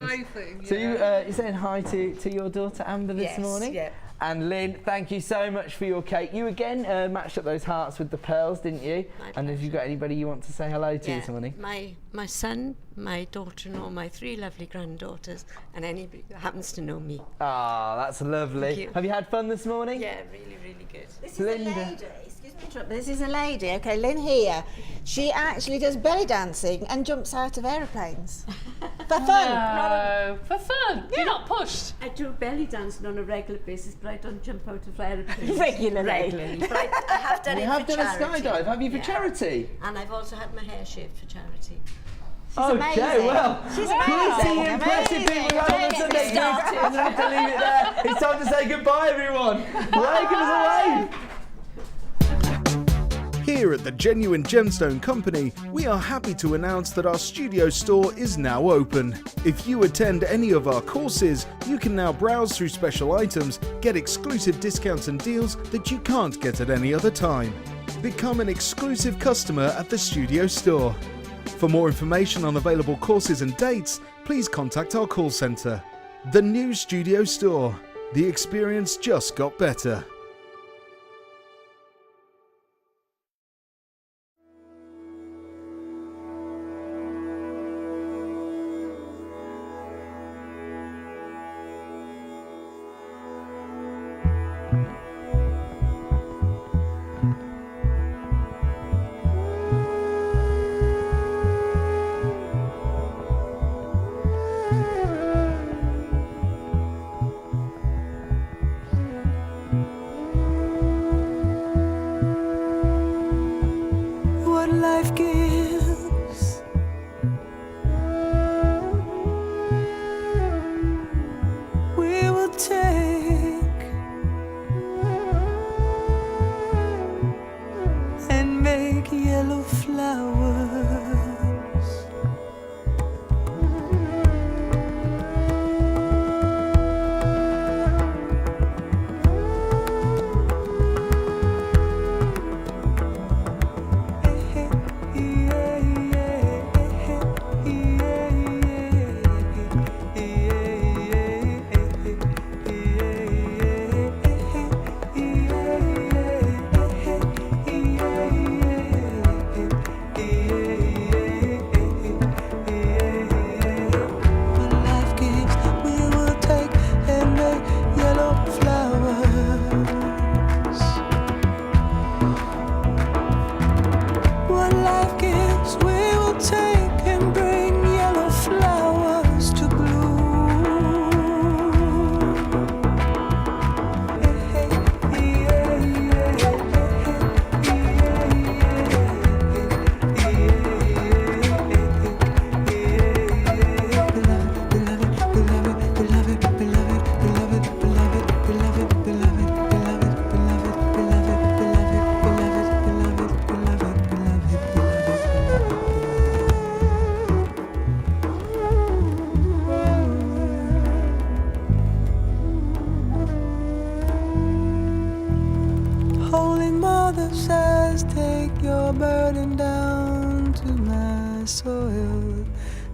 Bothing, yeah. So you're saying hi to your daughter Amber this morning? Yes, yeah. And Lynn, thank you so much for your cake. You again matched up those hearts with the pearls, didn't you? And have you got anybody you want to say hello to this morning? My son, my daughter-in-law, my 3 lovely granddaughters, and anybody who happens to know me. Ah, that's lovely. Thank you. Have you had fun this morning? Yeah, really, really good. This is a lady. Excuse me, interrupt. This is a lady. Okay, Lynn here. She actually does belly dancing and jumps out of aeroplanes for fun. No, for fun. Yeah. You're not pushed. I do belly dancing on a regular basis, but I don't jump out of aeroplanes Regularly. But I have done You it have for done charity. a skydive, have you, for charity? And I've also had my hair shaved for charity. Okay, amazing. well, She's pretty amazing. impressive people around on the Sunday. Amazing. I'm going to have to leave it there. It's time to say goodbye, everyone. Wave, give us a wave. Here at the Genuine Gemstone Company, we are happy to announce that our studio store is now open. If you attend any of our courses, you can now browse through special items, get exclusive discounts and deals that you can't get at any other time. Become an exclusive customer at the studio store. For more information on available courses and dates, please contact our call centre. The new studio store. The experience just got better.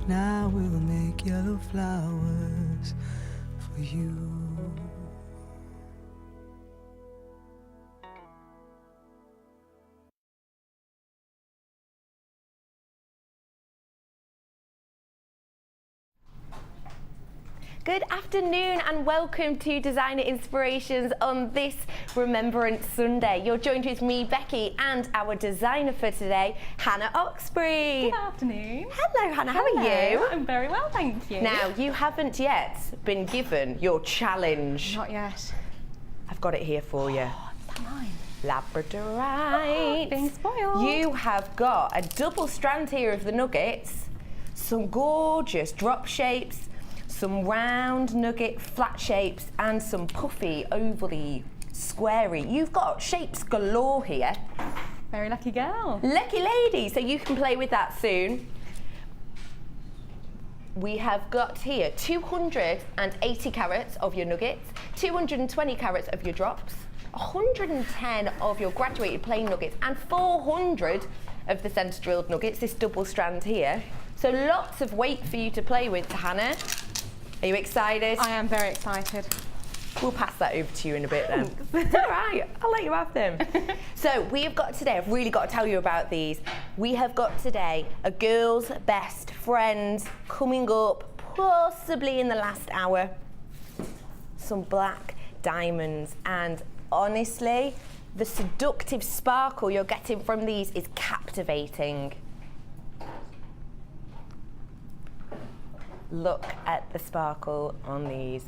Now we'll make yellow flowers for you. Good afternoon and welcome to Designer Inspirations on this Remembrance Sunday. You're joined with me, Becky, and our designer for today, Hannah Oxbury. Good afternoon. Hello, Hannah. How are you? I'm very well, thank you. Now, you haven't yet been given your challenge. Not yet. I've got it here for you. Oh, is that mine? Labradorite. Oh, being spoiled. You have got a double strand here of the nuggets, some gorgeous drop shapes, some round nugget flat shapes, and some puffy, ovally, squarey. You've got shapes galore here. Very lucky girl. Lucky lady, so you can play with that soon. We have got here 280 carats of your nuggets, 220 carats of your drops, 110 of your graduated plain nuggets, and 400 of the centre drilled nuggets, this double strand here. So lots of weight for you to play with, Hannah. Are you excited? I am very excited. We'll pass that over to you in a bit then. It's all right, I'll let you have them. So we've got today, I've really got to tell you about these. We have got today a girl's best friend coming up, possibly in the last hour. Some black diamonds, and honestly, the seductive sparkle you're getting from these is captivating. Look at the sparkle on these.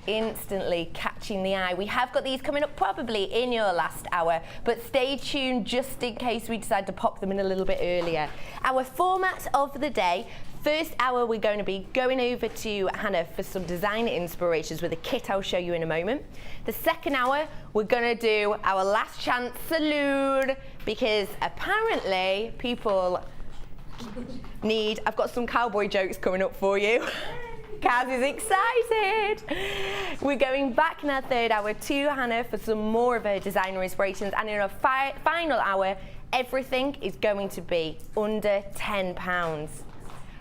Instantly catching the eye. We have got these coming up probably in your last hour, but stay tuned just in case we decide to pop them in a little bit earlier. Our format of the day: first hour we're going to be going over to Hannah for some designer inspirations with a kit I'll show you in a moment. The second hour we're going to do our last chance saloon, because apparently people need, I've got some cowboy jokes coming up for you. Kaz is excited. We're going back in our third hour to Hannah for some more of her designer inspirations, and in our final hour everything is going to be under £10,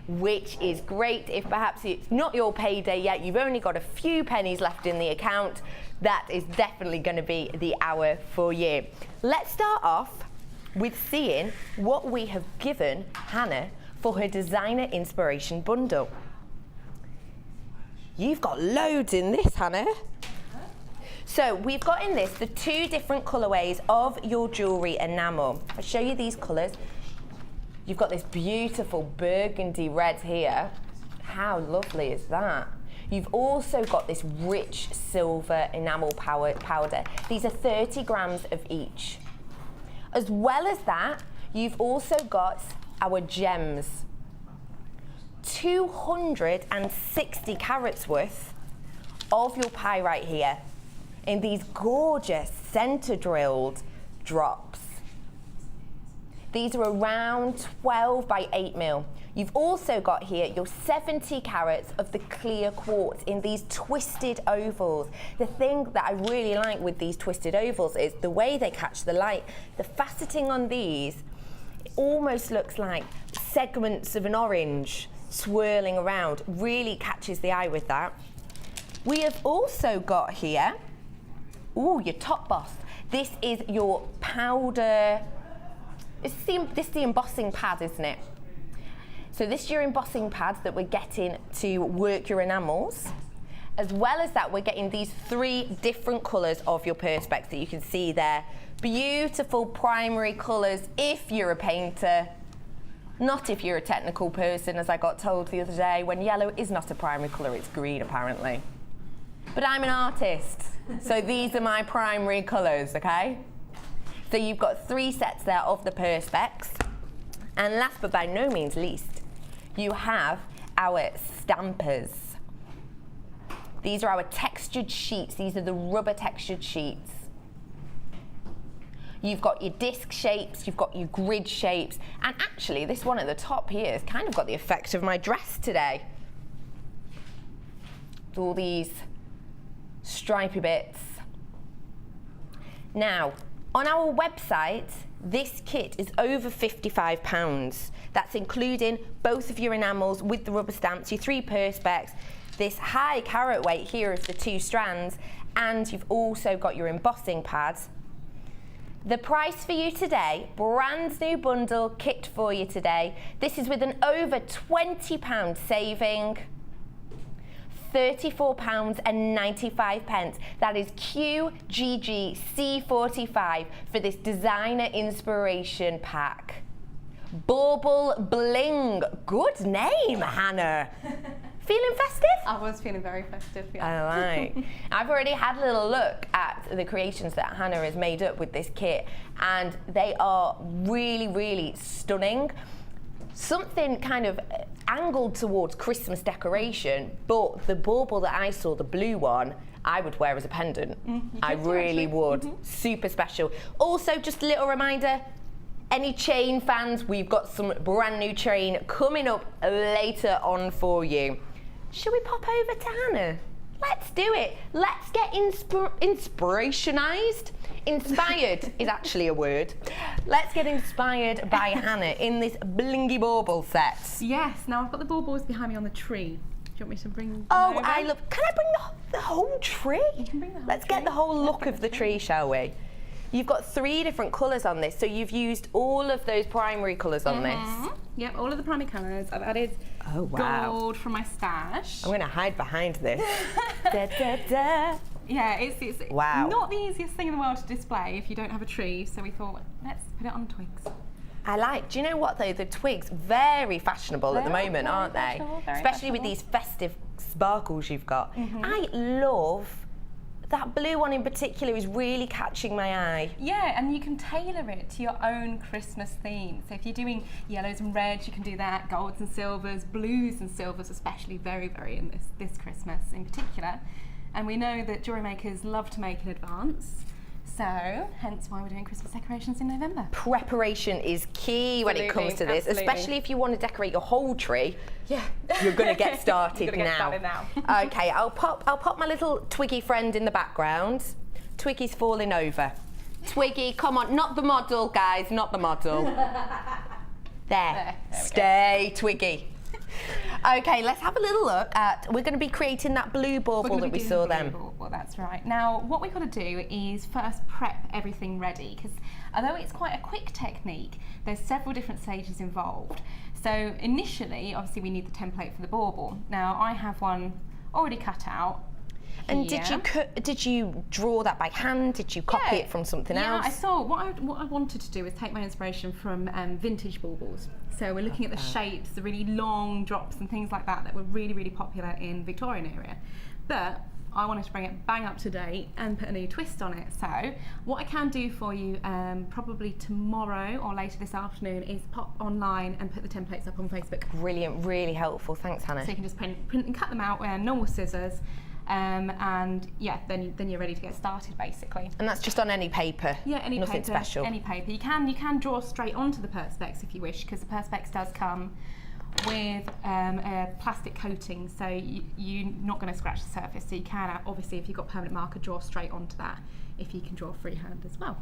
which is great if perhaps it's not your payday yet, you've only got a few pennies left in the account. That is definitely going to be the hour for you. Let's start off with seeing what we have given Hannah for her designer inspiration bundle. You've got loads in this, Hannah. So we've got in this the 2 different colourways of your jewellery enamel. I'll show you these colours. You've got this beautiful burgundy red here. How lovely is that? You've also got this rich silver enamel powder. These are 30 grams of each. As well as that, you've also got our gems. 260 carats worth of your pyrite here in these gorgeous center drilled drops. These are around 12 by 8 mil. You've also got here your 70 carats of the clear quartz in these twisted ovals. The thing that I really like with these twisted ovals is the way they catch the light. The faceting on these, it almost looks like segments of an orange swirling around. Really catches the eye with that. We have also got here, ooh, your top boss. This is your powder, this is the embossing pad, isn't it? So this is your embossing pad that we're getting to work your enamels. As well as that, we're getting these 3 different colours of your perspex that you can see there. Beautiful primary colours if you're a painter. Not if you're a technical person, as I got told the other day, when yellow is not a primary colour, it's green apparently. But I'm an artist, so these are my primary colours, okay? So you've got 3 sets there of the perspex. And last but by no means least, you have our stampers. These are our textured sheets. These are the rubber textured sheets. You've got your disc shapes, you've got your grid shapes, and actually this one at the top here has kind of got the effect of my dress today. With all these stripy bits. Now, on our website, this kit is over £55. That's including both of your enamels with the rubber stamps, your 3 perspex, this high carat weight here of the 2 strands, and you've also got your embossing pads. The price for you today, brand new bundle kit for you today. This is with an over £20 saving. £34.95. That is QGGC45 for this designer inspiration pack. Bauble Bling. Good name, Hannah. Feeling festive? I was feeling very festive, yeah. I like. I've already had a little look at the creations that Hannah has made up with this kit, and they are really, really stunning. Something kind of angled towards Christmas decoration, but the bauble that I saw, the blue one, I would wear as a pendant. I really would. Super special. Also, just a little reminder, any chain fans, we've got some brand new chain coming up later on for you. Shall we pop over to Hannah? Let's do it. Let's get inspirationized. Inspired is actually a word. Let's get inspired by Hannah in this Blingy bauble set. Yes, now I've got the baubles behind me on the tree. Do you want me to bring them Oh, over? I love. Can I bring the whole tree? You can bring the whole Let's tree. get the whole look of the tree, shall we? You've got 3 different colours on this, so you've used all of those primary colours on this. Yep, all of the primary colours. I've added gold from my stash. I'm going to hide behind this. Da, da, da. Yeah, it's Wow. not the easiest thing in the world to display if you don't have a tree, so we thought, let's put it on twigs. Do you know what though? The twigs, very fashionable at the Very, moment, very aren't they? fashionable, very Especially with fashionable. these festive sparkles you've got. I love that blue one in particular is really catching my eye. Yeah, and you can tailor it to your own Christmas theme. So if you're doing yellows and reds, you can do that, golds and silvers, blues and silvers, especially very, very in this Christmas in particular. And we know that jewellery makers love to make in advance. So, hence why we're doing Christmas decorations in November. Preparation is key when it comes to this, Absolutely. especially if you want to decorate your whole tree. Yeah. You're going to get started You're gonna get started now. Okay, I'll pop my little Twiggy friend in the background. Twiggy's falling over. Twiggy, come on, not the model, guys, not the model. There we go. Stay, Twiggy. Okay, let's have a little look at, we're going to be creating that blue bauble that we saw then. Well, that's right. Now, what we've got to do is first prep everything ready, because although it's quite a quick technique, there's several different stages involved. So initially, obviously, we need the template for the bauble. Now, I have one already cut out. And here. did you draw that by hand? Did you copy it from something else? Yeah, I saw what I wanted to do is take my inspiration from vintage baubles. So we're looking at the shapes, the really long drops and things like that were really, really popular in Victorian area. But I wanted to bring it bang up to date and put a new twist on it. So what I can do for you probably tomorrow or later this afternoon is pop online and put the templates up on Facebook. Brilliant, really helpful. Thanks, Hannah. So you can just print and cut them out with normal scissors. And yeah, then you're ready to get started basically. And that's just on any paper? Yeah, any Nothing paper, special? any paper. You can draw straight onto the perspex if you wish, because the perspex does come with a plastic coating, so you're not going to scratch the surface. So you can, obviously, if you've got permanent marker, draw straight onto that. If you can draw freehand as well.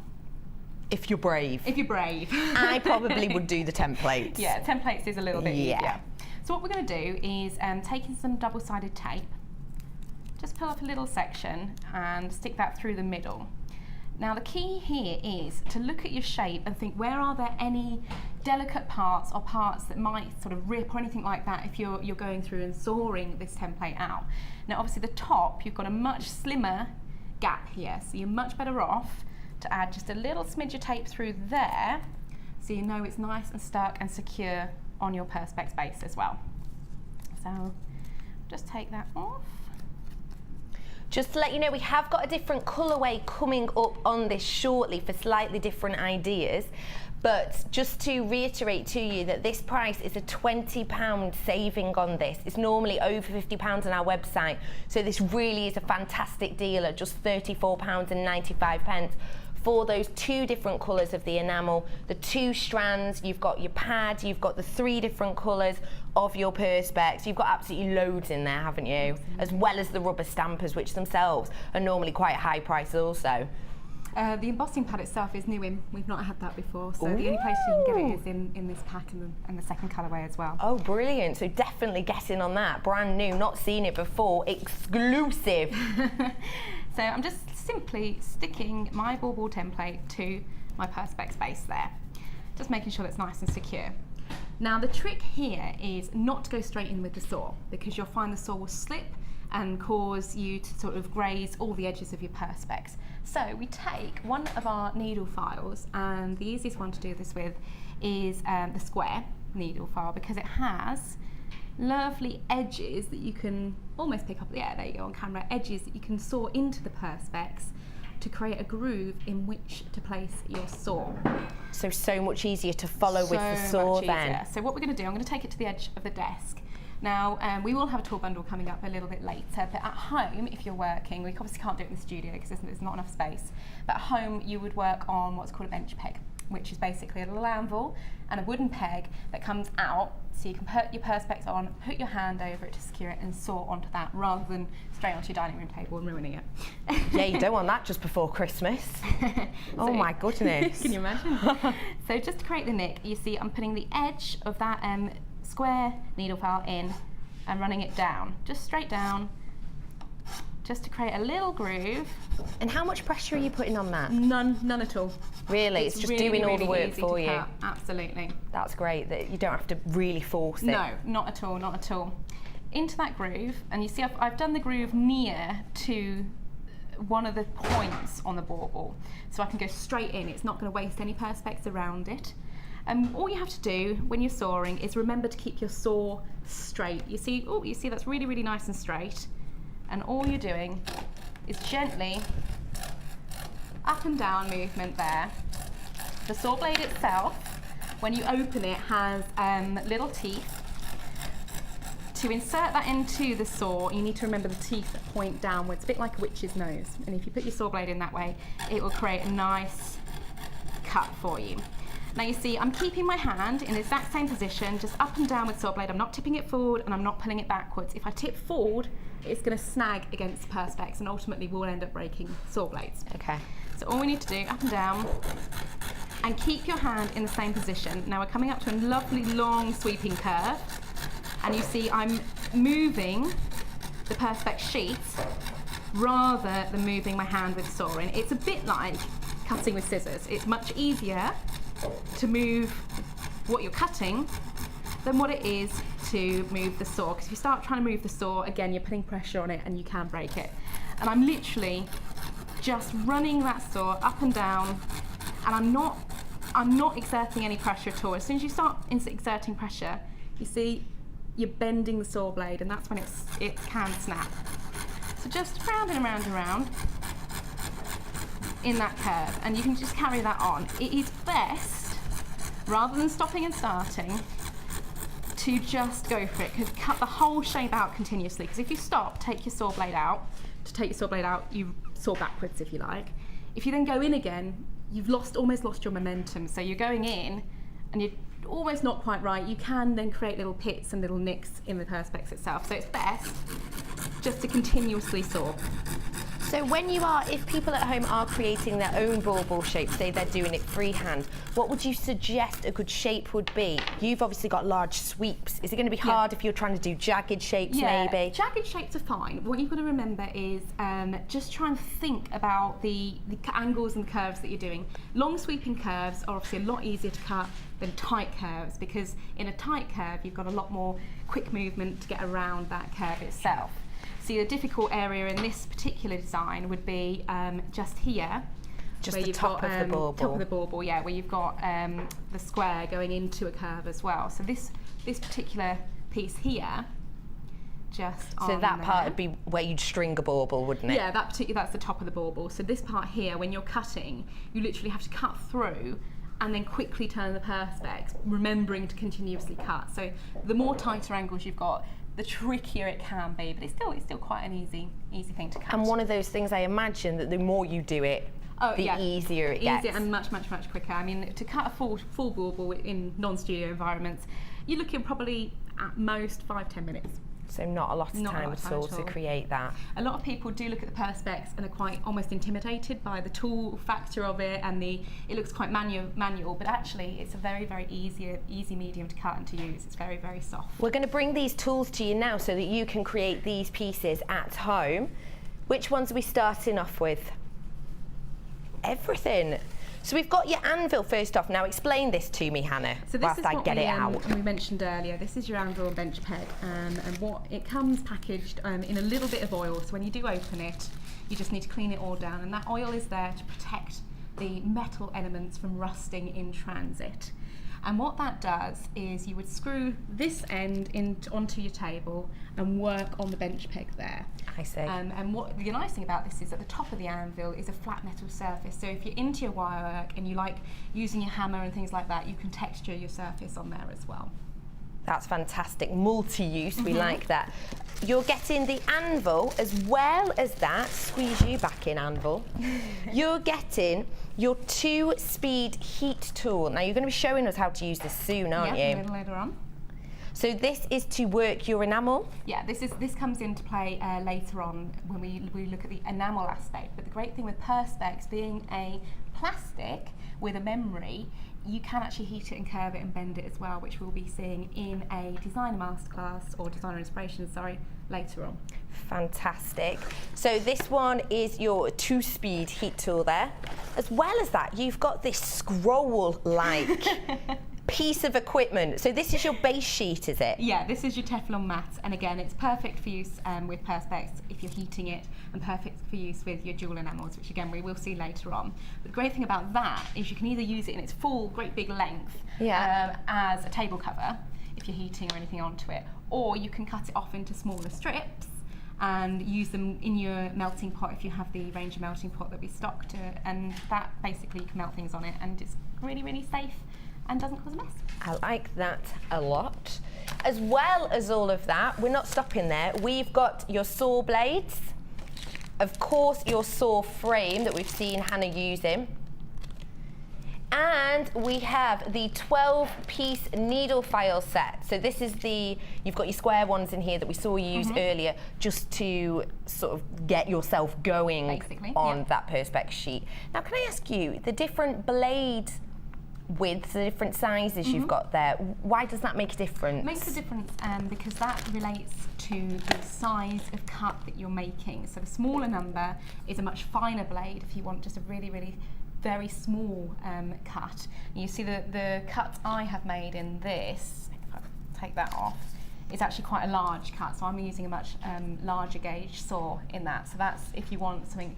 If you're brave. If you're brave. I probably would do the templates. Yeah, templates is a little bit easier. Yeah. So what we're going to do is taking some double-sided tape, just pull up a little section and stick that through the middle. Now the key here is to look at your shape and think, where are there any delicate parts or parts that might sort of rip or anything like that if you're going through and sawing this template out. Now obviously the top, you've got a much slimmer gap here, so you're much better off to add just a little smidge of tape through there, so you know it's nice and stuck and secure on your perspex base as well. So just take that off. Just to let you know, we have got a different colourway coming up on this shortly for slightly different ideas. But just to reiterate to you that this price is a £20 saving on this. It's normally over £50 on our website. So this really is a fantastic deal at just £34.95 for those 2 different colours of the enamel, the 2 strands, you've got your pad, you've got the 3 different colours of your perspex. You've got absolutely loads in there, haven't you? As well as the rubber stampers, which themselves are normally quite high price also. The embossing pad itself is new in. We've not had that before, so the only place you can get it is in this pack and the second colourway as well. Oh, brilliant. So definitely get in on that. Brand new, not seen it before, exclusive. So I'm just simply sticking my bauble template to my perspex base there. Just making sure it's nice and secure. Now the trick here is not to go straight in with the saw, because you'll find the saw will slip and cause you to sort of graze all the edges of your perspex. So we take one of our needle files, and the easiest one to do this with is the square needle file, because it has lovely edges that you can almost pick up, yeah, there you go on camera, edges that you can saw into the perspex to create a groove in which to place your saw. So much easier to follow with the saw then. So what we're going to do, I'm going to take it to the edge of the desk. Now, we will have a tool bundle coming up a little bit later, but at home, if you're working, we obviously can't do it in the studio because there's not enough space, but at home you would work on what's called a bench peg. which is basically a little anvil and a wooden peg that comes out, so you can put your perspex on, put your hand over it to secure it and saw onto that rather than straight onto your dining room table and ruining it. Yeah, you don't want that just before Christmas. Oh my goodness. Can you imagine? So just to create the nick, you see I'm putting the edge of that square needle file in and running it down, just straight down, just to create a little groove. And how much pressure are you putting on that? None at all. Really? It's just really, doing all the really work easy for to you? cut. Absolutely. That's great, that you don't have to really force it. No, not at all, not at all. Into that groove, and you see I've done the groove near to one of the points on the bauble, so I can go straight in. It's not going to waste any perspex around it. All you have to do when you're sawing is remember to keep your saw straight. You see that's really, really nice and straight. And all you're doing is gently up and down movement there. The saw blade itself, when you open it, has little teeth. To insert that into the saw, you need to remember the teeth that point downwards, a bit like a witch's nose. And if you put your saw blade in that way, it will create a nice cut for you. Now you see, I'm keeping my hand in the exact same position, just up and down with saw blade. I'm not tipping it forward and I'm not pulling it backwards. If I tip forward, it's going to snag against perspex and ultimately we'll end up breaking saw blades. Okay. So all we need to do, up and down, and keep your hand in the same position. Now we're coming up to a lovely long sweeping curve, and you see I'm moving the perspex sheet rather than moving my hand with sawing. It's a bit like cutting with scissors. It's much easier to move what you're cutting than what it is to move the saw, because if you start trying to move the saw, again, you're putting pressure on it and you can break it. And I'm literally just running that saw up and down, and I'm not exerting any pressure at all. As soon as you start exerting pressure, you see you're bending the saw blade, and that's when it can snap. So just round and around and around in that curve, and you can just carry that on. It is best, rather than stopping and starting, to just go for it, because cut the whole shape out continuously. Because if you stop, take your saw blade out, you saw backwards if you like. If you then go in again, you've almost lost your momentum. So you're going in and you're almost not quite right. You can then create little pits and little nicks in the perspex itself. So it's best just to continuously saw. So if people at home are creating their own bauble shape, say they're doing it freehand, what would you suggest a good shape would be? You've obviously got large sweeps. Is it going to be hard if you're trying to do jagged shapes maybe? Jagged shapes are fine. What you've got to remember is just try and think about the angles and curves that you're doing. Long sweeping curves are obviously a lot easier to cut than tight curves, because in a tight curve you've got a lot more quick movement to get around that curve itself. See, the difficult area in this particular design would be just here. Just where the you've top got, of the bauble. Top of the bauble, yeah, where you've got the square going into a curve as well. So this particular piece here, just so on that there. part would be where you'd string a bauble, wouldn't it? Yeah, that's the top of the bauble. So this part here, when you're cutting, you literally have to cut through and then quickly turn the perspex, remembering to continuously cut. So the more tighter angles you've got, the trickier it can be, but it's still quite an easy thing to cut. And one of those things, I imagine, that the more you do it, the easier it gets. Easier and much quicker. I mean, to cut a full bauble in non-studio environments, you're looking probably at most 5-10 minutes. So not a lot of time at all to create that. A lot of people do look at the perspex and are quite almost intimidated by the tool factor of it, and it looks quite manual, but actually it's a very, very easy medium to cut and to use. It's very, very soft. We're going to bring these tools to you now so that you can create these pieces at home. Which ones are we starting off with? Everything. So we've got your anvil first off. Now explain this to me, Hannah, so this whilst is I what get it out. we mentioned earlier. This is your anvil and bench peg, and what it comes packaged in a little bit of oil. So when you do open it, you just need to clean it all down, and that oil is there to protect the metal elements from rusting in transit. And what that does is you would screw this end onto your table and work on the bench peg there. I see. And what the nice thing about this is at the top of the anvil is a flat metal surface. So if you're into your wire work and you like using your hammer and things like that, you can texture your surface on there as well. That's fantastic. Multi-use, we like that. you're getting the anvil as well as that. Squeeze you back in, anvil. You're getting your 2-speed heat tool. Now you're going to be showing us how to use this soon, aren't you? Yeah, a little later on. So this is to work your enamel? Yeah, this comes into play later on when we look at the enamel aspect. But the great thing with Perspex being a plastic with a memory, you can actually heat it and curve it and bend it as well, which we'll be seeing in a designer masterclass or designer inspiration, sorry, later on. Fantastic. So this one is your 2-speed heat tool there. As well as that, you've got this scroll-like piece of equipment. So this is your base sheet, is it? Yeah, this is your Teflon mat, and again, it's perfect for use with Perspex if you're heating it, and perfect for use with your jewel enamels, which again we will see later on. But the great thing about that is you can either use it in its full, great big length as a table cover if you're heating or anything onto it, or you can cut it off into smaller strips and use them in your melting pot if you have the Ranger melting pot that we stocked, and that basically you can melt things on it, and it's really, really safe and doesn't cause a mess. I like that a lot. As well as all of that, we're not stopping there. We've got your saw blades, of course your saw frame that we've seen Hannah using, and we have the 12-piece needle file set. So this is you've got your square ones in here that we saw you use earlier, just to sort of get yourself going basically, on that Perspex sheet. Now can I ask you, the different blade widths, the different sizes you've got there, why does that make a difference? It makes a difference because that relates to the size of cut that you're making. So the smaller number is a much finer blade if you want just a really, really very small cut. And you see the cut I have made in this, if I take that off, is actually quite a large cut, so I'm using a much larger gauge saw in that. So that's if you want something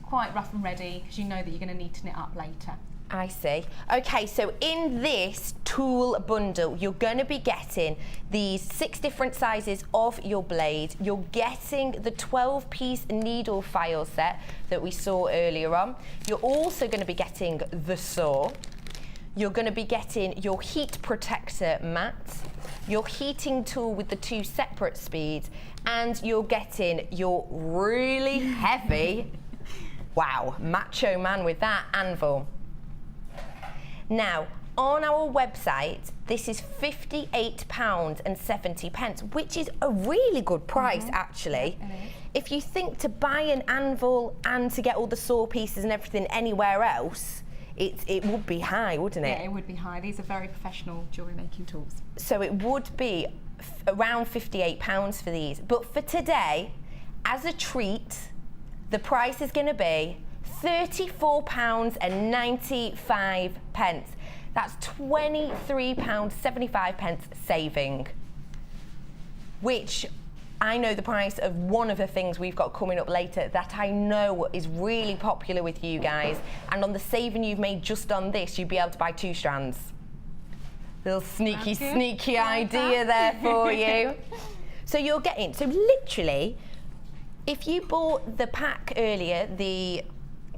quite rough and ready, because you know that you're going to need to knit up later. I see. Okay, so in this tool bundle, you're going to be getting these 6 different sizes of your blade. You're getting the 12-piece needle file set that we saw earlier on. You're also going to be getting the saw. You're going to be getting your heat protector mat, your heating tool with the 2 separate speeds, and you're getting your really heavy, wow, macho man with that anvil. Now, on our website, this is £58.70, which is a really good price, actually. If you think to buy an anvil and to get all the saw pieces and everything anywhere else, it would be high, wouldn't it? Yeah, it would be high. These are very professional jewellery making tools. So it would be around £58 for these. But for today, as a treat, the price is going to be £34.95. That's £23.75 saving, which I know the price of one of the things we've got coming up later that I know is really popular with you guys, and on the saving you've made just on this, you'd be able to buy 2 strands. Little sneaky idea there for you. So you're getting, so literally, if you bought the pack earlier, the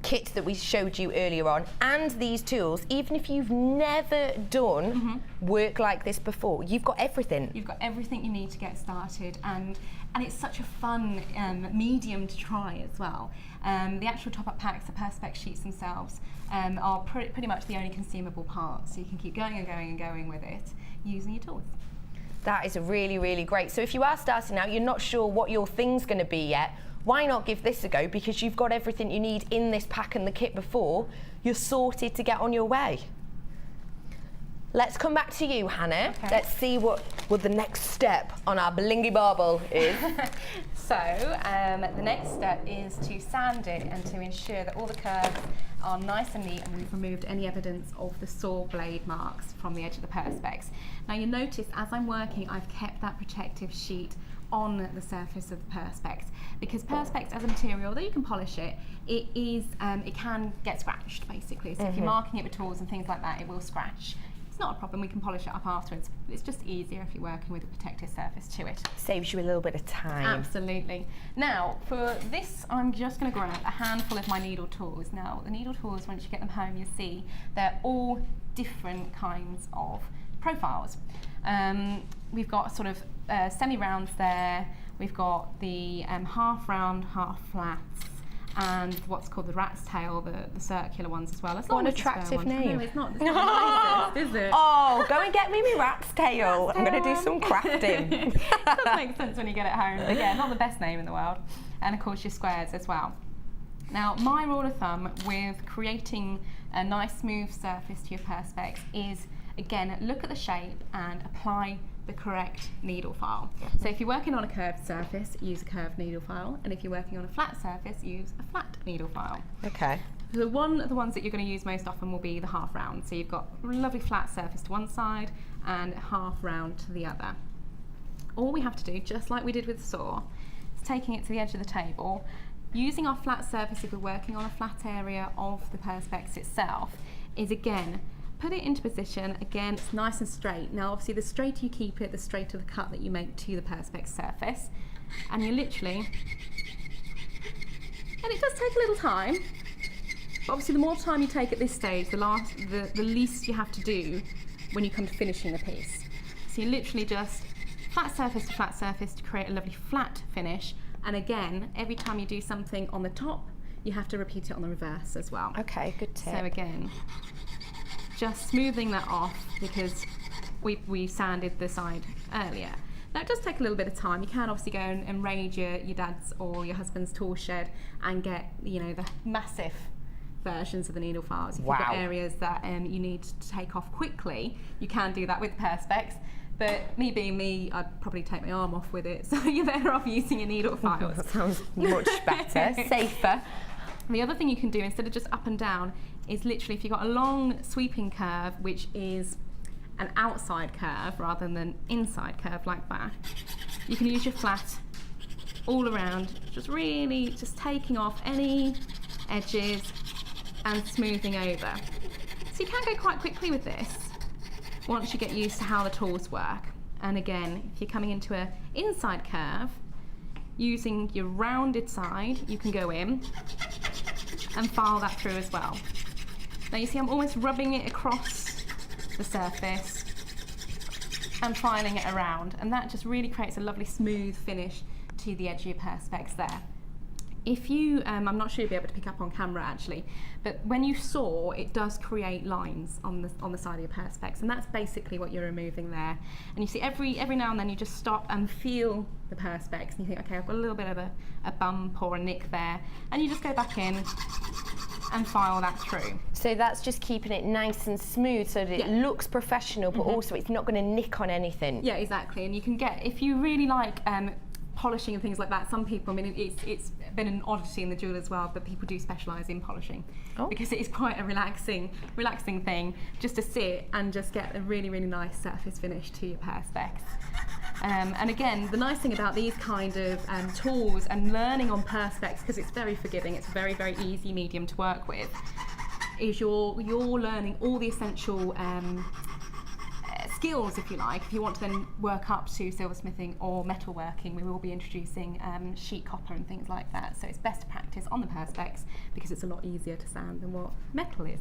kit that we showed you earlier on, and these tools, even if you've never done work like this before, you've got everything. You've got everything you need to get started, and it's such a fun medium to try as well. The actual top-up packs, the Perspex sheets themselves, are pretty much the only consumable part, so you can keep going and going and going with it using your tools. That is really, really great. So if you are starting out, you're not sure what your thing's going to be yet, why not give this a go? Because you've got everything you need in this pack and the kit before. You're sorted to get on your way. Let's come back to you, Hannah. Okay. Let's see what the next step on our Blingy bauble is. So the next step is to sand it and to ensure that all the curves are nice and neat, and we've removed any evidence of the saw blade marks from the edge of the Perspex. Now you'll notice as I'm working, I've kept that protective sheet on the surface of the Perspex, because Perspex as a material, though you can polish it, it can get scratched basically. So if you're marking it with tools and things like that, it will scratch. It's not a problem, we can polish it up afterwards. It's just easier if you're working with a protective surface to it. Saves you a little bit of time. Absolutely. Now for this, I'm just going to grab a handful of my needle tools. Now the needle tools, once you get them home, you'll see they're all different kinds of profiles. We've got sort of semi-rounds there. We've got the half round, half flats, and what's called the rat's tail, the circular ones as well. What an attractive name. No, it's not the nicest, is it? Oh, go and get me my rat's tail. I'm going to do some crafting. It does make sense when you get it home. But yeah, not the best name in the world. And of course your squares as well. Now, my rule of thumb with creating a nice smooth surface to your perspex is, again, look at the shape and apply the correct needle file. So if you're working on a curved surface, use a curved needle file, and if you're working on a flat surface, use a flat needle file. Okay. So one of the ones that you're going to use most often will be the half round. So you've got a lovely flat surface to one side and half round to the other. All we have to do, just like we did with the saw, is taking it to the edge of the table, using our flat surface if we're working on a flat area of the perspex itself, is again, put it into position. Again, it's nice and straight. Now obviously the straighter you keep it, the straighter the cut that you make to the perspex surface. And you literally, and it does take a little time, but obviously the more time you take at this stage, the least you have to do when you come to finishing the piece. So you literally just flat surface to flat surface to create a lovely flat finish. And again, every time you do something on the top, you have to repeat it on the reverse as well. Okay, good tip. So again, just smoothing that off because we sanded the side earlier. Now it does take a little bit of time. You can obviously go and raid your dad's or your husband's tool shed and get, you know, the massive versions of the needle files. If you've got areas that you need to take off quickly, you can do that with perspex. But me being me, I'd probably take my arm off with it, so you're better off using your needle files. That sounds much better, safer. The other thing you can do, instead of just up and down, is literally if you've got a long sweeping curve, which is an outside curve rather than an inside curve like that, you can use your flat all around, just really just taking off any edges and smoothing over. So you can go quite quickly with this once you get used to how the tools work. And again, if you're coming into an inside curve, using your rounded side, you can go in and file that through as well. Now you see I'm almost rubbing it across the surface and filing it around, and that just really creates a lovely smooth finish to the edge of your perspex there. If you, I'm not sure you'll be able to pick up on camera actually, but when you saw, it does create lines on the side of your perspex, and that's basically what you're removing there. And you see every now and then you just stop and feel the perspex, and you think, okay, I've got a little bit of a bump or a nick there, and you just go back in and file that through. So that's just keeping it nice and smooth so that it looks professional, but also it's not going to nick on anything. Yeah, exactly. And you can get, if you really like polishing and things like that, some people, I mean, it's been an oddity in the jeweller's world, but people do specialise in polishing because it is quite a relaxing thing just to sit and just get a really, really nice surface finish to your perspex. And again, the nice thing about these kind of tools and learning on perspex, because it's very forgiving, it's a very, very easy medium to work with, is you're learning all the essential skills, if you like. If you want to then work up to silversmithing or metalworking, we will be introducing sheet copper and things like that. So it's best to practice on the perspex because it's a lot easier to sand than what metal is.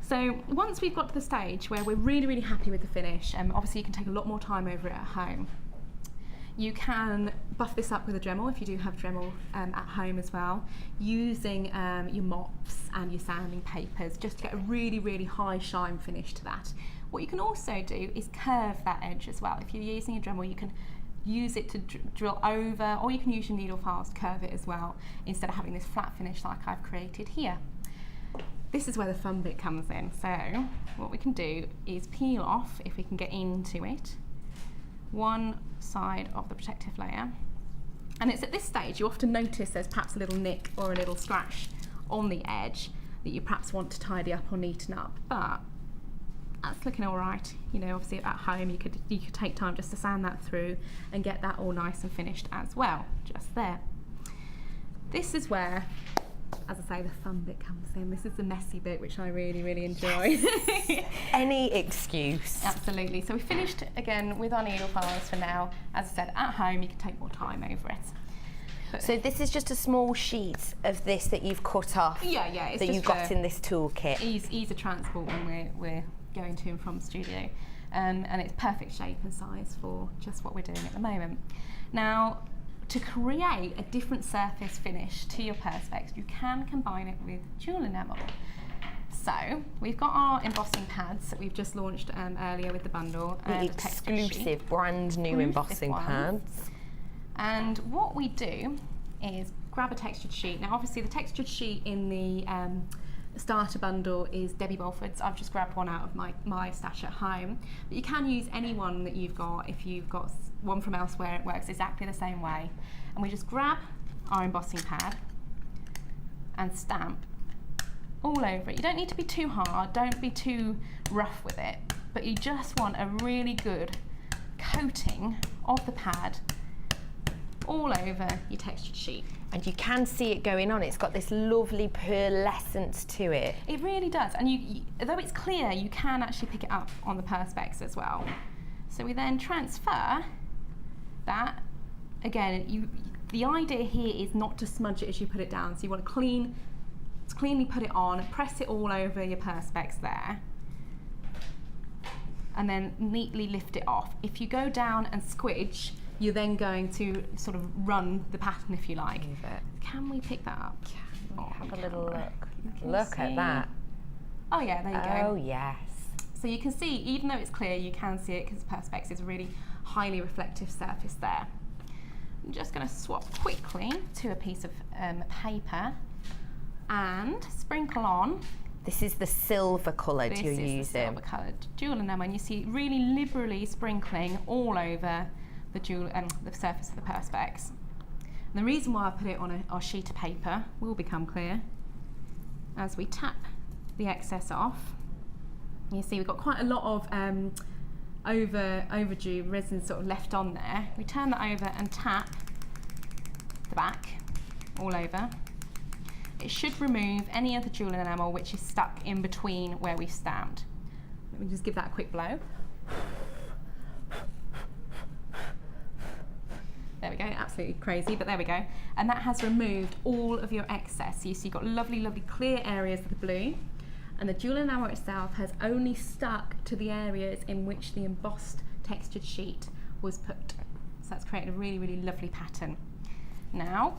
So once we've got to the stage where we're really, really happy with the finish, obviously you can take a lot more time over it at home. You can buff this up with a Dremel if you do have Dremel at home as well, using your mops and your sanding papers just to get a really, really high shine finish to that. What you can also do is curve that edge as well. If you're using a Dremel, you can use it to drill over, or you can use your needle files to curve it as well, instead of having this flat finish like I've created here. This is where the fun bit comes in. So what we can do is peel off, if we can get into it, one side of the protective layer. And it's at this stage you often notice there's perhaps a little nick or a little scratch on the edge that you perhaps want to tidy up or neaten up, but that's looking all right. You know, obviously at home you could take time just to sand that through and get that all nice and finished as well, just there. This is where, as I say, the fun bit comes in. This is the messy bit, which I really, really enjoy. Yes. Any excuse. Absolutely. So we finished again with our needle files for now. As I said, at home you can take more time over it. But so this is just a small sheet of this that you've cut off. Yeah, yeah. It's that just you've got in this toolkit. Ease of transport when we're going to and from studio. and it's perfect shape and size for just what we're doing at the moment. Now, to create a different surface finish to your perspex, you can combine it with jewel enamel. So we've got our embossing pads that we've just launched earlier with the bundle. The exclusive brand new embossing pads. And what we do is grab a textured sheet. Now obviously the textured sheet in the starter bundle is Debbie Bolford's. I've just grabbed one out of my stash at home. But you can use any one that you've got. If you've got one from elsewhere, it works exactly the same way. And we just grab our embossing pad and stamp all over it. You don't need to be too hard, don't be too rough with it, but you just want a really good coating of the pad all over your textured sheet. And you can see it going on. It's got this lovely pearlescence to it. It really does. And you, though it's clear, you can actually pick it up on the perspex as well. So we then transfer that. Again, the idea here is not to smudge it as you put it down. So you want to cleanly put it on, press it all over your perspex there, and then neatly lift it off. If you go down and squidge, you're then going to sort of run the pattern, if you like. Can we pick that up? Have a little look. Look at that. Oh yeah, there you go. Oh yes. So you can see, even though it's clear, you can see it because the perspex is a really highly reflective surface there. I'm just going to swap quickly to a piece of paper and sprinkle on. This is the silver coloured you're using. This is the silver coloured jewel enamel, and you see really liberally sprinkling all over the jewel and the surface of the perspex. And the reason why I put it on a sheet of paper will become clear as we tap the excess off. You see we've got quite a lot of overdue resin sort of left on there. We turn that over and tap the back all over. It should remove any of the jewel enamel which is stuck in between where we've stamped. Let me just give that a quick blow. There we go, absolutely crazy, but there we go. And that has removed all of your excess. So you see you've got lovely, lovely clear areas of the blue, and the jewel enamel itself has only stuck to the areas in which the embossed textured sheet was put. So that's created a really, really lovely pattern. Now,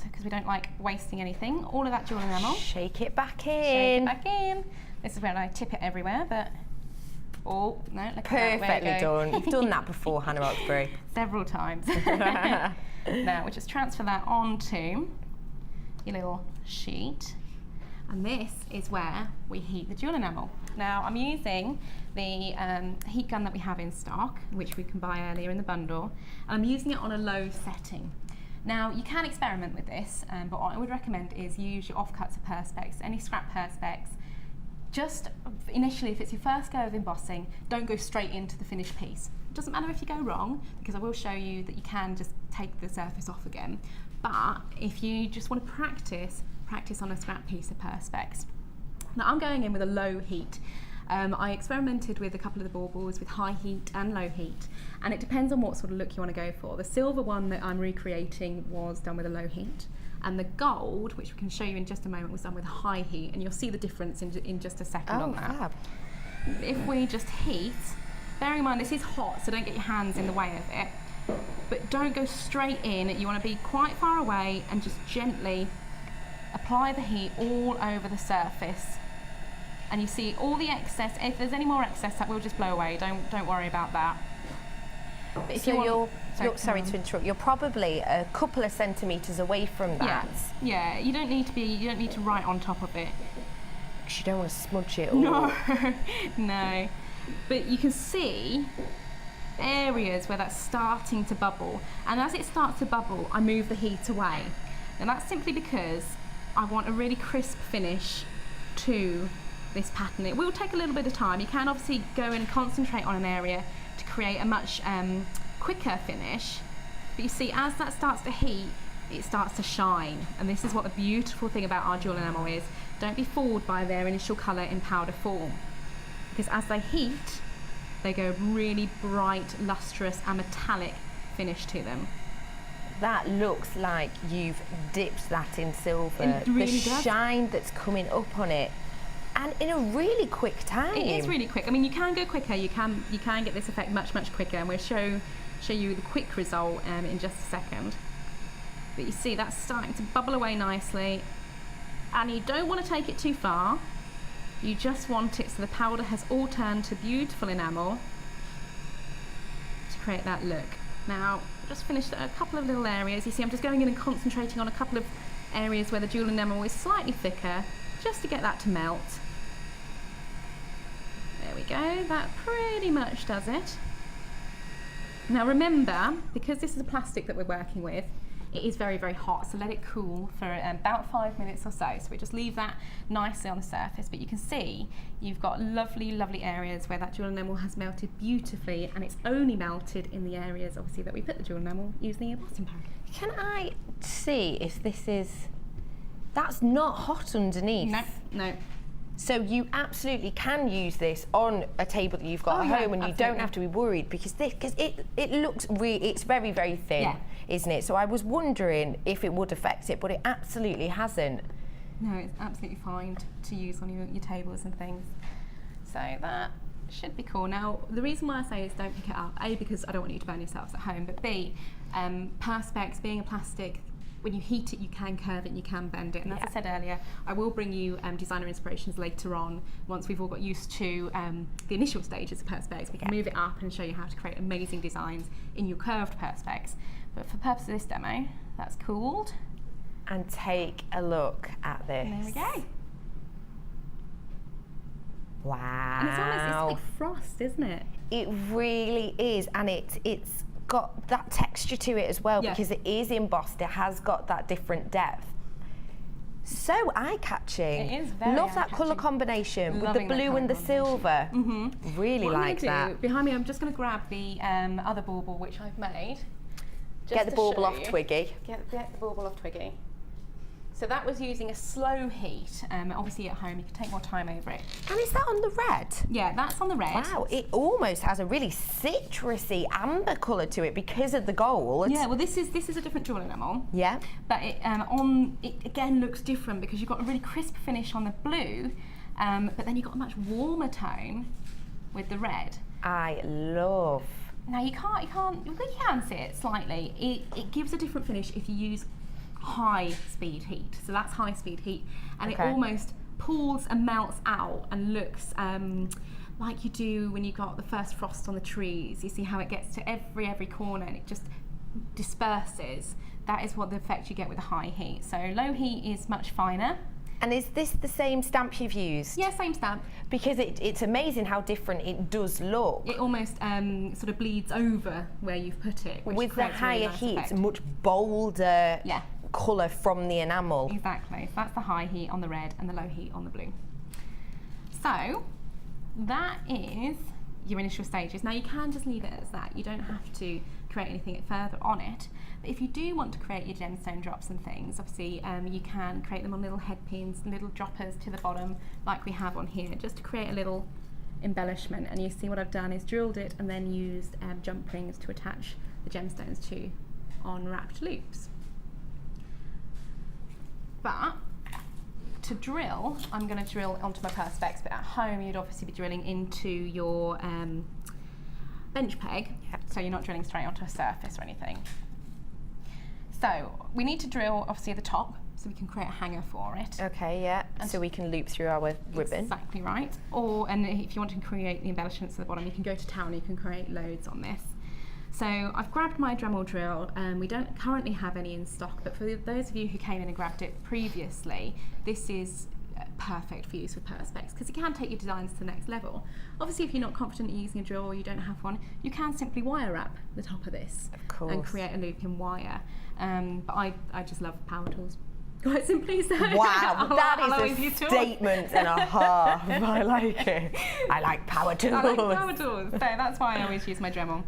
because we don't like wasting anything, all of that jewel enamel. Shake it back in. Shake it back in. This is where I tip it everywhere, but oh no, look at that. Perfectly done. You've done that before, Hannah Roxbury. Several times. Now we just transfer that onto your little sheet, and this is where we heat the jewel enamel. Now I'm using the heat gun that we have in stock, which we can buy earlier in the bundle, and I'm using it on a low setting. Now you can experiment with this, but what I would recommend is use your offcuts of perspex, any scrap perspex. Just initially, if it's your first go of embossing, don't go straight into the finished piece. It doesn't matter if you go wrong, because I will show you that you can just take the surface off again. But if you just want to practice on a scrap piece of perspex. Now I'm going in with a low heat. I experimented with a couple of the baubles with high heat and low heat, and it depends on what sort of look you want to go for. The silver one that I'm recreating was done with a low heat, and the gold, which we can show you in just a moment, was done with a high heat, and you'll see the difference in just a second on that. Fab. If we just heat, bearing in mind this is hot, so don't get your hands in the way of it, but don't go straight in. You want to be quite far away and just gently apply the heat all over the surface. And you see all the excess. If there's any more excess, that will just blow away. Don't worry about that. But if so sorry to interrupt. You're probably a couple of centimetres away from that. Yeah. You don't need to right on top of it. Because you don't want to smudge it all. No, no. But you can see areas where that's starting to bubble, and as it starts to bubble, I move the heat away. And that's simply because I want a really crisp finish to this pattern. It will take a little bit of time. You can obviously go in and concentrate on an area to create a much quicker finish, but you see as that starts to heat, it starts to shine, and this is what the beautiful thing about our jewel enamel is. Don't be fooled by their initial colour in powder form, because as they heat, they go really bright, lustrous and metallic finish to them. That looks like you've dipped that in silver. It really the does. shine that's coming up on it And in a really quick time. It is really quick. I mean, you can go quicker. You can get this effect much quicker, and we'll show you the quick result in just a second. But you see that's starting to bubble away nicely, and you don't want to take it too far. You just want it so the powder has all turned to beautiful enamel to create that look. Now, I've just finished a couple of little areas. You see, I'm just going in and concentrating on a couple of areas where the jewel enamel is slightly thicker, just to get that to melt. There we go, that pretty much does it. Now remember, because this is a plastic that we're working with, it is very, very hot, so let it cool for about 5 minutes or so. So we just leave that nicely on the surface, but you can see you've got lovely, lovely areas where that jewel enamel has melted beautifully, and it's only melted in the areas, obviously, that we put the jewel enamel using the embossing powder. Can I see if this is... That's not hot underneath. No, no. So you absolutely can use this on a table that you've got at home, and you don't have to be worried, because it looks it's very, very thin, isn't it? So I was wondering if it would affect it, but it absolutely hasn't. No, it's absolutely fine to use on your tables and things. So that should be cool. Now, the reason why I say is don't pick it up, A, because I don't want you to burn yourselves at home, but B, Perspex being a plastic, when you heat it, you can curve it and you can bend it. And as I said earlier, I will bring you designer inspirations later on, once we've all got used to the initial stages of Perspex. We can move it up and show you how to create amazing designs in your curved Perspex. But for the purpose of this demo, that's cooled. And take a look at this. And there we go. Wow. And it's almost like frost, isn't it? It really is, and it's got that texture to it as well, because it is embossed. It has got that different depth. So eye-catching. It is very Love that eye-catching. colour combination with the Loving that blue colour and the silver. Really What I'm like gonna that. do, behind me, I'm just going to grab the other bauble which I've made. Get the to bauble show off you. Twiggy. Get the bauble off Twiggy. So that was using a slow heat. Obviously at home you can take more time over it. And is that on the red? Yeah, that's on the red. Wow, it almost has a really citrusy amber colour to it because of the gold. Yeah, well this is a different jewel enamel. Yeah. But it again looks different because you've got a really crisp finish on the blue, but then you've got a much warmer tone with the red. I love. Now you can see it slightly. It gives a different finish if you use high speed heat. So that's high speed heat, and it almost pulls and melts out and looks like you do when you got the first frost on the trees. You see how it gets to every corner and it just disperses. That is what the effect you get with the high heat. So low heat is much finer. And is this the same stamp you've used? Yeah, same stamp. Because it's amazing how different it does look. It almost sort of bleeds over where you've put it. Which with the creates a really higher nice heat, effect. much bolder colour from the enamel. Exactly. So that's the high heat on the red and the low heat on the blue. So that is your initial stages. Now you can just leave it as that. You don't have to create anything further on it. But if you do want to create your gemstone drops and things, obviously you can create them on little head pins, little droppers to the bottom like we have on here, just to create a little embellishment. And you see what I've done is drilled it and then used jump rings to attach the gemstones to on wrapped loops. But to drill, I'm going to drill onto my Perspex, but at home you'd obviously be drilling into your bench peg, so you're not drilling straight onto a surface or anything. So we need to drill obviously at the top, so we can create a hanger for it. Okay, yeah, and so we can loop through our ribbon. Exactly right. And if you want to create the embellishments at the bottom, you can go to town, you can create loads on this. So I've grabbed my Dremel drill, we don't currently have any in stock, but for those of you who came in and grabbed it previously, this is perfect for use with Perspex, because it can take your designs to the next level. Obviously if you're not confident in using a drill or you don't have one, you can simply wire wrap the top of this and create a loop in wire. But I just love power tools. Quite simply, so wow, that is a statement and a half. I like it. I like power tools. I like power tools, so that's why I always use my Dremel.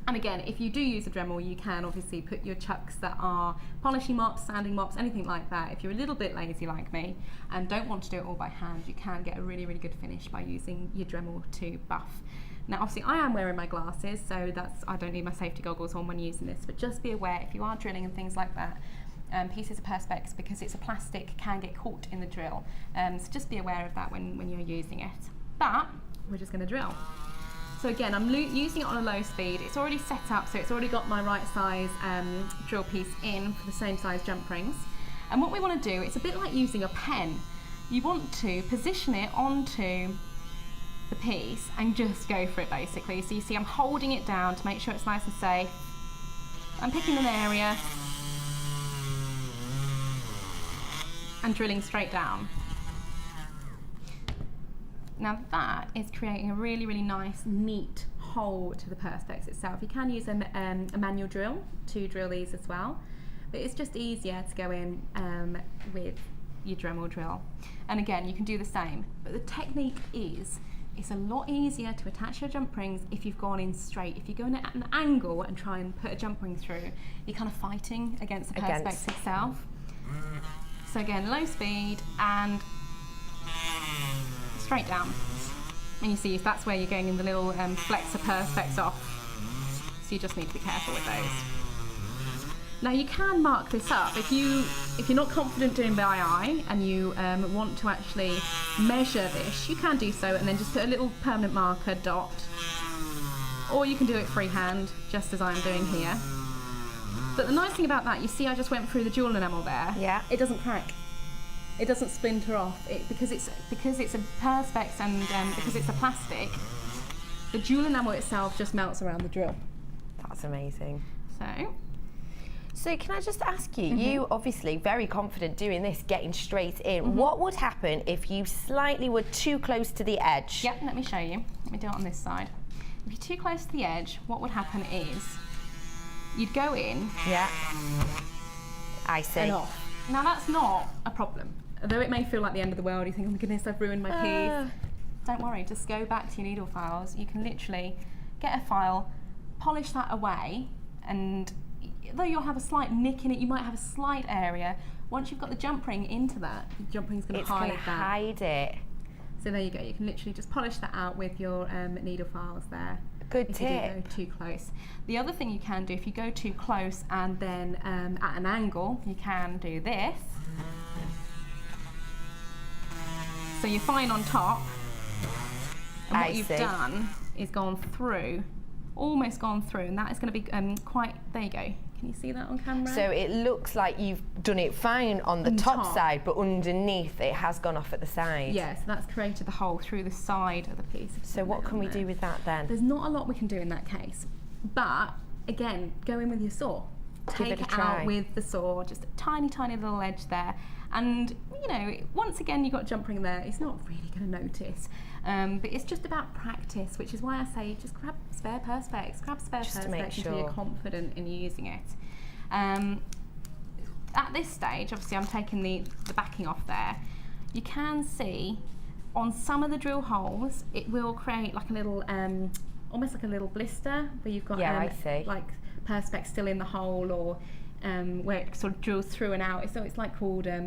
And again, if you do use a Dremel, you can obviously put your chucks that are polishing mops, sanding mops, anything like that. If you're a little bit lazy like me and don't want to do it all by hand, you can get a really, really good finish by using your Dremel to buff. Now obviously I am wearing my glasses, so I don't need my safety goggles on when using this, but just be aware if you are drilling and things like that, pieces of perspex, because it's a plastic, can get caught in the drill. So just be aware of that when you're using it. But we're just going to drill. So again, I'm using it on a low speed. It's already set up, so it's already got my right size drill piece in for the same size jump rings. And what we want to do, it's a bit like using a pen. You want to position it onto the piece and just go for it basically. So you see I'm holding it down to make sure it's nice and safe. I'm picking an area and drilling straight down. Now that is creating a really, really nice, neat hole to the perspex itself. You can use a manual drill to drill these as well, but it's just easier to go in with your Dremel drill. And again, you can do the same, but the technique is, it's a lot easier to attach your jump rings if you've gone in straight. If you go in at an angle and try and put a jump ring through, you're kind of fighting against the perspex itself. So again, low speed and straight down. And you see if that's where you're going in the little flexor perspex off. So you just need to be careful with those. Now you can mark this up. If you're not confident doing by eye and you want to actually measure this, you can do so and then just put a little permanent marker dot. Or you can do it freehand, just as I'm doing here. But the nice thing about that, you see I just went through the jewel enamel there. Yeah. It doesn't crack. It doesn't splinter off. Because it's a perspex and because it's a plastic, the jewel enamel itself just melts around the drill. That's amazing. So can I just ask you, you obviously very confident doing this, getting straight in. What would happen if you slightly were too close to the edge? Yep, let me show you. Let me do it on this side. If you're too close to the edge, what would happen is you'd go in. Yeah. I see. And off. Now that's not a problem. Although it may feel like the end of the world, you think, oh my goodness, I've ruined my piece. Don't worry, just go back to your needle files. You can literally get a file, polish that away, and though you'll have a slight nick in it, you might have a slight area. Once you've got the jump ring into that, the jump ring's going to hide that. It's going to hide it. So there you go, you can literally just polish that out with your needle files there. Good if tip. you do go too close. The other thing you can do, if you go too close and then at an angle, you can do this. So you're fine on top, and what you've done is gone through, almost gone through, and that is going to be quite, there you go. Can you see that on camera? So it looks like you've done it fine on the top side, but underneath it has gone off at the side. Yeah, so that's created the hole through the side of the piece. So what can we do with that then? There's not a lot we can do in that case, but again, go in with your saw. Take it out with the saw, just a tiny, tiny little edge there. And, you know, once again, you've got a jump ring there, it's not really going to notice. But it's just about practice, which is why I say just grab spare perspex, until you're confident in using it. At this stage, obviously I'm taking the backing off there. You can see on some of the drill holes, it will create like a little, almost like a little blister where you've got like perspex still in the hole, or where it sort of drills through and out. So it's like called, I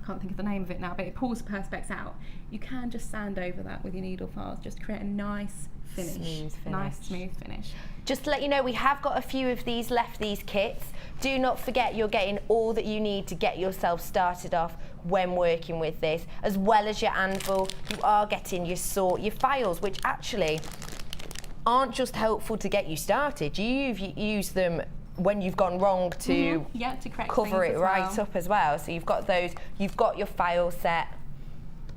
can't think of the name of it now, but it pulls the perspex out. You can just sand over that with your needle files, just create a nice finish. Smooth finish. Nice smooth finish. Just to let you know, we have got a few of these left, these kits. Do not forget you're getting all that you need to get yourself started off when working with this, as well as your anvil. You are getting your saw, your files, which actually aren't just helpful to get you started. You use them when you've gone wrong to, to correct cover it right well. up as well. So you've got those, you've got your file set,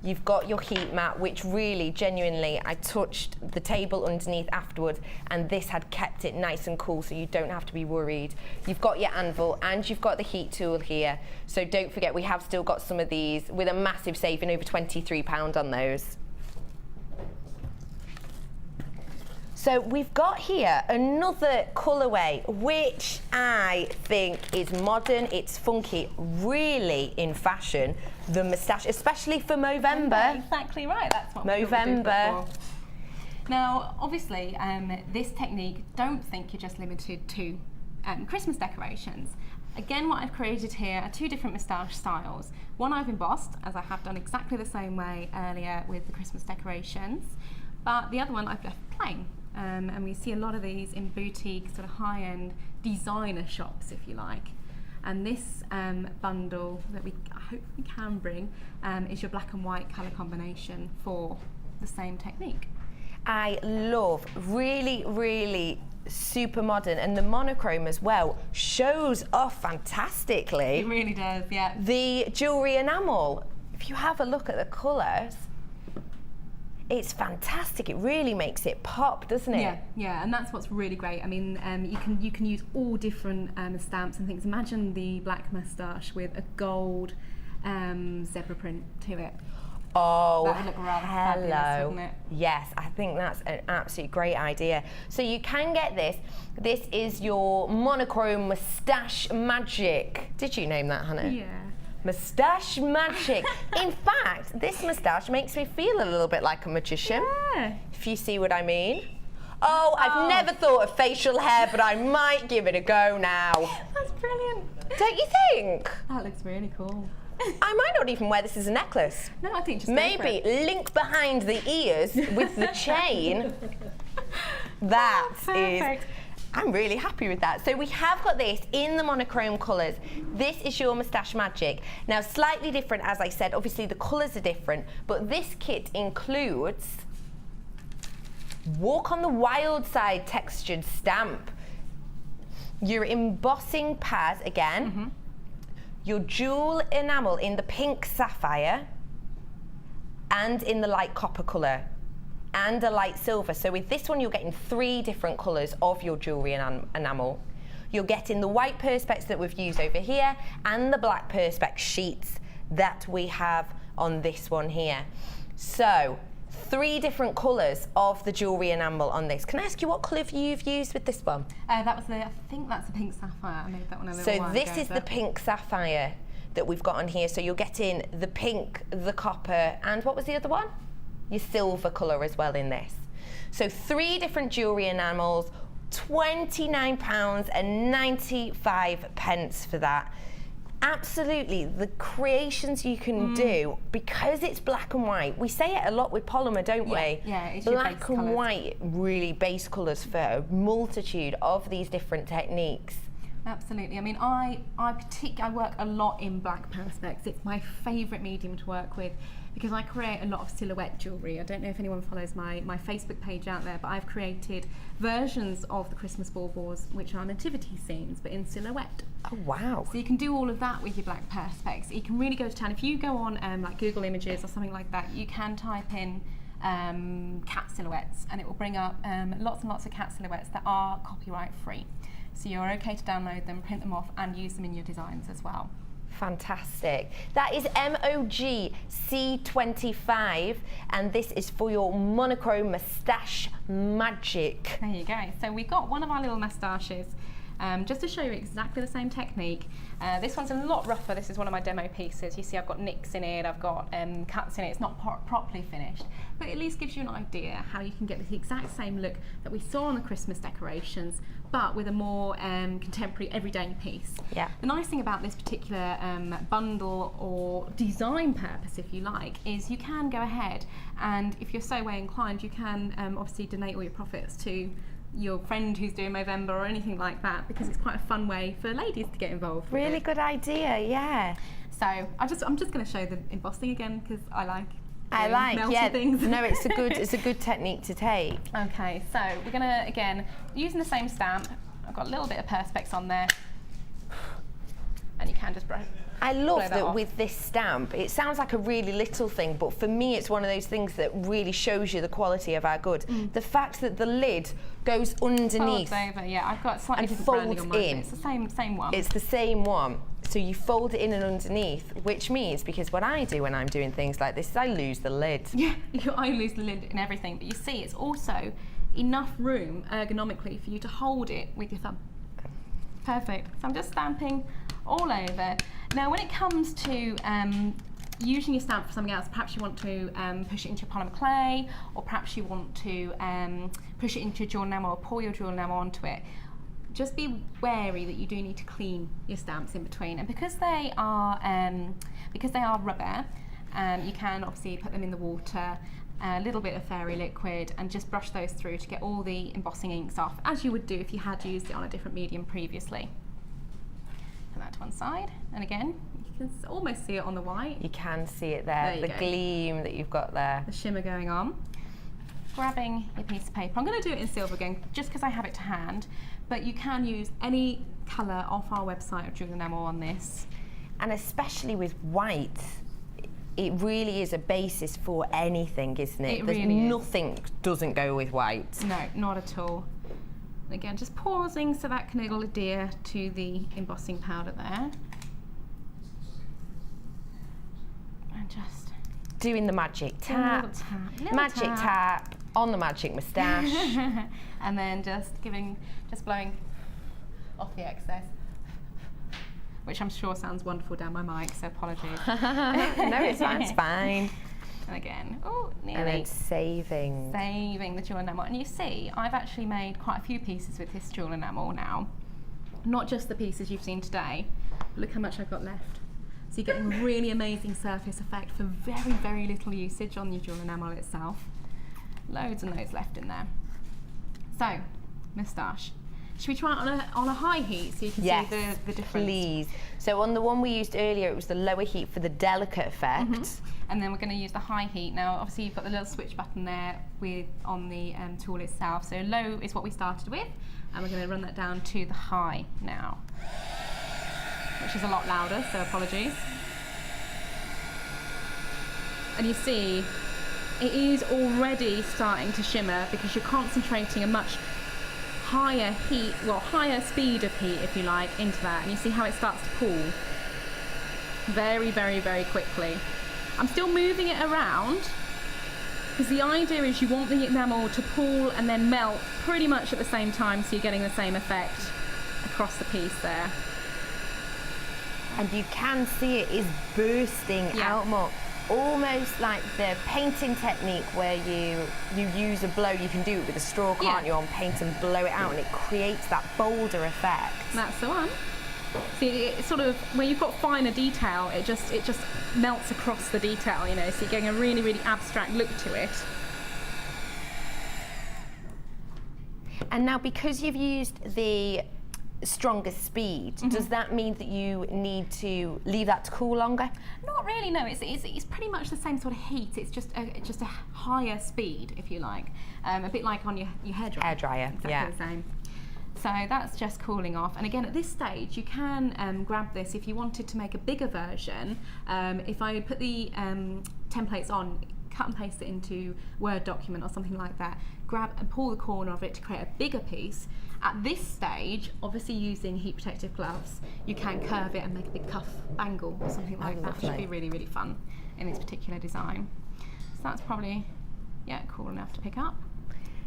you've got your heat mat, which really, genuinely, I touched the table underneath afterwards, and this had kept it nice and cool, so you don't have to be worried. You've got your anvil, and you've got the heat tool here. So don't forget, we have still got some of these with a massive saving, over £23 on those. So we've got here another colourway, which I think is modern, it's funky, really in fashion. The moustache, especially for Movember. Exactly right, that's what Movember. Now, obviously, this technique, don't think you're just limited to Christmas decorations. Again, what I've created here are two different moustache styles. One I've embossed, as I have done exactly the same way earlier with the Christmas decorations, but the other one I've left plain. And we see a lot of these in boutique, sort of high-end designer shops, if you like. And this bundle that I hope we can bring is your black and white colour combination for the same technique. I love, really, really super modern, and the monochrome as well shows off fantastically. It really does, yeah. The jewellery enamel, if you have a look at the colours, it's fantastic. It really makes it pop, doesn't it? Yeah, and that's what's really great. I mean, you can use all different stamps and things. Imagine the black moustache with a gold zebra print to it. Oh, that would look rather fabulous, wouldn't it? Yes, I think that's an absolute great idea. So you can get this. This is your monochrome moustache magic. Did you name that, Hannah? Yeah. Moustache magic. In fact, this moustache makes me feel a little bit like a magician. Yeah. If you see what I mean. Oh, I've never thought of facial hair, but I might give it a go now. That's brilliant. Don't you think? That looks really cool. I might not even wear this as a necklace. No, I think just maybe link behind the ears with the chain. That is. I'm really happy with that. So we have got this in the monochrome colours. This is your moustache magic. Now, slightly different, as I said. Obviously, the colours are different, but this kit includes Walk on the Wild Side textured stamp, your embossing pad again. Your jewel enamel in the pink sapphire and in the light copper colour and a light silver. So with this one, you're getting 3 different colours of your jewellery enamel. You're getting the white perspex that we've used over here and the black perspex sheets that we have on this one here. So 3 different colours of the jewellery enamel on this. Can I ask you what colour you've used with this one? That was I think that's the pink sapphire. I made that one a little while ago. So this is the pink sapphire that we've got on here. So you're getting the pink, the copper, and what was the other one? Your silver colour as well in this. So 3 different jewellery enamels, £29.95 for that. Absolutely, the creations you can do, because it's black and white. We say it a lot with polymer, don't we? Yeah, it's black and white, really base colours for a multitude of these different techniques. Absolutely. I mean, I work a lot in black perspex. It's my favourite medium to work with because I create a lot of silhouette jewellery. I don't know if anyone follows my Facebook page out there, but I've created versions of the Christmas baubles which are nativity scenes, but in silhouette. Oh, wow. So you can do all of that with your black perspex. You can really go to town. If you go on like Google Images or something like that, you can type in cat silhouettes and it will bring up lots and lots of cat silhouettes that are copyright free. So you're okay to download them, print them off and use them in your designs as well. Fantastic. That is MOG C25 and this is for your monochrome moustache magic. There you go. So we've got one of our little moustaches just to show you exactly the same technique. This one's a lot rougher. This is one of my demo pieces. You see I've got nicks in it, I've got cuts in it. It's not properly finished, but at least gives you an idea how you can get the exact same look that we saw on the Christmas decorations, but with a more contemporary everyday piece. Yeah. The nice thing about this particular bundle or design purpose, if you like, is you can go ahead and if you're so way inclined, you can obviously donate all your profits to your friend who's doing Movember or anything like that, because it's quite a fun way for ladies to get involved. Really good idea, yeah. So I'm just going to show the embossing again because I like things. No, it's a good technique to take. Okay, so we're going to again using the same stamp. I've got a little bit of perspex on there, and you can just brush. I love that with this stamp. It sounds like a really little thing, but for me it's one of those things that really shows you the quality of our good. The fact that the lid goes underneath. Folds over, yeah. I've got slightly different branding on mine. It's the same one. It's the same one. So you fold it in and underneath, which means, because what I do when I'm doing things like this is I lose the lid. Yeah, I lose the lid and everything, but you see it's also enough room ergonomically for you to hold it with your thumb. Perfect. So I'm just stamping all over. Now when it comes to using your stamp for something else, perhaps you want to push it into your polymer clay, or perhaps you want to push it into your jewel enamel or pour your jewel enamel onto it. Just be wary that you do need to clean your stamps in between, and because they are rubber, you can obviously put them in the water, a little bit of fairy liquid, and just brush those through to get all the embossing inks off, as you would do if you had used it on a different medium previously. And that to one side. And again, you can almost see it on the white. You can see it there, the gleam that you've got there. The shimmer going on. Grabbing your piece of paper. I'm going to do it in silver again, just because I have it to hand, but you can use any colour off our website of Jewel Enamel on this. And especially with white, it really is a basis for anything, isn't it? It really is. Nothing doesn't go with white. No, not at all. Again, just pausing so that can adhere to the embossing powder there. And just doing the magic tap, magic tap on the magic moustache. And then just blowing off the excess, which I'm sure sounds wonderful down my mic, so apologies. No, it sounds fine. And again, oh, nearly. And then saving the jewel enamel. And you see, I've actually made quite a few pieces with this jewel enamel now. Not just the pieces you've seen today, but look how much I've got left. So you're getting a really amazing surface effect for very, very little usage on your jewel enamel itself. Loads and loads left in there. So, moustache. Should we try it on a high heat so you can see the difference? Please. So on the one we used earlier, it was the lower heat for the delicate effect. And then we're going to use the high heat. Now, obviously, you've got the little switch button there on the tool itself. So low is what we started with, and we're going to run that down to the high now, which is a lot louder, so apologies. And you see, it is already starting to shimmer because you're concentrating a much higher heat, well, higher speed of heat, if you like, into that. And you see how it starts to pool very, very, very quickly. I'm still moving it around because the idea is you want the enamel to pool and then melt pretty much at the same time, so you're getting the same effect across the piece there. And you can see it is bursting out more. Almost like the painting technique where you use a blow. You can do it with a straw, can't you, on paint and blow it out, and it creates that bolder effect. That's the one. See, it's sort of where you've got finer detail, it just melts across the detail, you know, so you're getting a really, really abstract look to it. And now, because you've used the stronger speed, does that mean that you need to leave that to cool longer? Not really, no. It's pretty much the same sort of heat. It's just a higher speed, if you like. A bit like on your hairdryer. Hairdryer, exactly the same. So that's just cooling off. And again, at this stage, you can grab this if you wanted to make a bigger version. If I put the templates on, cut and paste it into Word document or something like that, grab and pull the corner of it to create a bigger piece. At this stage, obviously using heat protective gloves, you can curve it and make a big cuff bangle or something like that, which would be really, really fun in this particular design. So that's probably, cool enough to pick up.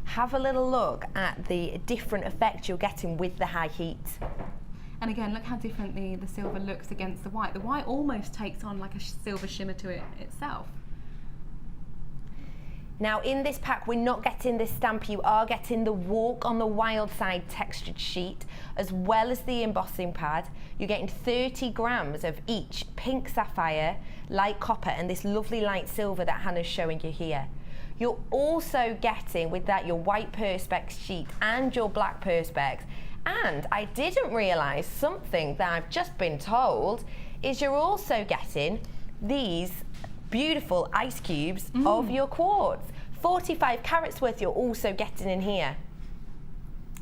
Have a little look at the different effect you're getting with the high heat. And again, look how different the silver looks against the white. The white almost takes on like a silver shimmer to it itself. Now in this pack, we're not getting this stamp, you are getting the Walk on the Wild Side textured sheet, as well as the embossing pad. You're getting 30 grams of each pink sapphire, light copper, and this lovely light silver that Hannah's showing you here. You're also getting with that your white perspex sheet and your black perspex. And I didn't realise something that I've just been told, is you're also getting these beautiful ice cubes of your quartz. 45 carats worth you're also getting in here.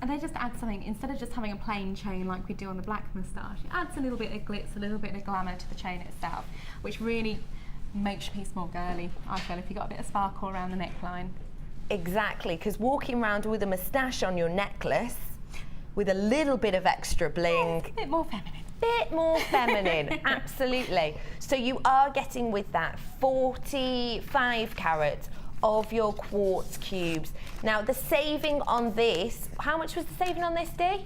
And they just add something, instead of just having a plain chain like we do on the black moustache, it adds a little bit of glitz, a little bit of glamour to the chain itself, which really makes your piece more girly, I feel, if you've got a bit of sparkle around the neckline. Exactly, because walking around with a moustache on your necklace, with a little bit of extra bling. A bit more feminine. Bit more feminine, absolutely. So you are getting with that 45 carat of your quartz cubes. Now the saving on this, how much was the saving on this, Dee?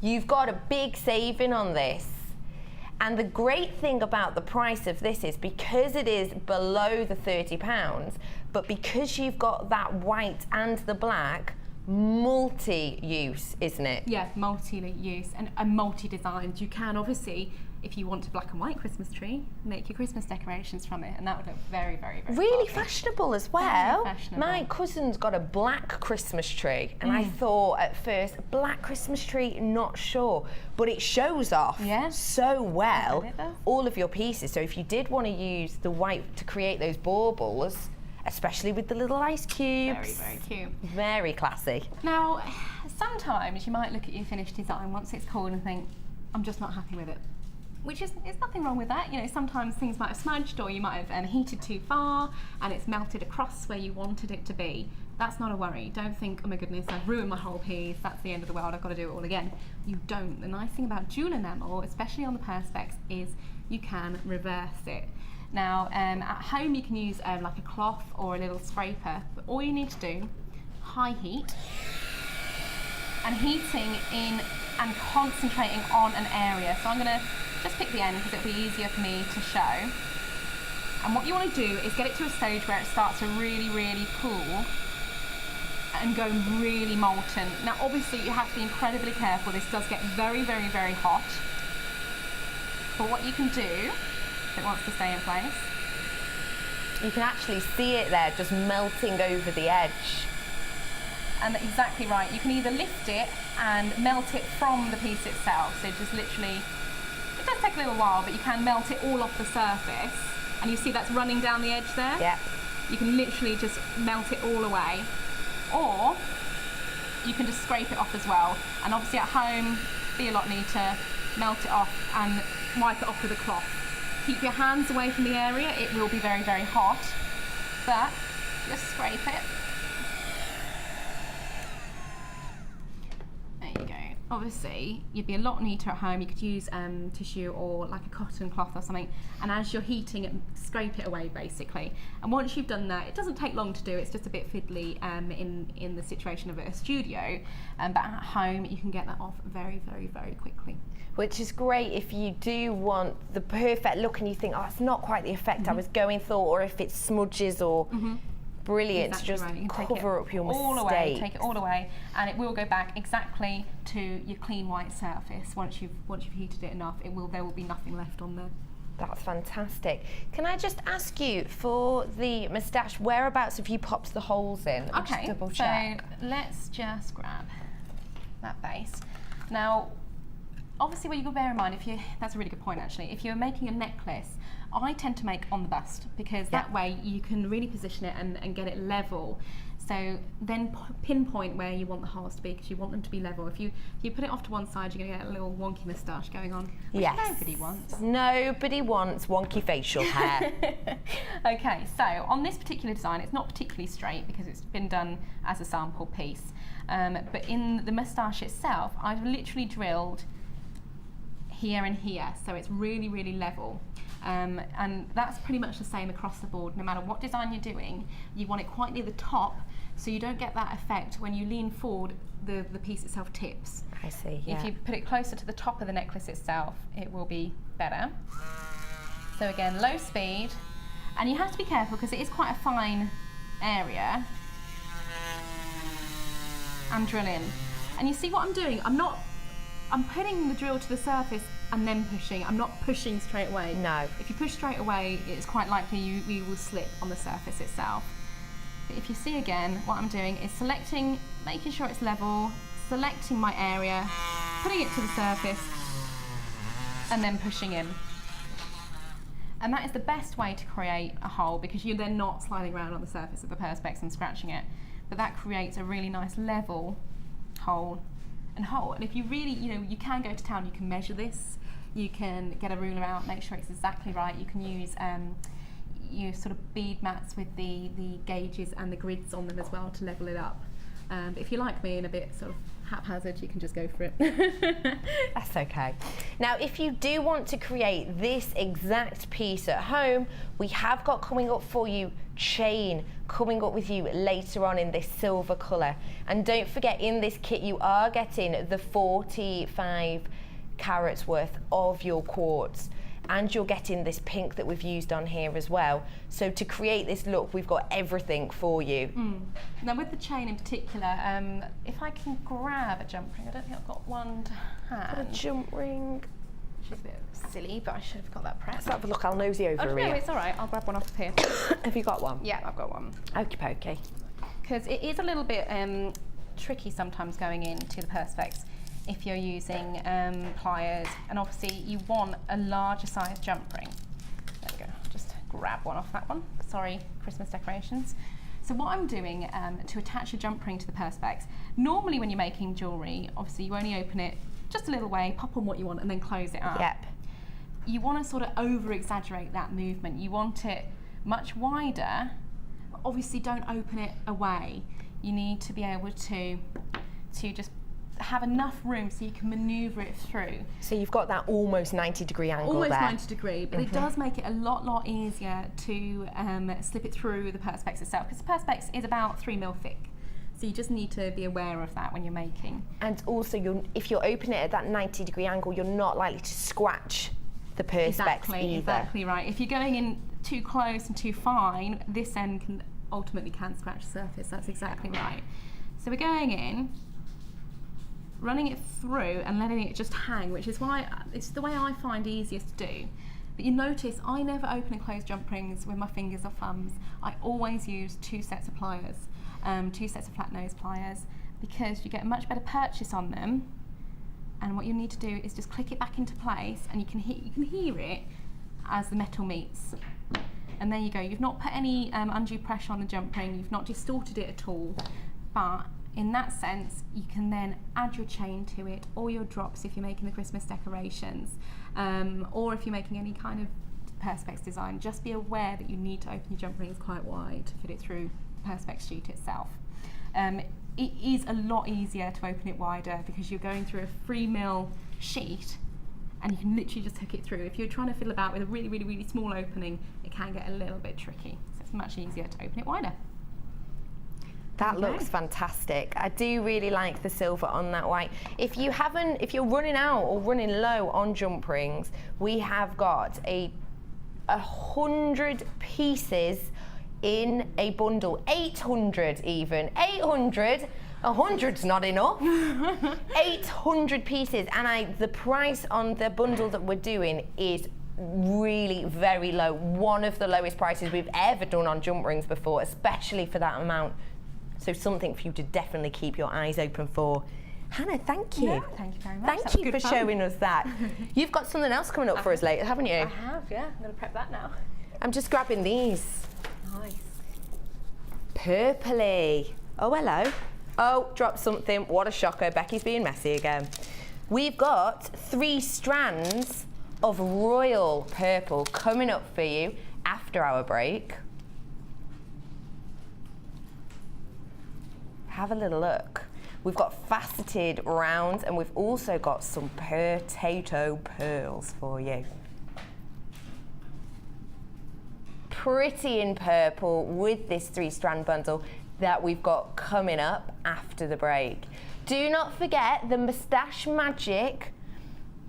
You've got a big saving on this. And the great thing about the price of this is because it is below the £30, but because you've got that white and the black, multi-use, isn't it? Yeah, multi-use and multi-designs. You can obviously, if you want a black and white Christmas tree, make your Christmas decorations from it, and that would look very, very, very really fashionable. Fashionable as well. Very fashionable. My cousin's got a black Christmas tree, and I thought at first, black Christmas tree, not sure, but it shows off so well all of your pieces. So if you did want to use the white to create those baubles, especially with the little ice cubes. Very, very cute. Very classy. Now, sometimes you might look at your finished design once it's cold and think, I'm just not happy with it. Which is, there's nothing wrong with that. You know, sometimes things might have smudged, or you might have heated too far and it's melted across where you wanted it to be. That's not a worry. Don't think, oh my goodness, I've ruined my whole piece, that's the end of the world, I've got to do it all again. You don't. The nice thing about jewel enamel, especially on the perspex, is you can reverse it. Now, at home you can use like a cloth or a little scraper, but all you need to do, high heat, and heating in and concentrating on an area. So I'm going to just pick the end because it'll be easier for me to show. And what you want to do is get it to a stage where it starts to really, really cool and go really molten. Now obviously you have to be incredibly careful. This does get very, very, very hot. But what you can do, if it wants to stay in place, you can actually see it there just melting over the edge. And exactly right. You can either lift it and melt it from the piece itself. So just literally, it does take a little while, but you can melt it all off the surface. And you see that's running down the edge there? Yeah. You can literally just melt it all away. Or you can just scrape it off as well. And obviously at home, be a lot neater, melt it off and wipe it off with a cloth. Keep your hands away from the area, it will be very, very hot. But just scrape it. There you go. Obviously, you'd be a lot neater at home. You could use tissue or like a cotton cloth or something, and as you're heating it, scrape it away basically. And once you've done that, it doesn't take long to do. It's just a bit fiddly in the situation of a studio, but at home you can get that off very, very, very quickly. Which is great if you do want the perfect look and you think, oh, it's not quite the effect I was going for, or if it smudges or... Brilliant, Exactly just right. You can cover up your all mistake. away, take it all away, and it will go back exactly to your clean white surface. Once you've heated it enough, there will be nothing left on there. That's fantastic. Can I just ask you, for the moustache, whereabouts have you popped the holes in? Let me just double check. So let's just grab that base. Now, obviously, what you've got to bear in mind, that's a really good point actually, if you're making a necklace, I tend to make on the bust, because that way you can really position it and get it level. So then pinpoint where you want the holes to be, because you want them to be level. If you put it off to one side, you're going to get a little wonky moustache going on, which nobody wants. Nobody wants wonky facial hair. Okay, so on this particular design, it's not particularly straight because it's been done as a sample piece. But in the moustache itself, I've literally drilled here and here, so it's really, really level. And that's pretty much the same across the board. No matter what design you're doing, you want it quite near the top, so you don't get that effect when you lean forward, the piece itself tips. I see, yeah. If you put it closer to the top of the necklace itself, it will be better. So again, low speed, and you have to be careful because it is quite a fine area. And drill in. And you see what I'm doing? I'm putting the drill to the surface and then pushing. I'm not pushing straight away. No. If you push straight away, it's quite likely you will slip on the surface itself. But if you see again, what I'm doing is selecting, making sure it's level, selecting my area, putting it to the surface, and then pushing in. And that is the best way to create a hole, because you're then not sliding around on the surface of the perspex and scratching it. But that creates a really nice level hole. And if you really, you can go to town, you can measure this, you can get a ruler out, make sure it's exactly right. You can use sort of bead mats with the gauges and the grids on them as well to level it up. But if you're like me and a bit sort of haphazard, you can just go for it. That's okay. Now, if you do want to create this exact piece at home, we have got coming up for you chain coming up with you later on in this silver colour. And don't forget, in this kit you are getting the 45 carats worth of your quartz. and you're getting this pink that we've used on here as well. So to create this look, we've got everything for you. Now with the chain in particular, if I can grab a jump ring, I don't think I've got one to hand. A jump ring. Which is a bit silly, but I should have got that pressed. Let's have a look, I'll nosy over No, here. it's all right. I'll grab one off of here. Have you got one? Yeah, I've got one. Okie pokey. Because it is a little bit tricky sometimes going into the perspex if you're using pliers, and obviously you want a larger size jump ring. There we go, just grab one off that one. Sorry, Christmas decorations. So what I'm doing to attach a jump ring to the perspex, normally when you're making jewellery, obviously you only open it just a little way, pop on what you want and then close it up. Yep. You want to sort of over-exaggerate that movement. You want it much wider. Obviously don't open it away. You need to be able to just have enough room so you can manoeuvre it through. So you've got that almost 90-degree angle almost there. 90 degree, but it does make it a lot easier to slip it through the perspex itself, because the perspex is about 3mm thick. So you just need to be aware of that when you're making. And also, if you're opening it at that 90-degree angle, you're not likely to scratch the perspex either. Exactly right. If you're going in too close and too fine, this end can ultimately scratch the surface. That's exactly right. So we're going in, running it through and letting it just hang, which is why it's the way I find easiest to do. But you notice I never open and close jump rings with my fingers or thumbs. I always use 2 sets of pliers, 2 sets of flat nose pliers, because you get a much better purchase on them. And what you need to do is just click it back into place, and you can hear it as the metal meets. And there you go. You've not put any undue pressure on the jump ring. You've not distorted it at all. But in that sense, you can then add your chain to it, or your drops if you're making the Christmas decorations, or if you're making any kind of perspex design. Just be aware that you need to open your jump rings quite wide to fit it through the perspex sheet itself. It is a lot easier to open it wider because you're going through a 3mm sheet, and you can literally just hook it through. If you're trying to fiddle about with a really small opening, it can get a little bit tricky. So it's much easier to open it wider. That looks fantastic. I do really like the silver on that white. If you're running out or running low on jump rings, we have got 100 pieces in a bundle, 800 even, 800. 100's not enough. 800 pieces, and the price on the bundle that we're doing is really very low. One of the lowest prices we've ever done on jump rings before, especially for that amount. So something for you to definitely keep your eyes open for. Hannah, thank you. Yeah, thank you very much. Thank you for showing us that. You've got something else coming up for us later, haven't you? I have, yeah. I'm going to prep that now. I'm just grabbing these. Nice. Purpley. Oh, hello. Oh, dropped something. What a shocker. Becky's being messy again. We've got 3 strands of royal purple coming up for you after our break. Have a little look. We've got faceted rounds, and we've also got some potato pearls for you. Pretty in purple with this 3-strand bundle that we've got coming up after the break. Do not forget the Mustache Magic.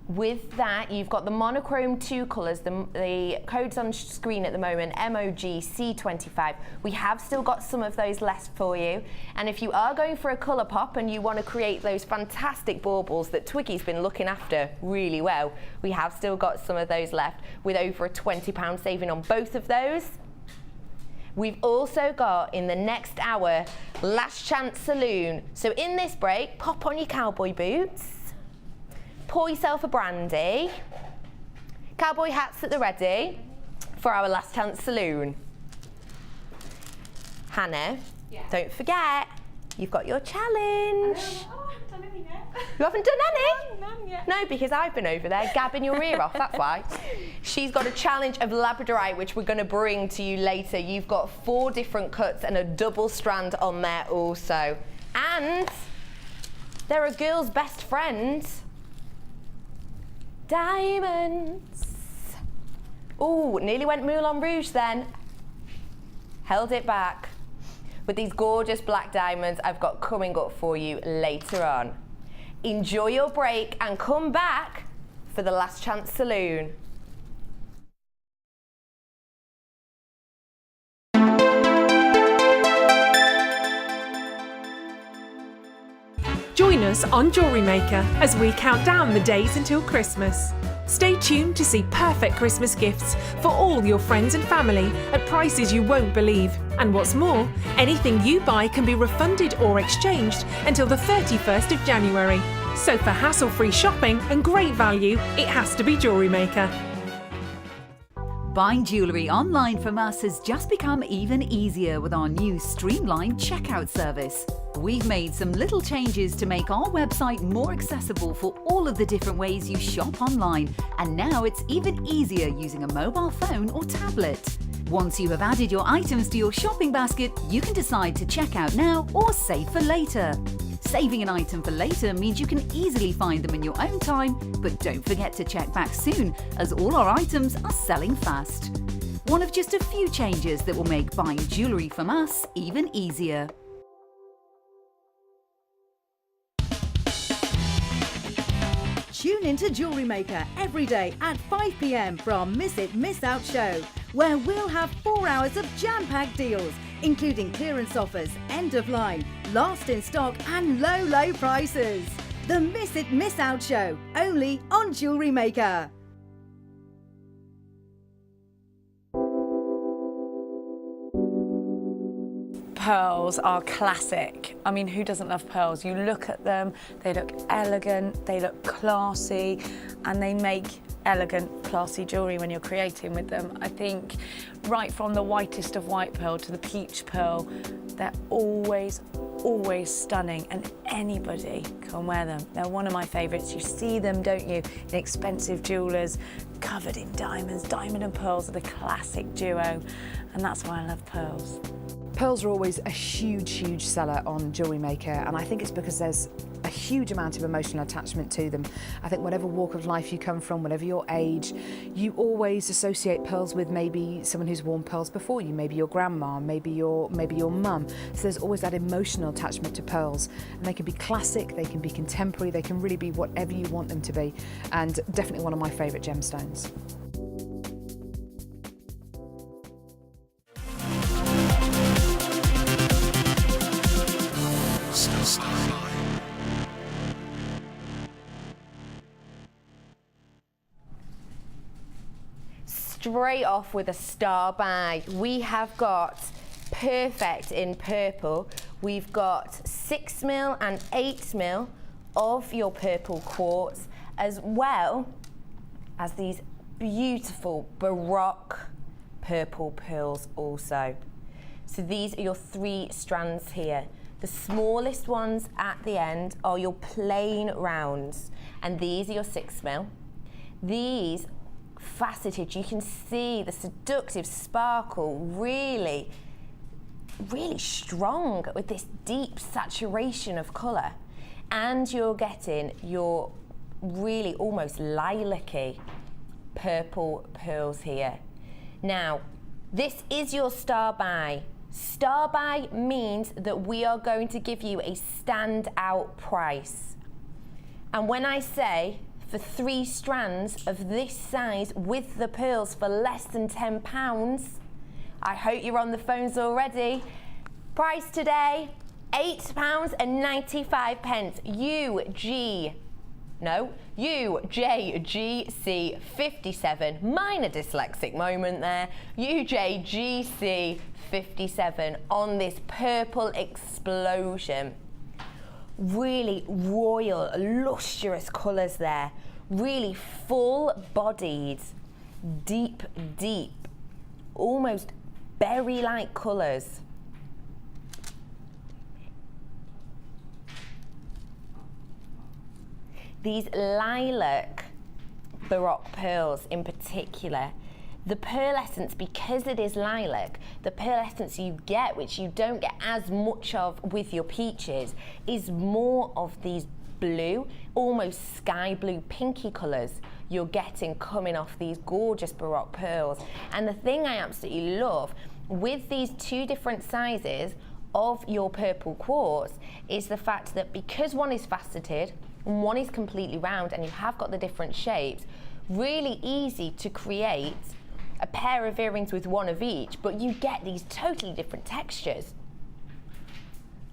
With that, you've got the Monochrome 2 colours. The code's on screen at the moment, MOGC25. We have still got some of those left for you. And if you are going for a colour pop and you want to create those fantastic baubles that Twiggy's been looking after really well, we have still got some of those left with over a £20 saving on both of those. We've also got, in the next hour, Last Chance Saloon. So in this break, pop on your cowboy boots. Pour yourself a brandy, cowboy hats at the ready for our Last Chance Saloon. Hannah, don't forget, you've got your challenge. Oh, I haven't done any yet. You haven't done any? None yet. No, because I've been over there gabbing your ear off, that's why. She's got a challenge of labradorite, which we're going to bring to you later. You've got 4 different cuts and a double strand on there also. And they're a girl's best friend. Diamonds. Ooh, nearly went Moulin Rouge then. Held it back. With these gorgeous black diamonds I've got coming up for you later on. Enjoy your break and come back for the Last Chance Saloon. Christmas on JewelleryMaker as we count down the days until Christmas. Stay tuned to see perfect Christmas gifts for all your friends and family at prices you won't believe. And what's more, anything you buy can be refunded or exchanged until the 31st of January. So for hassle-free shopping and great value, it has to be JewelleryMaker. Buying jewellery online from us has just become even easier with our new streamlined checkout service. We've made some little changes to make our website more accessible for all of the different ways you shop online, and now it's even easier using a mobile phone or tablet. Once you have added your items to your shopping basket, you can decide to check out now or save for later. Saving an item for later means you can easily find them in your own time, but don't forget to check back soon, as all our items are selling fast. One of just a few changes that will make buying jewellery from us even easier. Tune into JewelleryMaker every day at 5 p.m. for our Miss It, Miss Out show, where we'll have 4 hours of jam-packed deals, including clearance offers, end of line, last in stock and low prices. The Miss It, Miss Out show, only on JewelleryMaker. Pearls are classic. I mean, who doesn't love pearls? You look at them, they look elegant, they look classy, and they make elegant, classy jewellery when you're creating with them. I think right from the whitest of white pearl to the peach pearl, they're always stunning, and anybody can wear them. They're one of my favourites. You see them, don't you, in expensive jewellers, covered in diamonds. Diamond and pearls are the classic duo, and that's why I love pearls. Pearls are always a huge seller on JewelleryMaker, and I think it's because there's a huge amount of emotional attachment to them. I think whatever walk of life you come from, whatever your age, you always associate pearls with maybe someone who's worn pearls before you, maybe your grandma, maybe your mum. So there's always that emotional attachment to pearls, and they can be classic, they can be contemporary, they can really be whatever you want them to be, and definitely one of my favourite gemstones. Straight off with a star bag, we have got perfect in purple. We've got 6mm and 8mm of your purple quartz, as well as these beautiful Baroque purple pearls also. So these are your 3 strands here. The smallest ones at the end are your plain rounds, and these are your 6mm. These faceted, you can see the seductive sparkle, really strong with this deep saturation of colour, and you're getting your really almost lilac-y purple pearls here. Now, this is your star buy. Star buy means that we are going to give you a standout price, and when I say for 3 strands of this size with the pearls for less than £10. I hope you're on the phones already. Price today, £8.95. UJGC 57. Minor dyslexic moment there. UJGC 57 on this purple explosion. Really royal, lustrous colours there. Really full-bodied, deep, almost berry-like colours. These lilac Baroque pearls in particular, the pearl essence, because it is lilac, the pearl essence you get, which you don't get as much of with your peaches, is more of these blue, almost sky blue, pinky colours you're getting coming off these gorgeous Baroque pearls. And the thing I absolutely love with these 2 different sizes of your purple quartz is the fact that because one is faceted and one is completely round and you have got the different shapes, really easy to create a pair of earrings with one of each, but you get these totally different textures.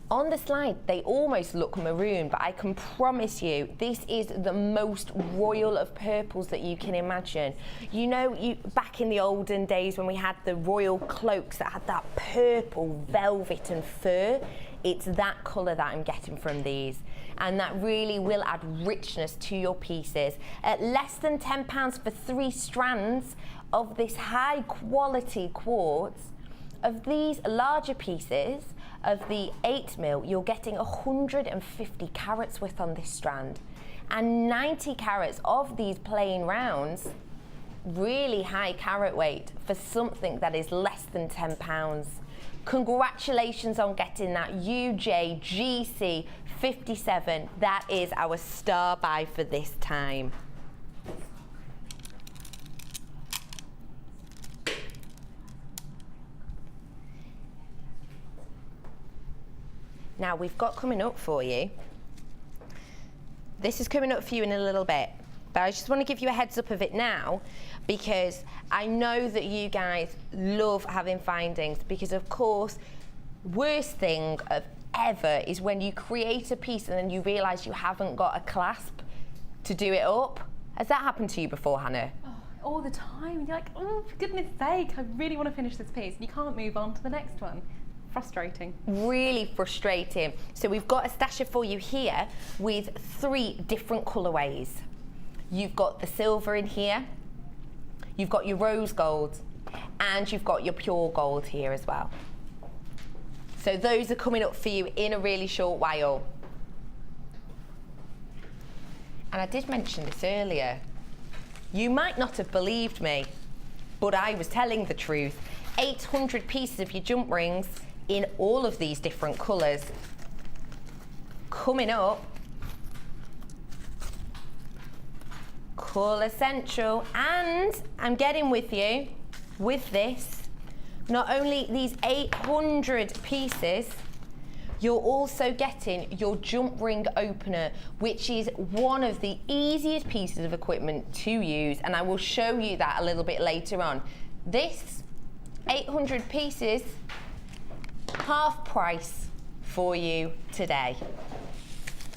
On the slide, they almost look maroon, but I can promise you, this is the most royal of purples that you can imagine. You know, back in the olden days when we had the royal cloaks that had that purple velvet and fur, it's that colour that I'm getting from these. And that really will add richness to your pieces. At less than £10 for 3 strands of this high quality quartz, of these larger pieces, of the 8mm, you're getting 150 carats worth on this strand, and 90 carats of these plain rounds, really high carat weight for something that is less than £10. Congratulations on getting that UJGC 57. That is our star buy for this time. Now we've got coming up for you, this is coming up for you in a little bit, but I just want to give you a heads up of it now, because I know that you guys love having findings, because of course, worst thing of ever is when you create a piece and then you realise you haven't got a clasp to do it up. Has that happened to you before, Hannah? Oh, all the time. You're like, oh, for goodness sake, I really want to finish this piece. And you can't move on to the next one. Frustrating. Really frustrating. So we've got a stasher for you here with 3 different colourways. You've got the silver in here, you've got your rose gold, and you've got your pure gold here as well. So those are coming up for you in a really short while. And I did mention this earlier. You might not have believed me, but I was telling the truth. 800 pieces of your jump rings in all of these different colours. Coming up, Colour Central, and I'm getting with you with this, not only these 800 pieces, you're also getting your jump ring opener, which is one of the easiest pieces of equipment to use, and I will show you that a little bit later on. This 800 pieces, half price for you today.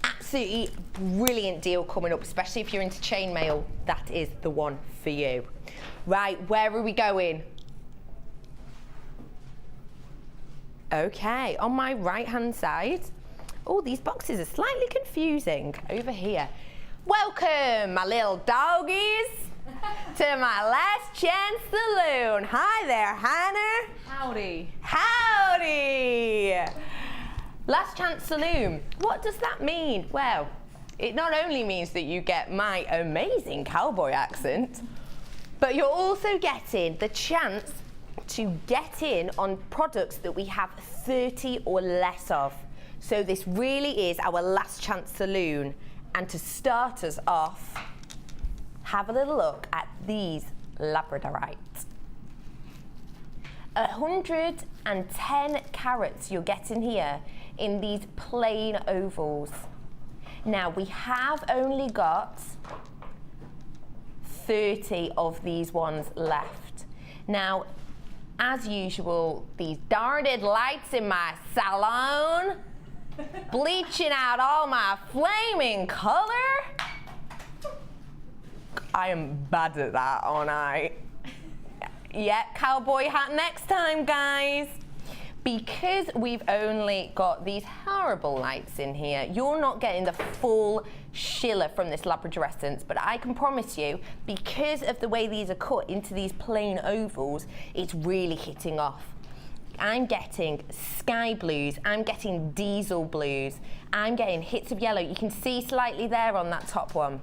Absolutely brilliant deal coming up, especially if you're into chainmail. That is the one for you. Right, where are we going? Okay, on my right hand side, oh, these boxes are slightly confusing over here. Welcome, my little doggies, to my Last Chance Saloon. Hi there, Hannah. Howdy. Howdy. Last Chance Saloon. What does that mean? Well, it not only means that you get my amazing cowboy accent, but you're also getting the chance to get in on products that we have 30 or less of. So this really is our Last Chance Saloon. And to start us off, have a little look at these labradorites. 110 carats you're getting here in these plain ovals. Now we have only got 30 of these ones left. Now, as usual, these darted lights in my salon, bleaching out all my flaming color. I am bad at that, aren't I? Yeah, cowboy hat next time, guys. Because we've only got these horrible lights in here, you're not getting the full shiller from this labradorescence, but I can promise you, because of the way these are cut into these plain ovals, it's really hitting off. I'm getting sky blues, I'm getting diesel blues, I'm getting hits of yellow. You can see slightly there on that top one.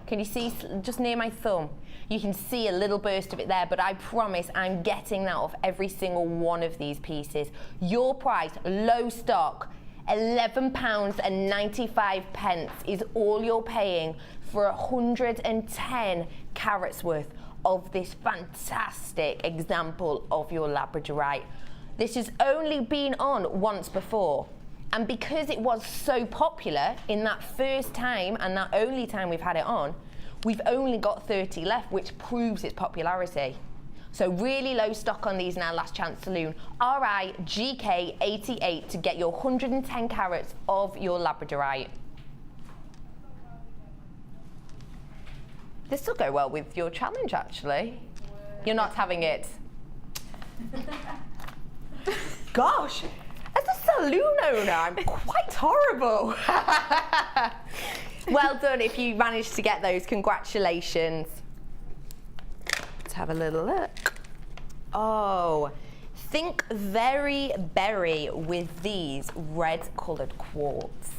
Can you see just near my thumb? You can see a little burst of it there, but I promise I'm getting that off every single one of these pieces. Your price, low stock, £11.95 is all you're paying for 110 carats worth of this fantastic example of your labradorite. This has only been on once before. And because it was so popular in that first time and that only time we've had it on, we've only got 30 left, which proves its popularity. So really low stock on these now, last chance saloon. RIGK88 to get your 110 carats of your labradorite. This will go well with your challenge, actually. You're not having it. Gosh, as a saloon owner, I'm quite horrible. Well done if you managed to get those, congratulations. Let's have a little look. Oh, think very berry with these red coloured quartz.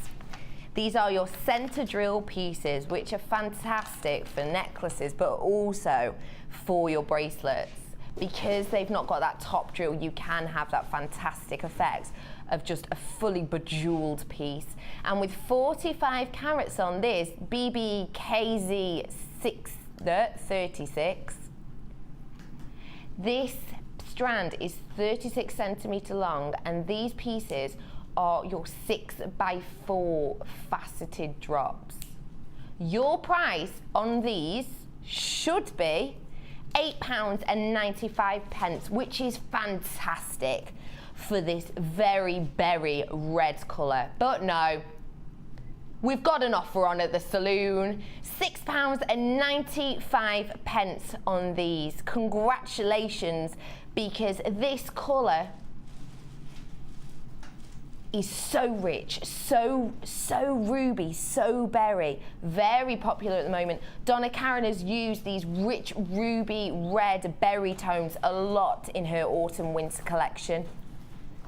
These are your centre drill pieces, which are fantastic for necklaces, but also for your bracelets. Because they've not got that top drill, you can have that fantastic effect of just a fully bejewelled piece. And with 45 carats on this, BBKZ36, this strand is 36 centimetre long, and these pieces are your 6x4 faceted drops. Your price on these should be £8.95, which is fantastic for this very berry red colour. But no, we've got an offer on at the saloon, £6.95 on these. Congratulations, because this colour is so rich, so ruby, so berry, very popular at the moment. Donna Karen has used these rich ruby red berry tones a lot in her autumn winter collection.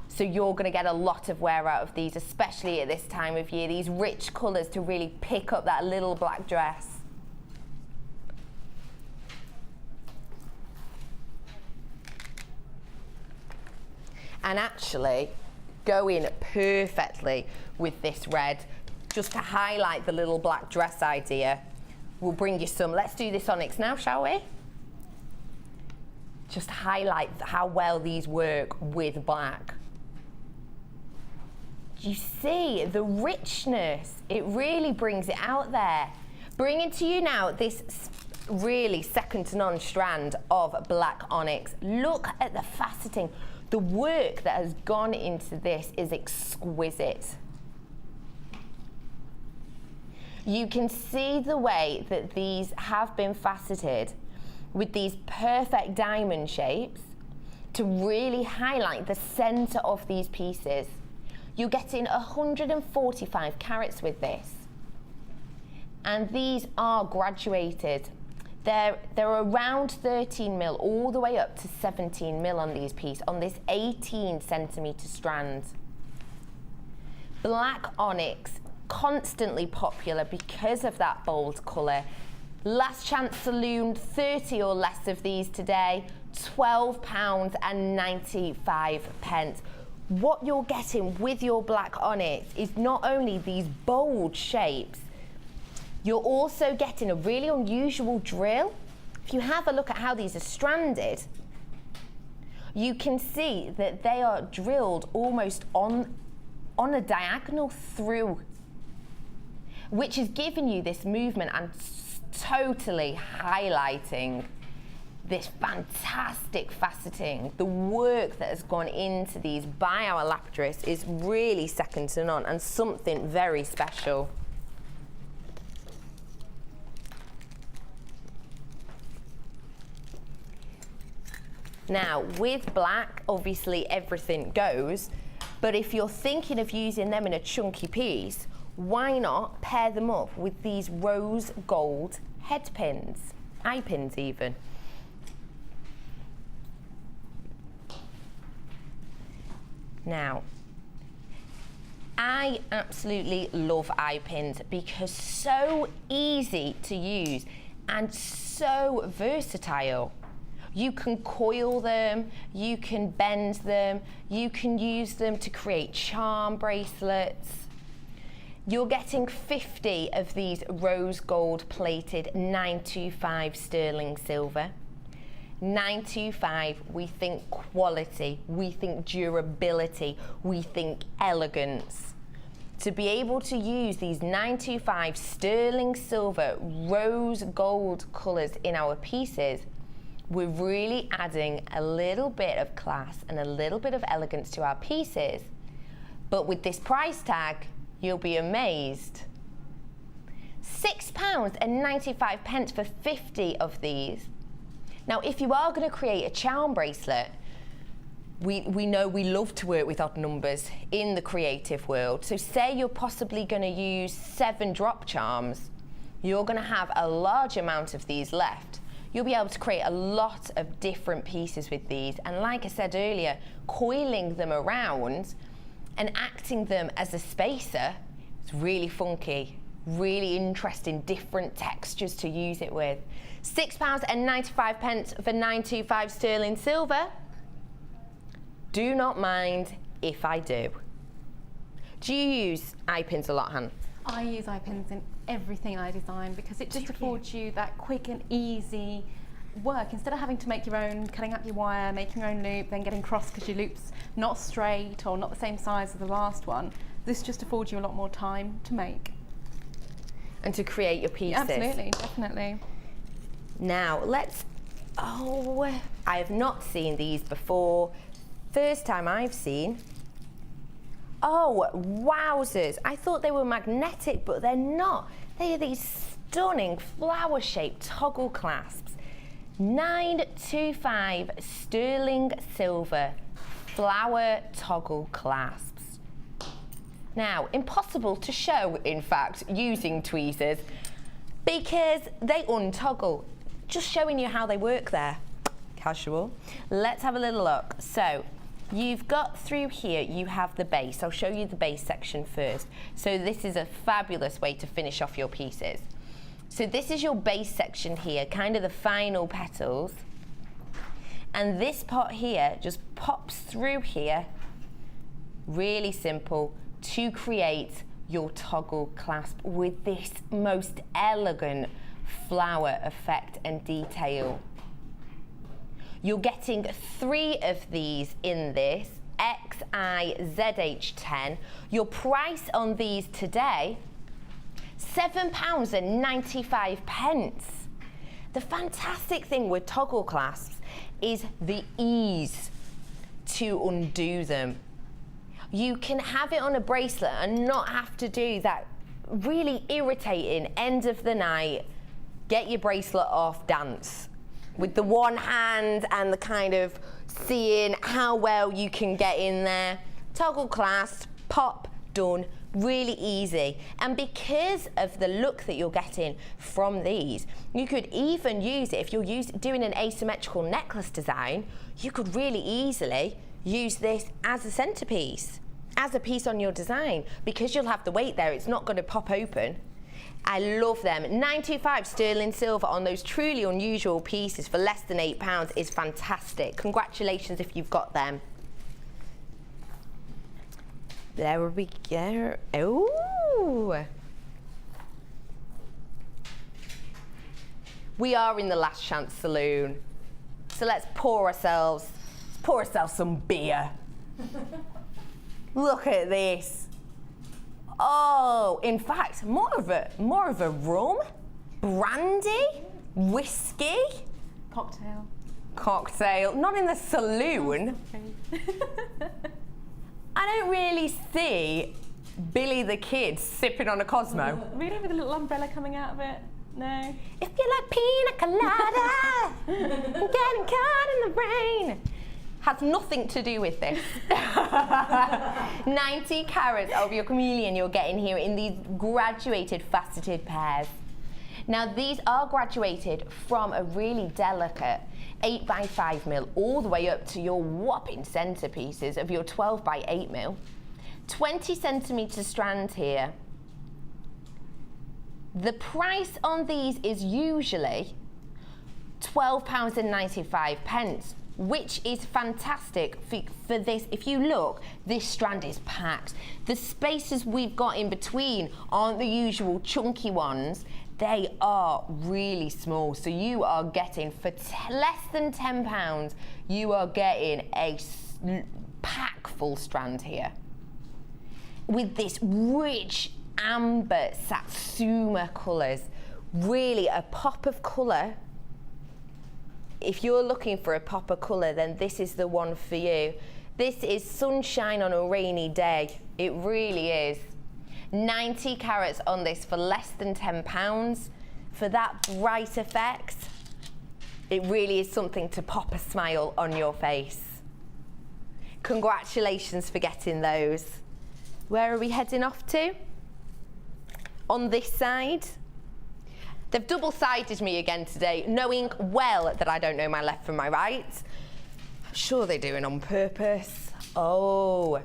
So you're gonna get a lot of wear out of these, especially at this time of year, these rich colours to really pick up that little black dress. And actually, go in perfectly with this red, just to highlight the little black dress idea. We'll bring you some. Let's do this onyx now, shall we? Just highlight how well these work with black. You see the richness, it really brings it out there. Bringing to you now this really second to none strand of black onyx. Look at the faceting. The work that has gone into this is exquisite. You can see the way that these have been faceted with these perfect diamond shapes to really highlight the centre of these pieces. You're getting 145 carats with this. And these are graduated. They're around 13 mil, all the way up to 17 mil on these pieces, on this 18 centimetre strand. Black onyx, constantly popular because of that bold colour. Last chance saloon, 30 or less of these today, £12.95. What you're getting with your black onyx is not only these bold shapes, you're also getting a really unusual drill. If you have a look at how these are stranded, you can see that they are drilled almost on a diagonal through, which is giving you this movement and totally highlighting this fantastic faceting. The work that has gone into these by our lapidarists is really second to none and something very special. Now, with black, obviously everything goes, but if you're thinking of using them in a chunky piece, why not pair them up with these rose gold head pins, eye pins even. Now, I absolutely love eye pins because so easy to use and so versatile. You can coil them, you can bend them, you can use them to create charm bracelets. You're getting 50 of these rose gold plated 925 sterling silver. 925, we think quality, we think durability, we think elegance. To be able to use these 925 sterling silver rose gold colours in our pieces, We're really adding a little bit of class and a little bit of elegance to our pieces. But with this price tag, you'll be amazed. £6.95 for 50 of these. Now, if you are going to create a charm bracelet, we know we love to work with odd numbers in the creative world. So say you're possibly going to use 7 drop charms, you're going to have a large amount of these left. You'll be able to create a lot of different pieces with these. And like I said earlier, coiling them around and acting them as a spacer, it's really funky, really interesting, different textures to use it with. £6.95 for 925 sterling silver. Do not mind if I do. Do you use eye pins a lot, Han? I use eye pins in everything I design because it just affords you that quick and easy work. Instead of having to make your own, cutting up your wire, making your own loop, then getting cross because your loop's not straight or not the same size as the last one, this just affords you a lot more time to make. And to create your pieces. Absolutely, definitely. Now, I have not seen these before. First time I've seen. Oh, wowzers. I thought they were magnetic, but they're not. They are these stunning flower-shaped toggle clasps. 925 sterling silver flower toggle clasps. Now, impossible to show, in fact, using tweezers because they untoggle. Just showing you how they work there. Casual. Let's have a little look. So, you've got through here, you have the base. I'll show you the base section first. So this is a fabulous way to finish off your pieces. So this is your base section here, kind of the final petals. And this part here just pops through here, really simple, to create your toggle clasp with this most elegant flower effect and detail. You're getting 3 of these in this, XIZH10. Your price on these today, £7.95. The fantastic thing with toggle clasps is the ease to undo them. You can have it on a bracelet and not have to do that really irritating end of the night, get your bracelet off dance with the one hand and the kind of seeing how well you can get in there. Toggle clasp, pop, done, really easy. And because of the look that you're getting from these, you could even use it if you're doing an asymmetrical necklace design, you could really easily use this as a centerpiece, as a piece on your design, because you'll have the weight there, it's not going to pop open. I love them. 925 sterling silver on those truly unusual pieces for less than £8 is fantastic. Congratulations if you've got them. There we go. Oh! We are in the last chance saloon. So let's pour ourselves some beer. Look at this. Oh, in fact, more of a rum, brandy, whiskey, cocktail. Not in the saloon. I don't really see Billy the Kid sipping on a Cosmo. Really, with a little umbrella coming out of it? No. If you like pina colada, getting caught in the rain. Has nothing to do with this. 90 carats of your chameleon you're getting here in these graduated faceted pairs. Now these are graduated from a really delicate 8x5mm all the way up to your whopping centerpieces of your 12x8mm. 20 centimetre strand here. The price on these is usually £12.95. Which is fantastic for this. If you look, this strand is packed. The spaces we've got in between aren't the usual chunky ones. They are really small. So you are getting, for less than £10, you are getting a pack full strand here. With this rich amber satsuma colours. Really a pop of colour if you're looking for a popper colour, then this is the one for you. This is sunshine on a rainy day. It really is. 90 carats on this for less than £10. For that bright effect, it really is something to pop a smile on your face. Congratulations for getting those. Where are we heading off to? On this side. They've double-sided me again today, knowing well that I don't know my left from my right. I'm sure they're doing on purpose. Oh,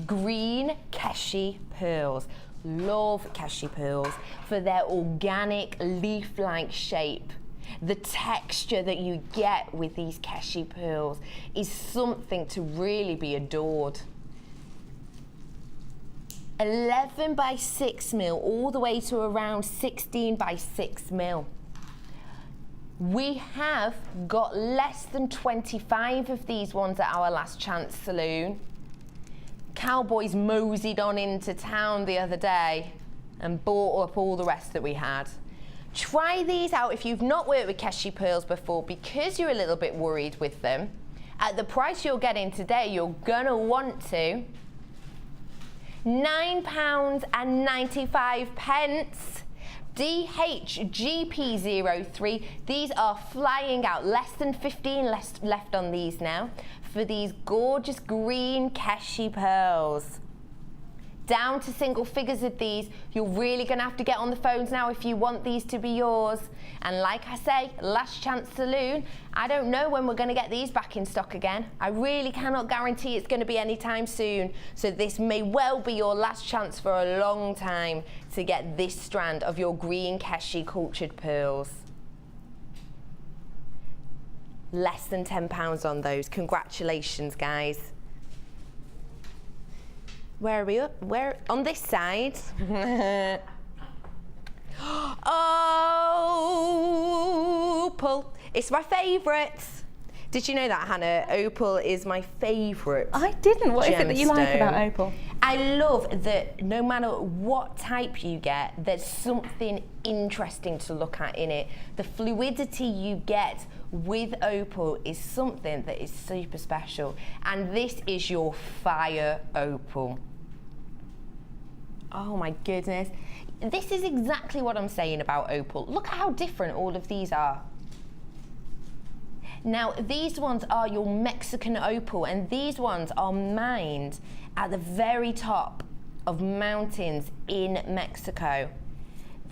green Keshi pearls. Love Keshi pearls for their organic leaf-like shape. The texture that you get with these Keshi pearls is something to really be adored. 11 by 6 mil, all the way to around 16 by 6 mil. We have got less than 25 of these ones at our last chance saloon. Cowboys moseyed on into town the other day and bought up all the rest that we had. Try these out if you've not worked with Keshi pearls before, because you're a little bit worried with them. At the price you're getting today, you're gonna want to. £9.95. DHGP03. These are flying out. Less than 15 left on these now for these gorgeous green Keshi pearls. Down to single figures of these. You're really going to have to get on the phones now if you want these to be yours. And like I say, last chance saloon. I don't know when we're going to get these back in stock again. I really cannot guarantee it's going to be anytime soon. So this may well be your last chance for a long time to get this strand of your green Keshi cultured pearls. Less than £10 on those. Congratulations, guys. Where are we up? Where? On this side. Opal. It's my favourite. Did you know that, Hannah? Opal is my favourite. I didn't. What is it that you like about opal? I love that no matter what type you get, there's something interesting to look at in it. The fluidity you get with opal is something that is super special. And this is your fire opal. Oh my goodness. This is exactly what I'm saying about opal. Look at how different all of these are. Now, these ones are your Mexican opal, and these ones are mined at the very top of mountains in Mexico.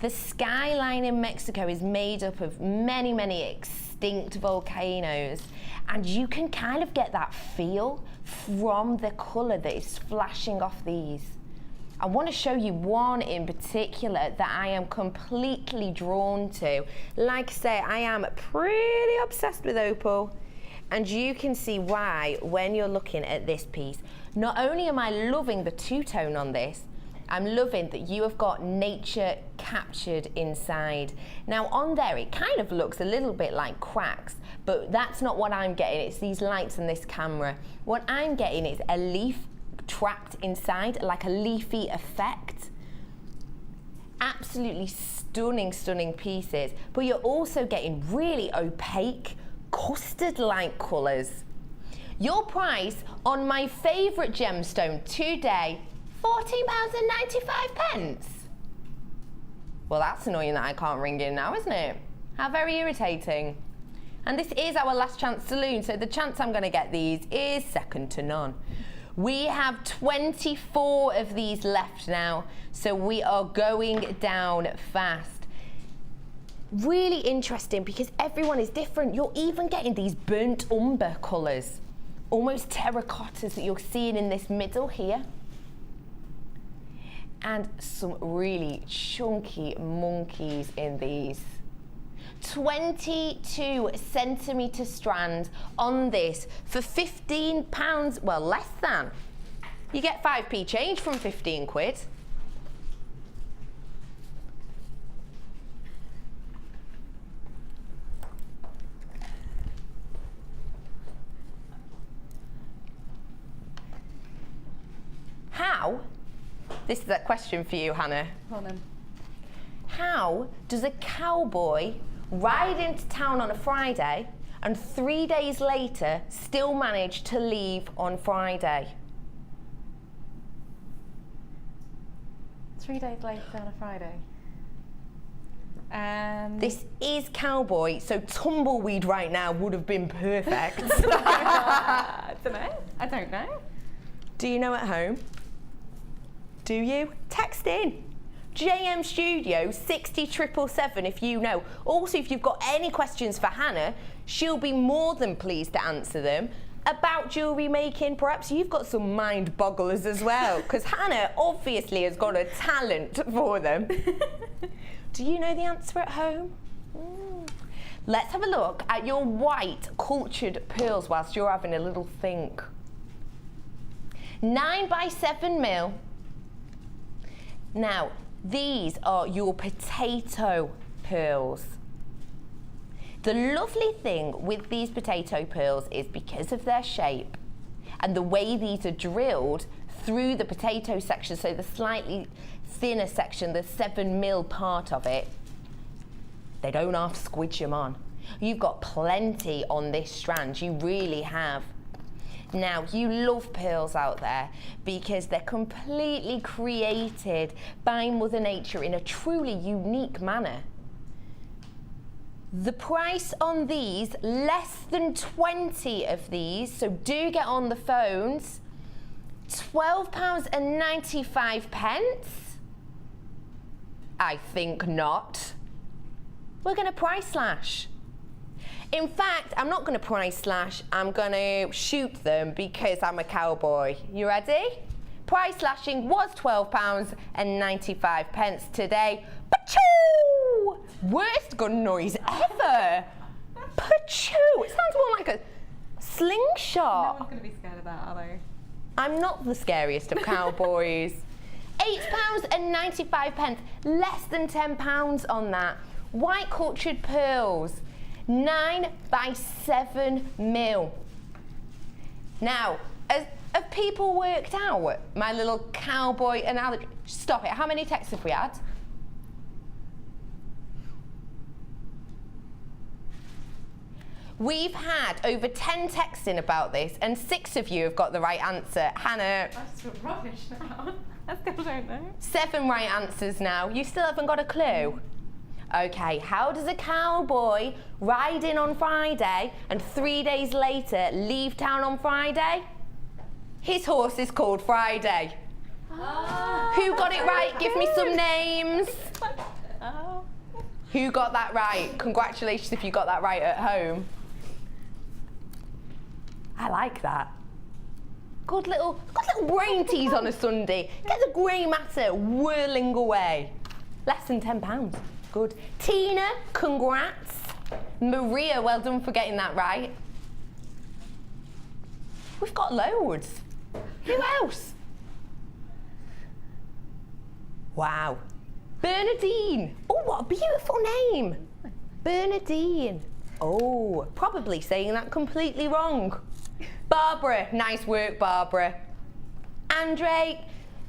The skyline in Mexico is made up of many, many extinct volcanoes, and you can kind of get that feel from the colour that is flashing off these. I want to show you one in particular that I am completely drawn to. Like I say, I am pretty obsessed with opal, and you can see why when you're looking at this piece. Not only am I loving the two-tone on this, I'm loving that you have got nature captured inside. Now on there, it kind of looks a little bit like cracks, but that's not what I'm getting. It's these lights and this camera. What I'm getting is a leaf trapped inside, like a leafy effect. Absolutely stunning, stunning pieces. But you're also getting really opaque, custard-like colours. Your price on my favourite gemstone today, £14.95. Well, that's annoying that I can't ring in now, isn't it? How very irritating. And this is our last chance saloon, so the chance I'm going to get these is second to none. We have 24 of these left now, so we are going down fast. Really interesting because everyone is different. You're even getting these burnt umber colours, almost terracottas that you're seeing in this middle here. And some really chunky monkeys in these. 22 centimetre strand on this for £15, well, less than. You get 5p change from 15 quid. How? This is a question for you, Hannah. Hold on. How does a cowboy ride into town on a Friday, and 3 days later still manage to leave on Friday? 3 days later on a Friday. This is cowboy, so tumbleweed right now would have been perfect. I don't know. Do you know at home? Do you? Text in. JM Studio 60777 if you know. Also, if you've got any questions for Hannah, she'll be more than pleased to answer them. About jewellery making, perhaps you've got some mind bogglers as well, because Hannah obviously has got a talent for them. Do you know the answer at home? Let's have a look at your white cultured pearls whilst you're having a little think. 9 by 7 mil. Now, these are your potato pearls. The lovely thing with these potato pearls is because of their shape and the way these are drilled through the potato section, so the slightly thinner section, the 7 mil part of it, they don't half squidge them on. You've got plenty on this strand, you really have. Now, you love pearls out there because they're completely created by Mother Nature in a truly unique manner. The price on these, less than 20 of these, so do get on the phones, £12.95. I think not. We're going to price slash. In fact, I'm not going to price slash, I'm going to shoot them because I'm a cowboy. You ready? Price slashing was £12.95 today. Pachoo! Worst gun noise ever. Pachoo! It sounds more like a slingshot. No one's going to be scared of that, are they? I'm not the scariest of cowboys. £8.95, less than £10 on that. White cultured pearls, 9 by 7 mil. Now, have people worked out my little cowboy analogy? Stop it, how many texts have we had? We've had over 10 texts in about this, and 6 of you have got the right answer. Hannah. That's rubbish now. I still don't know. 7 right answers now. You still haven't got a clue? Okay, how does a cowboy ride in on Friday and 3 days later leave town on Friday? His horse is called Friday. Oh. Who got it right? Give me some names. Oh. Who got that right? Congratulations if you got that right at home. I like that. Good little brain tease on a Sunday. Get the grey matter whirling away. Less than £10. Good. Tina, congrats. Maria, well done for getting that right. We've got loads. Who else? Wow. Bernadine. Oh, what a beautiful name. Bernadine. Oh, probably saying that completely wrong. Barbara, nice work, Barbara. Andre,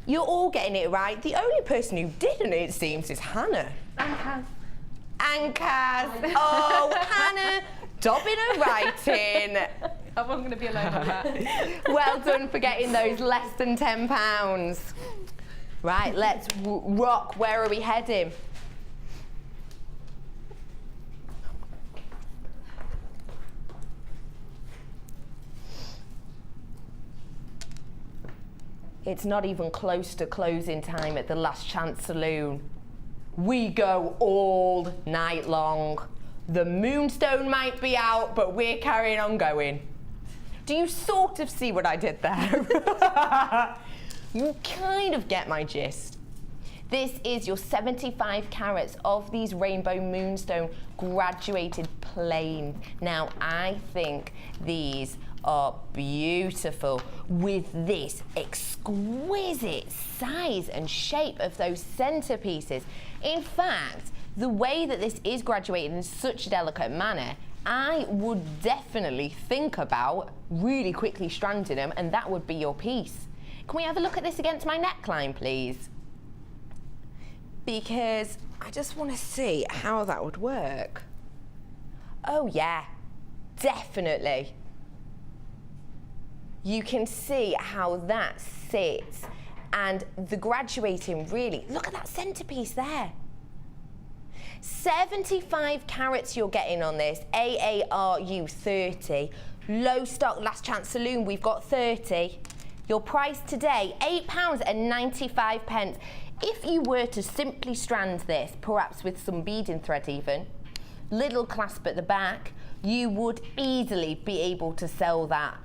you're all getting it right. The only person who didn't, it seems, is Hannah. And Kaz. Oh, Hannah, dobbing her writing. I wasn't going to be alone on that. Well done for getting those less than £10. Right, let's rock. Where are we heading? It's not even close to closing time at the Last Chance Saloon. We go all night long. The moonstone might be out, but we're carrying on going. Do you sort of see what I did there? You kind of get my gist. This is your 75 carats of these rainbow moonstone graduated plain. Now, I think these are beautiful with this exquisite size and shape of those centerpieces. In fact, the way that this is graduated in such a delicate manner, I would definitely think about really quickly stranding them, and that would be your piece. Can we have a look at this against my neckline, please? Because I just want to see how that would work. Oh yeah, definitely. You can see how that sits, and the graduating really, look at that centerpiece there. 75 carats you're getting on this, AARU 30. Low stock, last chance saloon, we've got 30. Your price today, £8.95. If you were to simply strand this, perhaps with some beading thread even, little clasp at the back, you would easily be able to sell that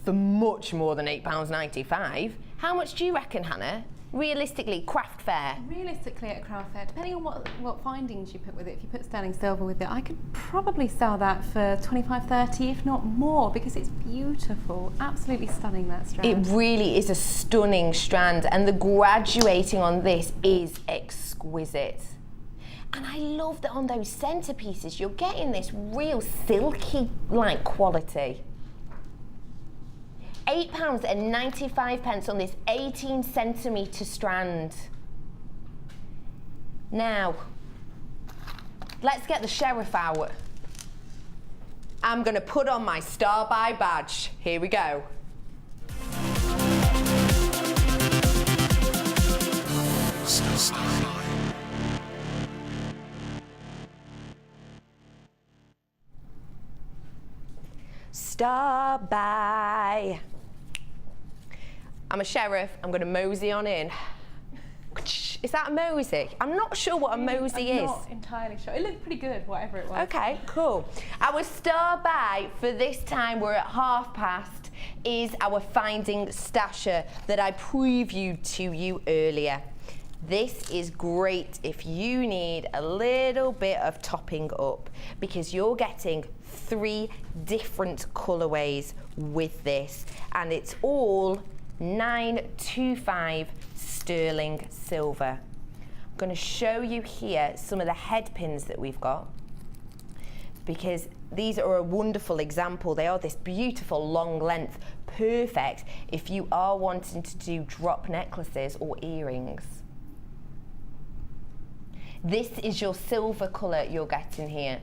for much more than £8.95. How much do you reckon, Hannah? Realistically, craft fair. Realistically at craft fair, depending on what findings you put with it, if you put sterling silver with it, I could probably sell that for 25, 30, if not more, because it's beautiful. Absolutely stunning, that strand. It really is a stunning strand, and the graduating on this is exquisite. And I love that on those centerpieces, you're getting this real silky-like quality. £8.95 on this 18 centimetre strand. Now, let's get the sheriff out. I'm going to put on my Star By badge. Here we go. Star By. I'm a sheriff, I'm going to mosey on in. Is that a mosey? I'm not sure what a mosey is. I'm not entirely sure. It looked pretty good, whatever it was. Okay, cool. Our Star By for this time, we're at past, is our Finding Stasher that I previewed to you earlier. This is great if you need a little bit of topping up, because you're getting 3 different colourways with this, and it's all 925 sterling silver. I'm going to show you here some of the head pins that we've got, because these are a wonderful example. They are this beautiful long length, perfect if you are wanting to do drop necklaces or earrings. This is your silver colour you're getting here.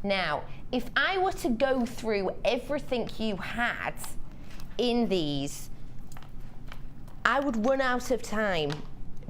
Now, if I were to go through everything you had in these, I would run out of time,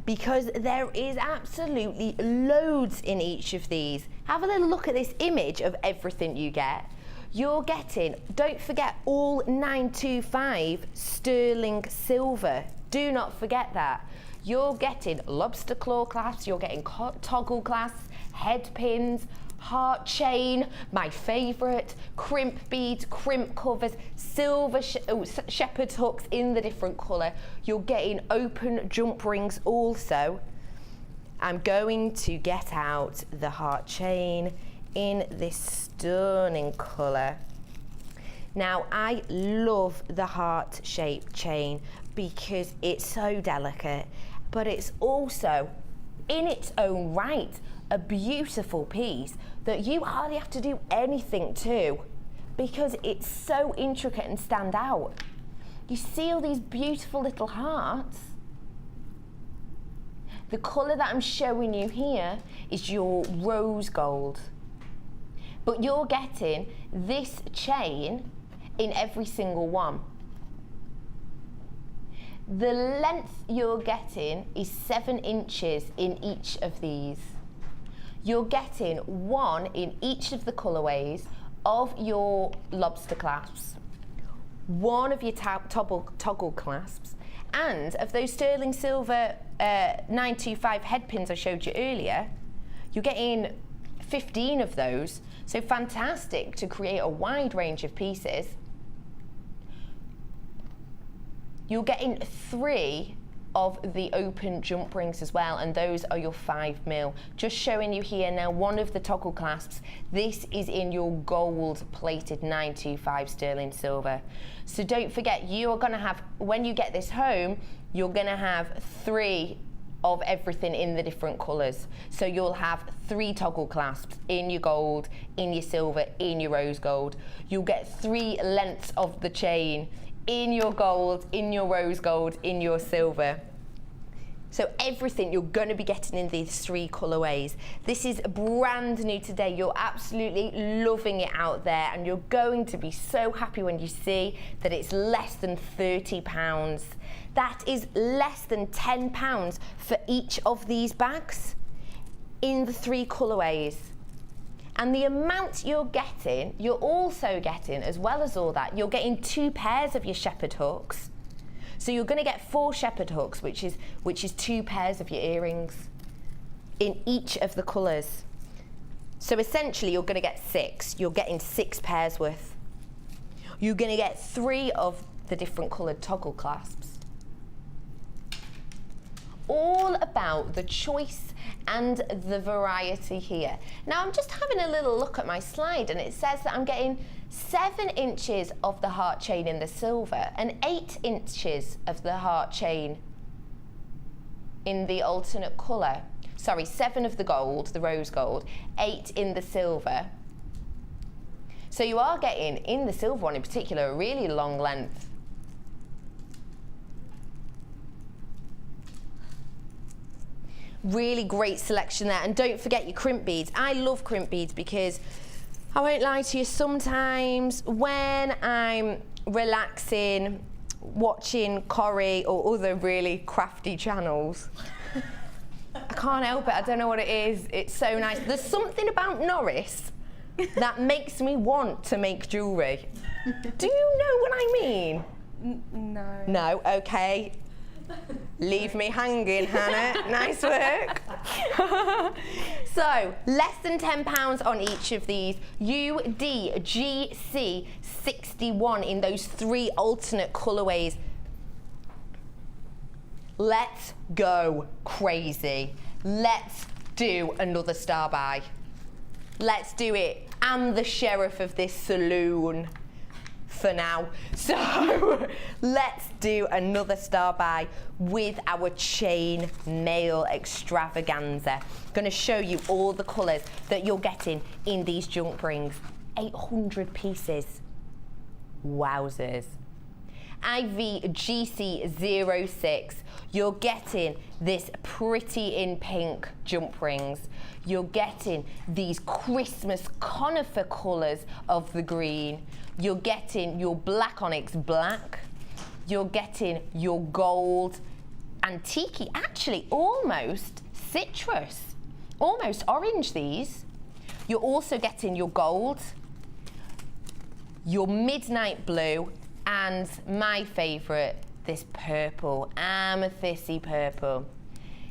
because there is absolutely loads in each of these. Have a little look at this image of everything you get. You're getting, don't forget, all 925 sterling silver. Do not forget that. You're getting lobster claw clasps, you're getting toggle clasps, head pins, heart chain, my favourite, crimp beads, crimp covers, silver shepherd's hooks in the different colour. You're getting open jump rings also. I'm going to get out the heart chain in this stunning colour. Now, I love the heart-shaped chain because it's so delicate, but it's also, in its own right, a beautiful piece that you hardly have to do anything to, because it's so intricate and stand out. You see all these beautiful little hearts. The colour that I'm showing you here is your rose gold, but you're getting this chain in every single one. The length you're getting is 7 inches in each of these. You're getting 1 in each of the colourways of your lobster clasps, 1 of your toggle clasps, and of those sterling silver 925 head pins I showed you earlier, you're getting 15 of those. So fantastic to create a wide range of pieces. You're getting 3 of the open jump rings as well, and those are your 5mm. Just showing you here now 1 of the toggle clasps. This is in your gold plated 925 sterling silver. So don't forget, you are going to have, when you get this home, you're going to have 3 of everything in the different colours. So you'll have 3 toggle clasps in your gold, in your silver, in your rose gold. You'll get 3 lengths of the chain in your gold, in your rose gold, in your silver. So everything you're going to be getting in these 3 colourways. This is brand new today. You're absolutely loving it out there, and you're going to be so happy when you see that it's less than £30. That is less than £10 for each of these bags in the 3 colourways. And the amount you're getting, you're also getting, as well as all that, you're getting 2 pairs of your shepherd hooks. So you're going to get 4 shepherd hooks, which is 2 pairs of your earrings in each of the colours. So essentially you're going to get 6. You're getting 6 pairs worth. You're going to get 3 of the different coloured toggle clasps. All about the choice and the variety here. Now I'm just having a little look at my slide, and it says that I'm getting 7 inches of the heart chain in the silver and 8 inches of the heart chain in the alternate colour. Sorry, 7 of the gold, the rose gold, 8 in the silver. So you are getting, in the silver one in particular, a really long length. Really great selection there. And don't forget your crimp beads. I love crimp beads because, I won't lie to you, sometimes when I'm relaxing, watching Corrie or other really crafty channels, I can't help it, I don't know what it is, it's so nice. There's something about Norris that makes me want to make jewellery. Do you know what I mean? No. No, okay. Leave me hanging, Hannah. Nice work. So, less than £10 on each of these. UDGC 61 in those 3 alternate colourways. Let's go crazy. Let's do another star buy. Let's do it. I'm the sheriff of this saloon for now. So let's do another star buy with our chain mail extravaganza. Going to show you all the colours that you're getting in these junk rings. 800 pieces. Wowzers. IVGC06, you're getting this pretty in pink jump rings. You're getting these Christmas conifer colours of the green. You're getting your black onyx black. You're getting your gold antique, actually almost citrus, almost orange these. You're also getting your gold, your midnight blue, and my favourite, this purple, amethysty purple.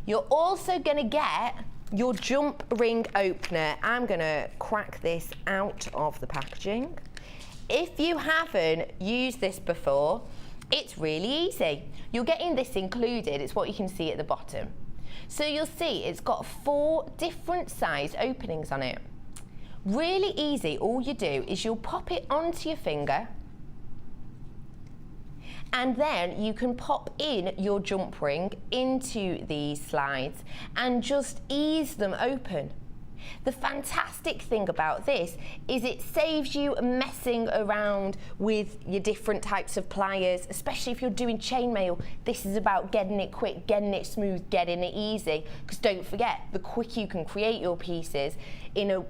You're also going to get your jump ring opener. I'm going to crack this out of the packaging. If you haven't used this before, it's really easy. You're getting this included. It's what you can see at the bottom. So you'll see it's got 4 different size openings on it. Really easy. All you do is you'll pop it onto your finger, and then you can pop in your jump ring into these slides and just ease them open. The fantastic thing about this is it saves you messing around with your different types of pliers, especially if you're doing chainmail. This is about getting it quick, getting it smooth, getting it easy. Because don't forget, the quicker you can create your pieces, in a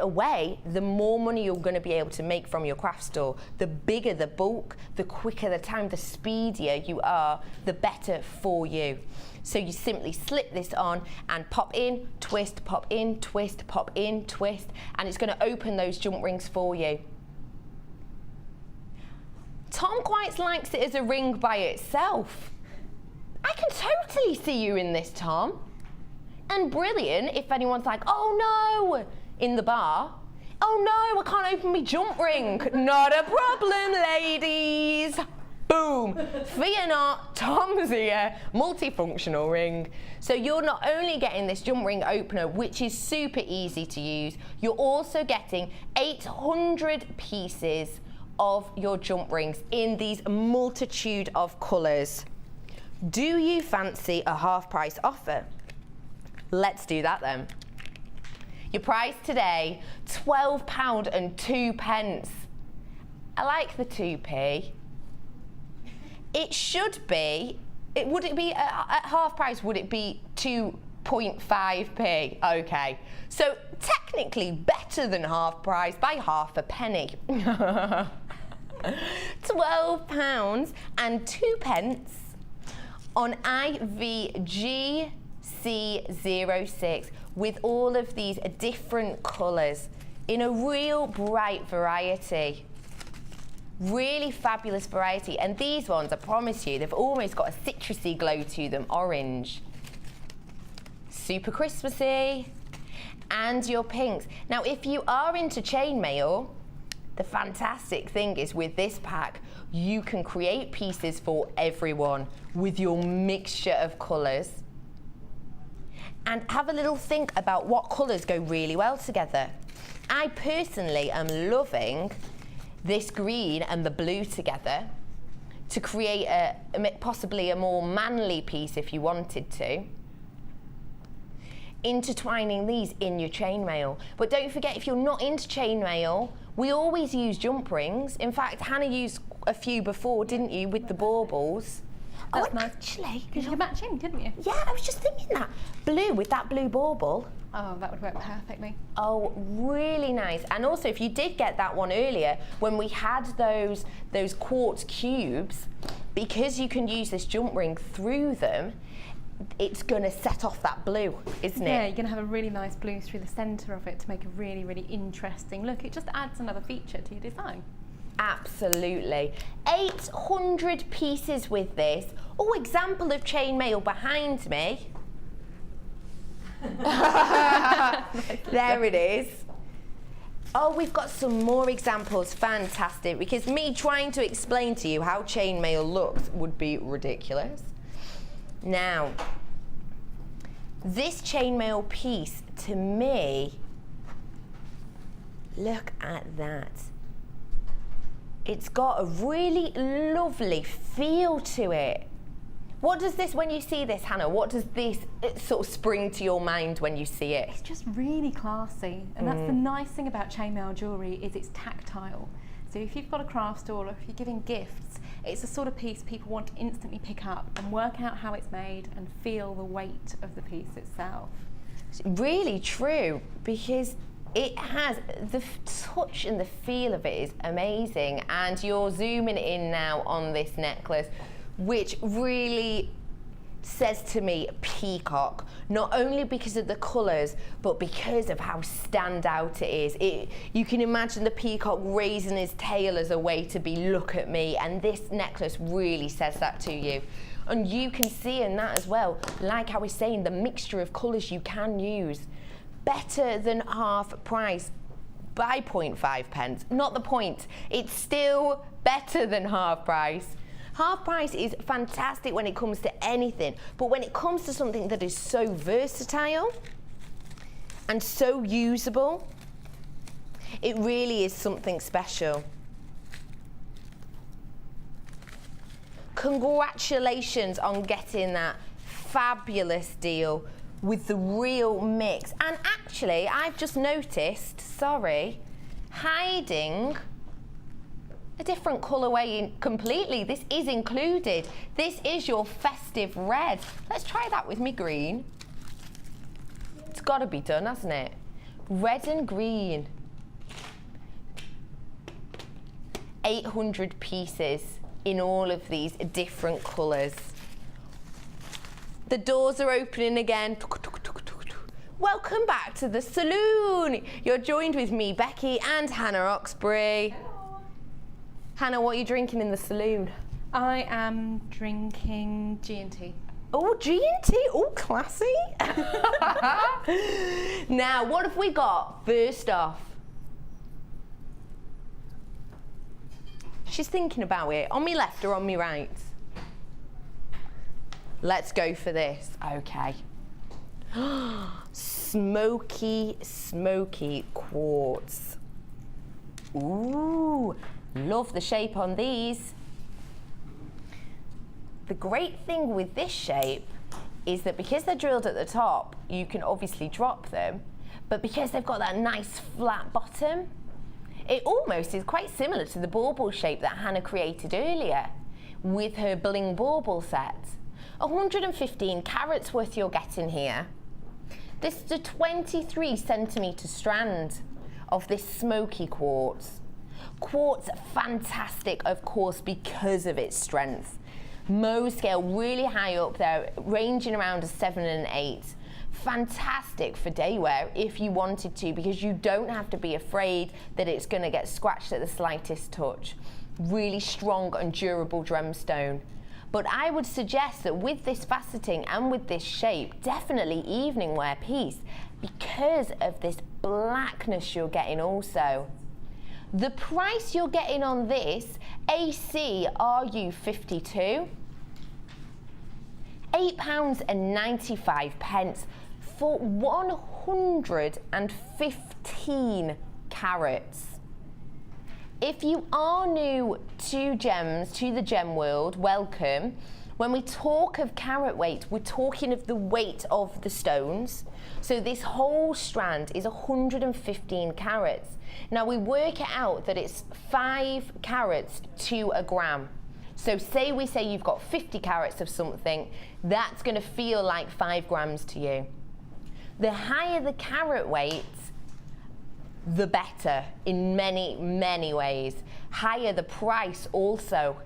way, the more money you're going to be able to make from your craft store. The bigger the bulk, the quicker the time, the speedier you are, the better for you. So you simply slip this on and pop in, twist, pop in, twist, pop in, twist, and it's going to open those jump rings for you. Tom quite likes it as a ring by itself. I can totally see you in this, Tom. And brilliant if anyone's like, oh no, in the bar. Oh no, I can't open my jump ring. Not a problem, ladies. Boom! Fear not, Tom's here, multifunctional ring. So you're not only getting this jump ring opener, which is super easy to use, you're also getting 800 pieces of your jump rings in these multitude of colours. Do you fancy a half price offer? Let's do that then. Your price today, £12 and 2 pence. I like the 2p. It should be Would it be at half price? Would it be 2.5p? Okay, so technically better than half price by half a penny. £12.02 on IVGC06 with all of these different colours in a real bright variety. Really fabulous variety, and these ones, I promise you, they've almost got a citrusy glow to them, orange. Super Christmassy. And your pinks. Now, if you are into chainmail, the fantastic thing is with this pack, you can create pieces for everyone with your mixture of colours. And have a little think about what colours go really well together. I personally am loving this green and the blue together to create possibly a more manly piece if you wanted to. Intertwining these in your chainmail. But don't forget, if you're not into chainmail, we always use jump rings. In fact, Hannah used a few before, didn't you, with the baubles? That's nice. Actually, because you could match in, couldn't you? Yeah, I was just thinking that. Blue with that blue bauble. Oh, that would work perfectly. Oh, really nice. And also, if you did get that one earlier, when we had those quartz cubes, because you can use this jump ring through them, it's going to set off that blue, isn't it? Yeah, you're going to have a really nice blue through the centre of it to make a really, really interesting look. It just adds another feature to your design. Absolutely. 800 pieces with this. Oh, example of chainmail behind me. There it is. Oh, we've got some more examples. Fantastic. Because me trying to explain to you how chainmail looks would be ridiculous. Now, this chainmail piece, to me, look at that. It's got a really lovely feel to it. What does this, when you see this, Hannah, what does this sort of spring to your mind when you see it? It's just really classy. And that's the nice thing about chainmail jewellery, is it's tactile. So if you've got a craft store or if you're giving gifts, it's the sort of piece people want to instantly pick up and work out how it's made and feel the weight of the piece itself. It's really true, because it has the touch and the feel of it is amazing. And you're zooming in now on this necklace, which really says to me peacock, not only because of the colours, but because of how standout it is. You can imagine the peacock raising his tail as a way to be, look at me, and this necklace really says that to you. And you can see in that as well, like I was saying, the mixture of colours you can use. Better than half price by 0.5p, not the point. It's still better than half price. Half price is fantastic when it comes to anything, but when it comes to something that is so versatile and so usable, it really is something special. Congratulations on getting that fabulous deal with the real mix. And actually, I've just noticed, sorry, hiding a different colourway in completely. This is included. This is your festive red. Let's try that with me green. It's got to be done, hasn't it? Red and green. 800 pieces in all of these different colours. The doors are opening again. Welcome back to the saloon. You're joined with me, Becky, and Hannah Oxbury. Hello. Hannah, what are you drinking in the saloon? I am drinking G&T. Oh, G&T, oh, classy. Now, what have we got first off? She's thinking about it. On me left or on me right? Let's go for this. Okay. Smoky, smoky quartz. Ooh, love the shape on these. The great thing with this shape is that because they're drilled at the top, you can obviously drop them, but because they've got that nice flat bottom, it almost is quite similar to the bauble shape that Hannah created earlier with her bling bauble set. 115 carats worth you're getting here. This is a 23 centimetre strand of this smoky quartz. Quartz, fantastic, of course, because of its strength. Mohs scale really high up there, ranging around a 7 and 8. Fantastic for day wear if you wanted to, because you don't have to be afraid that it's going to get scratched at the slightest touch. Really strong and durable gemstone. But I would suggest that with this faceting and with this shape, definitely evening wear piece, because of this blackness you're getting also. The price you're getting on this, AC RU52, £8.95 for 115 carats. If you are new to gems, to the gem world, welcome. When we talk of carat weight, we're talking of the weight of the stones. So this whole strand is 115 carats. Now we work it out that it's 5 carats to a gram. So say you've got 50 carats of something, that's going to feel like 5 grams to you. The higher the carat weight, the better in many, many ways. Higher the price also,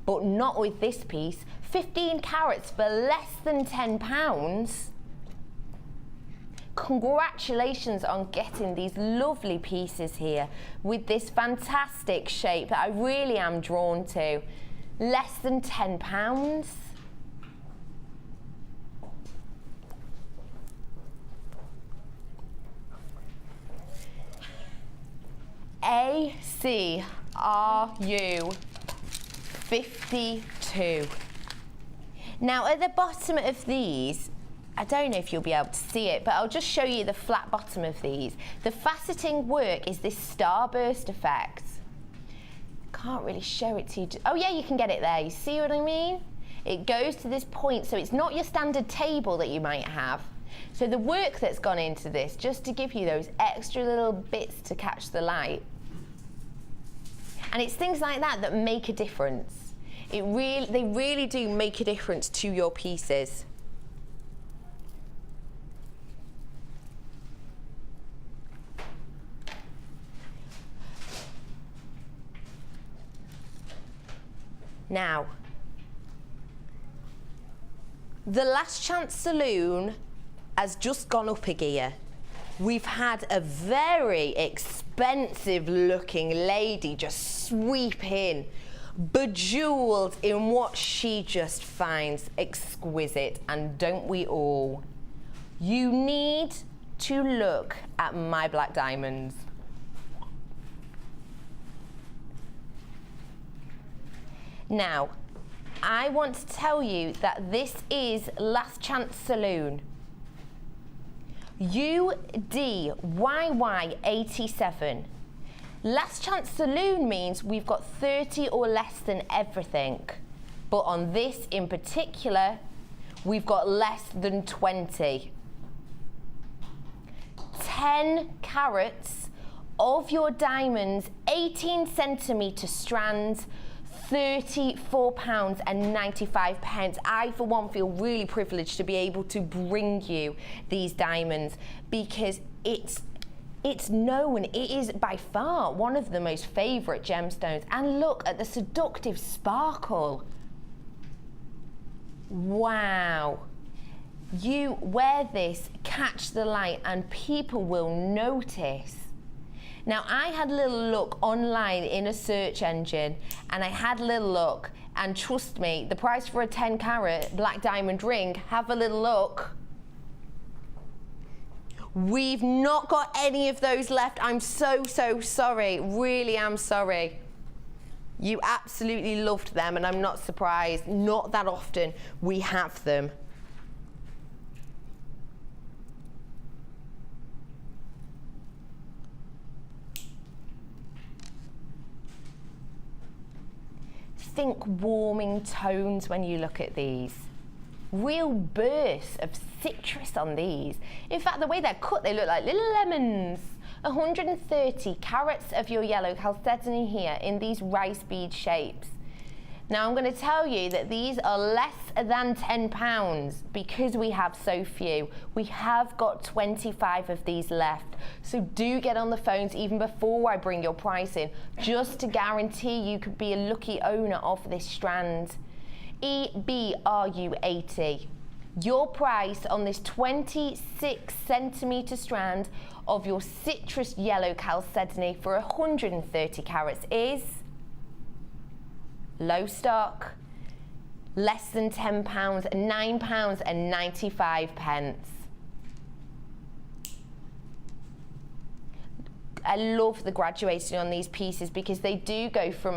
but not with this piece. 15 carats for less than £10. Congratulations on getting these lovely pieces here with this fantastic shape that I really am drawn to. Less than £10. ACRU52. Now at the bottom of these, I don't know if you'll be able to see it, but I'll just show you the flat bottom of these. The faceting work is this starburst effect. Can't really show it to you. Oh yeah, you can get it there. You see what I mean? It goes to this point, so it's not your standard table that you might have. So the work that's gone into this, just to give you those extra little bits to catch the light. And it's things like that that make a difference. They really do make a difference to your pieces. Now, the Last Chance Saloon has just gone up a gear. We've had a very expensive looking lady just sweep in, bejeweled in what she just finds exquisite, and don't we all? You need to look at my black diamonds. Now, I want to tell you that this is Last Chance Saloon. UDYY87. Last Chance Saloon means we've got 30 or less than everything. But on this in particular, we've got less than 20. 10 carats of your diamonds, 18 centimetre strands, £34.95. I, for one, feel really privileged to be able to bring you these diamonds because it's known, it is by far one of the most favourite gemstones. And look at the seductive sparkle. Wow. You wear this, catch the light, and people will notice. Now, I had a little look online in a search engine, and I had a little look, and trust me, the price for a 10 carat black diamond ring, have a little look. We've not got any of those left. I'm so sorry, really am sorry. You absolutely loved them, and I'm not surprised. Not that often we have them. Think warming tones when you look at these. Real bursts of citrus on these. In fact, the way they're cut, they look like little lemons. 130 carats of your yellow chalcedony here in these rice bead shapes. Now I'm going to tell you that these are less than £10 because we have so few. We have got 25 of these left. So do get on the phones even before I bring your price in, just to guarantee you could be a lucky owner of this strand. EBRU80. Your price on this 26 centimetre strand of your citrus yellow chalcedony for 130 carats is low stock, less than £10, £9.95. I love the graduation on these pieces because they do go from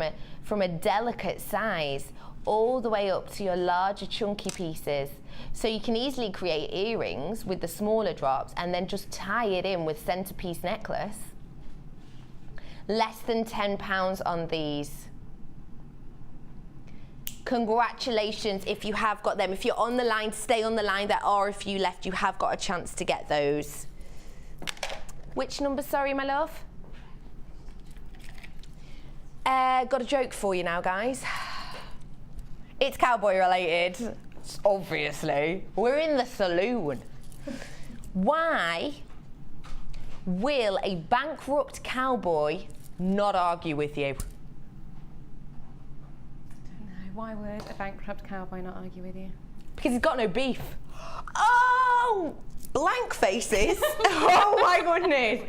a delicate size all the way up to your larger chunky pieces. So you can easily create earrings with the smaller drops and then just tie it in with centerpiece necklace. Less than £10 on these. Congratulations if you have got them. If you're on the line, stay on the line. There are a few left. You have got a chance to get those. Which number, sorry, my love? Got a joke for you now, guys. It's cowboy related, obviously. We're in the saloon. Why will a bankrupt cowboy not argue with you? Why would a bankrupt cowboy not argue with you? Because he's got no beef. Oh, blank faces. Oh my goodness.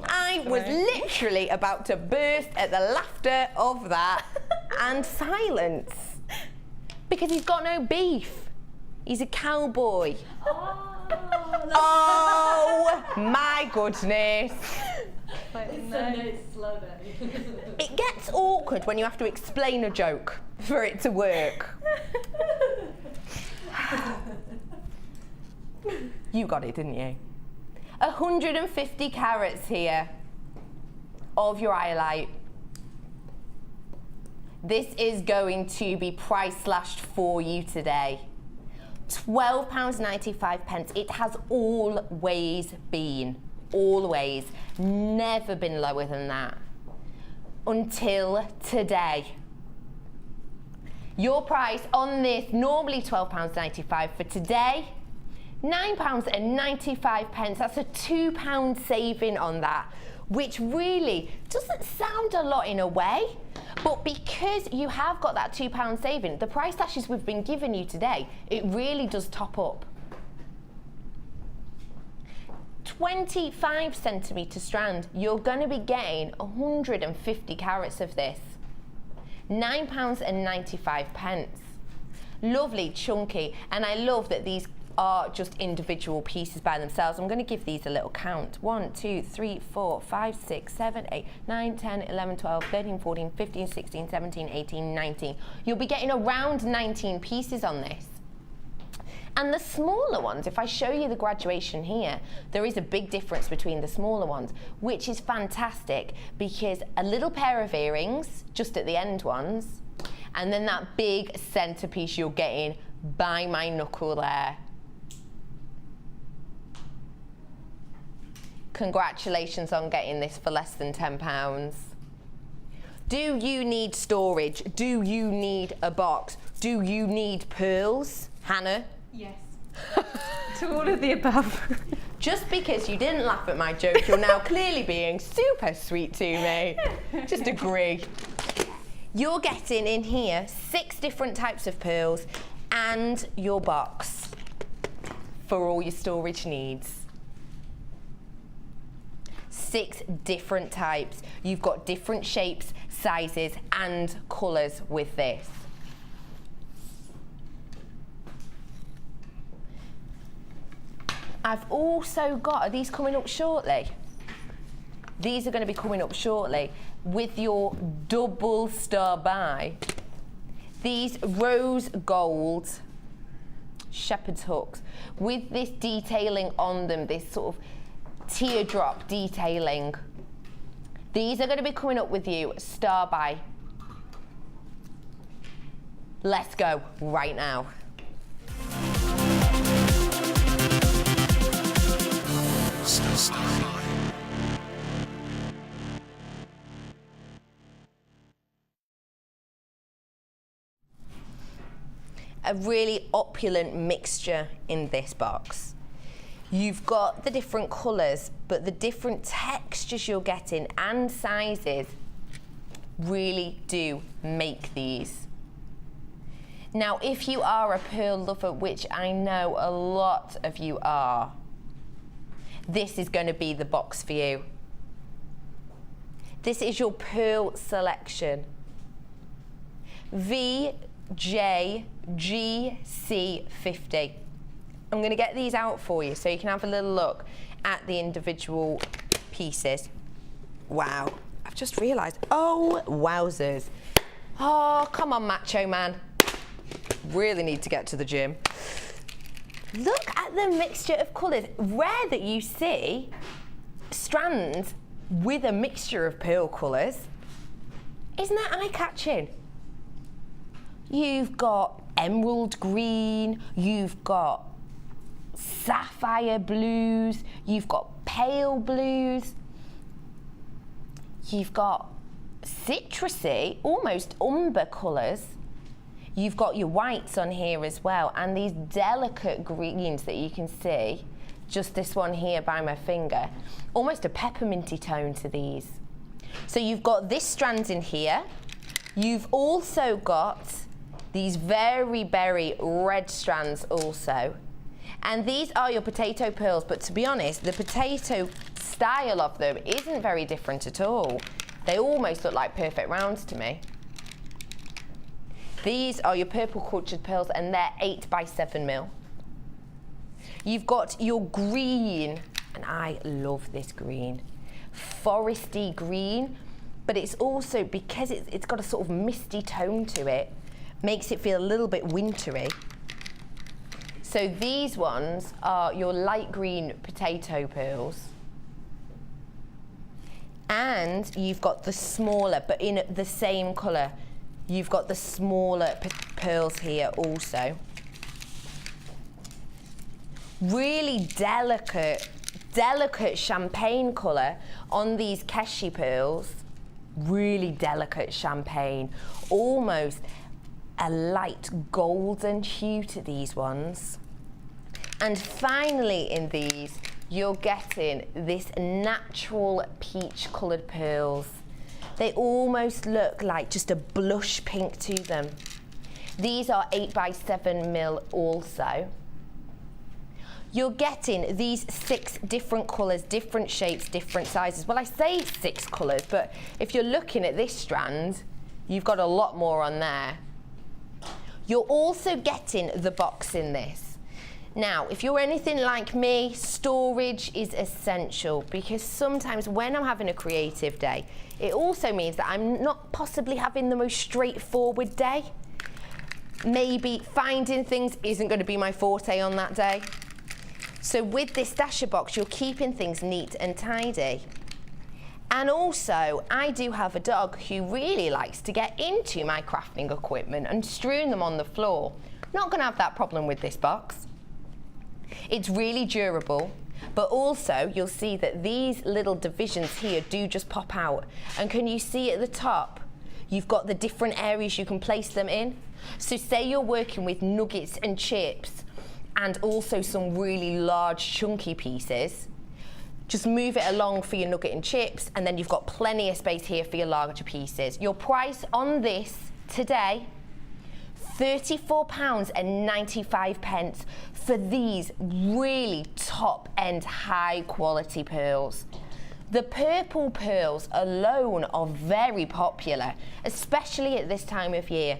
I was literally about to burst at the laughter of that and silence. Because he's got no beef. He's a cowboy. Oh my goodness. It gets awkward when you have to explain a joke for it to work. You got it, didn't you? 150 carats here of your iolite. This is going to be price slashed for you today. £12.95. It has always been, always, never been lower than that. Until today. Your price on this, normally £12.95 for today, £9.95. That's a £2 saving on that, which really doesn't sound a lot in a way, but because you have got that £2 saving, the price slashes we've been giving you today, it really does top up. 25 centimetre strand, you're going to be getting 150 carats of this. £9.95. Lovely, chunky, and I love that these are just individual pieces by themselves. I'm going to give these a little count. 1, 2, 3, 4, 5, 6, 7, 8, 9, 10, 11, 12, 13, 14, 15, 16, 17, 18, 19. You'll be getting around 19 pieces on this. And the smaller ones, if I show you the graduation here, there is a big difference between the smaller ones, which is fantastic because a little pair of earrings, just at the end ones, and then that big centerpiece you're getting by my knuckle there. Congratulations on getting this for less than £10. Do you need storage? Do you need a box? Do you need pearls? Hannah? Yes. To all of the above. Just because you didn't laugh at my joke, you're now clearly being super sweet to me. Just agree. You're getting in here 6 different types of pearls and your box for all your storage needs. 6 different types. You've got different shapes, sizes and colours with this. I've also got, are these coming up shortly? These are going to be coming up shortly with your double star buy. These rose gold shepherd's hooks with this detailing on them, this sort of teardrop detailing. These are going to be coming up with you star buy. Let's go right now. a really opulent mixture in this box. You've got the different colours, but the different textures you're getting and sizes really do make these. Now, if you are a pearl lover, which I know a lot of you are, this is going to be the box for you. This is your pearl selection. VJGC50. I'm going to get these out for you so you can have a little look at the individual pieces. Wow, I've just realised. Oh, wowzers. Oh, come on, macho man. Really need to get to the gym. Look at the mixture of colours. Rare that you see strands with a mixture of pearl colours. Isn't that eye-catching? You've got emerald green, you've got sapphire blues, you've got pale blues, you've got citrusy, almost umber colours. You've got your whites on here as well, and these delicate greens that you can see, just this one here by my finger, almost a pepperminty tone to these. So you've got this strand in here. You've also got these very berry red strands also. And these are your potato pearls, but to be honest, the potato style of them isn't very different at all. They almost look like perfect rounds to me. These are your purple cultured pearls, and they're 8x7mm. You've got your green, and I love this green, foresty green, but it's also, because it's got a sort of misty tone to it, makes it feel a little bit wintry. So these ones are your light green potato pearls. And you've got the smaller, but in the same colour, you've got the smaller pearls here also. Really delicate champagne colour on these Keshi pearls. Really delicate champagne, almost a light golden hue to these ones. And finally in these, you're getting this natural peach coloured pearls. They almost look like just a blush pink to them. These are 8x7mm also. You're getting these 6 different colours, different shapes, different sizes. Well, I say 6 colours, but if you're looking at this strand, you've got a lot more on there. You're also getting the box in this. Now, if you're anything like me, storage is essential, because sometimes when I'm having a creative day, it also means that I'm not possibly having the most straightforward day. Maybe finding things isn't going to be my forte on that day. So with this stasher box, you're keeping things neat and tidy. And also, I do have a dog who really likes to get into my crafting equipment and strewn them on the floor. Not going to have that problem with this box. It's really durable, but also you'll see that these little divisions here do just pop out. And can you see at the top, you've got the different areas you can place them in. So say you're working with nuggets and chips and also some really large chunky pieces. Just move it along for your nugget and chips, and then you've got plenty of space here for your larger pieces. Your price on this today, £34.95 for these really top-end, high-quality pearls. The purple pearls alone are very popular, especially at this time of year.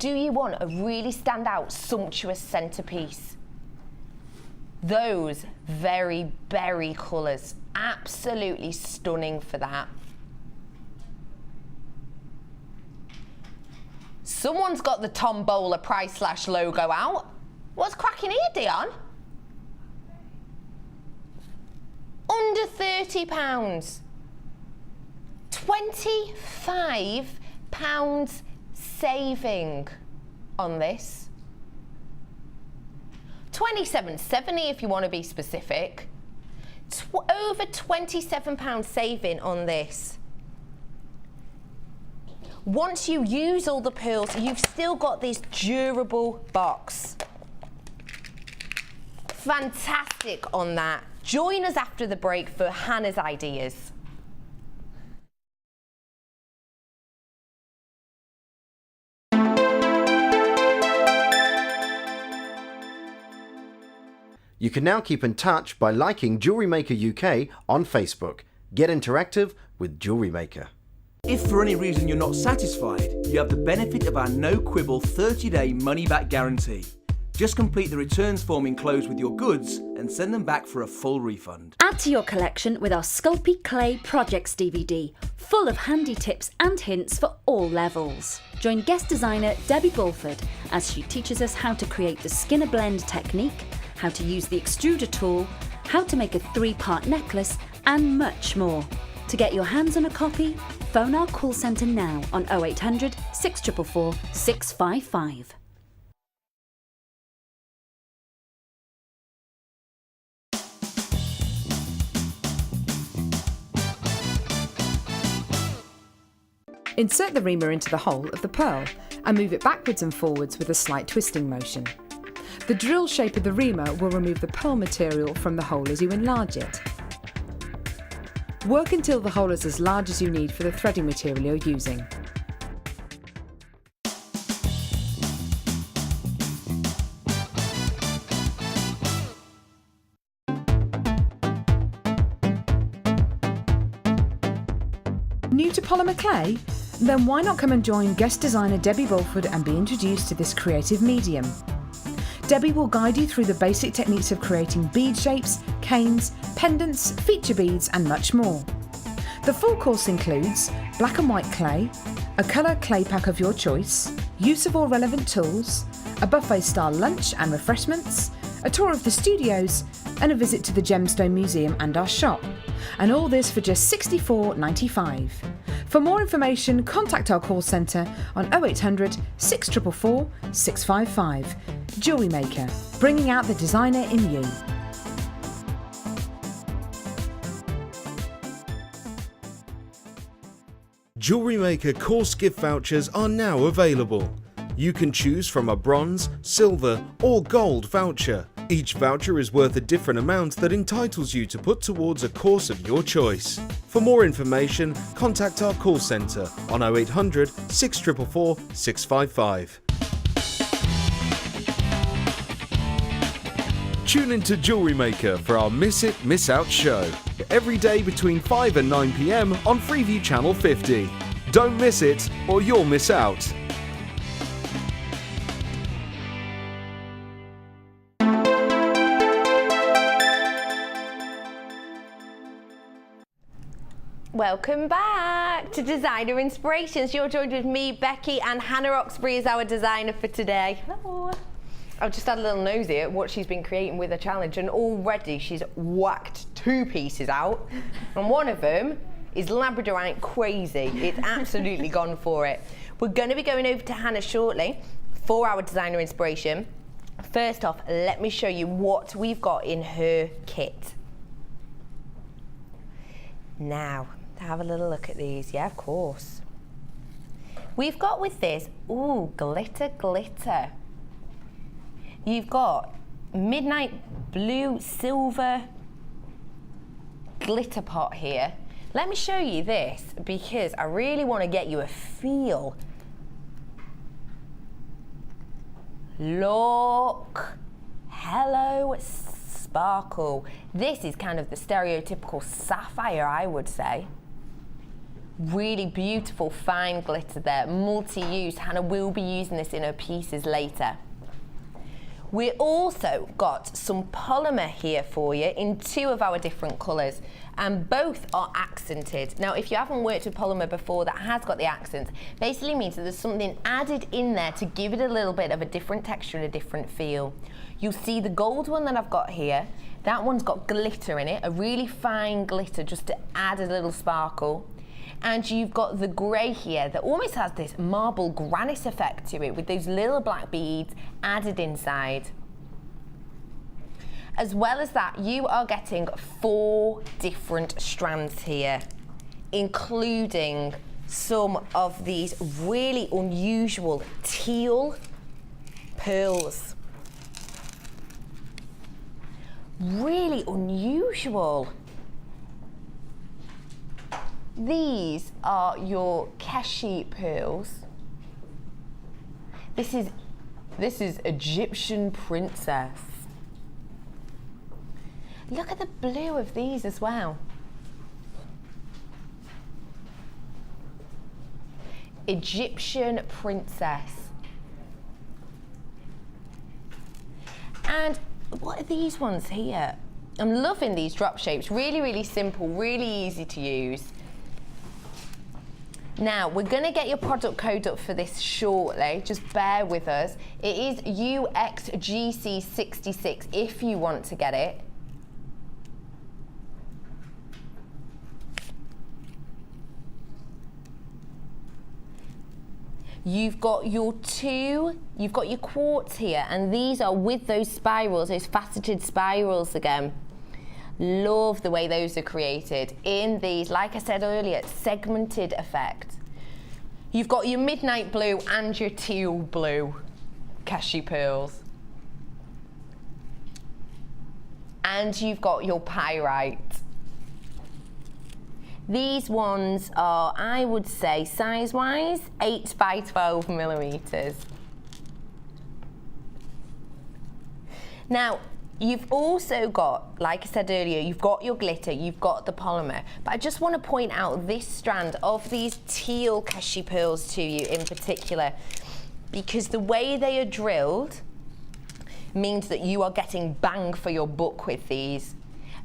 Do you want a really stand-out, sumptuous centerpiece? Those very berry colours, absolutely stunning for that. Someone's got the Tombola price slash logo out. What's cracking here, Dion? Under £30. £25 saving on this. £27.70 if you want to be specific. Over £27 saving on this. Once you use all the pearls, you've still got this durable box. Fantastic on that. Join us after the break for Hannah's ideas. You can now keep in touch by liking JewelleryMaker UK on Facebook. Get interactive with JewelleryMaker. If for any reason you're not satisfied, you have the benefit of our no-quibble 30-day money-back guarantee. Just complete the returns form enclosed with your goods and send them back for a full refund. Add to your collection with our Sculpey Clay Projects DVD, full of handy tips and hints for all levels. Join guest designer Debbie Bulford as she teaches us how to create the Skinner blend technique, how to use the extruder tool, how to make a 3-part necklace, and much more. To get your hands on a copy, phone our call centre now on 0800 644 655. Insert the reamer into the hole of the pearl and move it backwards and forwards with a slight twisting motion. The drill shape of the reamer will remove the pearl material from the hole as you enlarge it. Work until the hole is as large as you need for the threading material you're using. New to polymer clay? Then why not come and join guest designer Debbie Bulford and be introduced to this creative medium? Debbie will guide you through the basic techniques of creating bead shapes, canes, pendants, feature beads and much more. The full course includes black and white clay, a colour clay pack of your choice, use of all relevant tools, a buffet-style lunch and refreshments, a tour of the studios and a visit to the Gemstone Museum and our shop. And all this for just $64.95. For more information, contact our call centre on 0800 644 655. JewelleryMaker, bringing out the designer in you. JewelleryMaker course gift vouchers are now available. You can choose from a bronze, silver or gold voucher. Each voucher is worth a different amount that entitles you to put towards a course of your choice. For more information, contact our call centre on 0800 644 655. Tune into JewelleryMaker for our Miss It, Miss Out show. Every day between 5 and 9 PM on Freeview Channel 50. Don't miss it or you'll miss out. Welcome back to Designer Inspirations. You're joined with me, Becky, and Hannah Oxbury is our designer for today. Hello. I've just had a little nosy at what she's been creating with her challenge, and already she's whacked 2 pieces out, and one of them is Labradorite crazy. It's absolutely gone for it. We're going to be going over to Hannah shortly for our designer inspiration. First off, let me show you what we've got in her kit. Now, have a little look at these. Yeah, of course. We've got with this, ooh, glitter, glitter. You've got midnight blue, silver glitter pot here. Let me show you this because I really want to get you a feel. Look, hello sparkle. This is kind of the stereotypical sapphire, I would say. Really beautiful fine glitter there, multi-use. Hannah will be using this in her pieces later. We also got some polymer here for you in 2 of our different colours, and both are accented. Now, if you haven't worked with polymer before that has got the accents, basically means that there's something added in there to give it a little bit of a different texture and a different feel. You'll see the gold one that I've got here, that one's got glitter in it, a really fine glitter just to add a little sparkle. And you've got the grey here that almost has this marble granite effect to it with those little black beads added inside. As well as that, you are getting 4 different strands here, including some of these really unusual teal pearls. Really unusual. These are your Keshi pearls. This is Egyptian princess. Look at the blue of these as well. Egyptian princess. And what are these ones here? I'm loving these drop shapes. Really, really simple, really easy to use. Now, we're going to get your product code up for this shortly. Just bear with us. It is UXGC66 if you want to get it. You've got your quartz here, and these are with those spirals, those faceted spirals again. Love the way those are created in these, like I said earlier, segmented effect. You've got your midnight blue and your teal blue Keshi pearls. And you've got your pyrite. These ones are, I would say, size-wise, 8 by 12 millimeters. Now, you've also got, like I said earlier, you've got your glitter, you've got the polymer, but I just want to point out this strand of these teal Keshi pearls to you in particular, because the way they are drilled means that you are getting bang for your buck with these.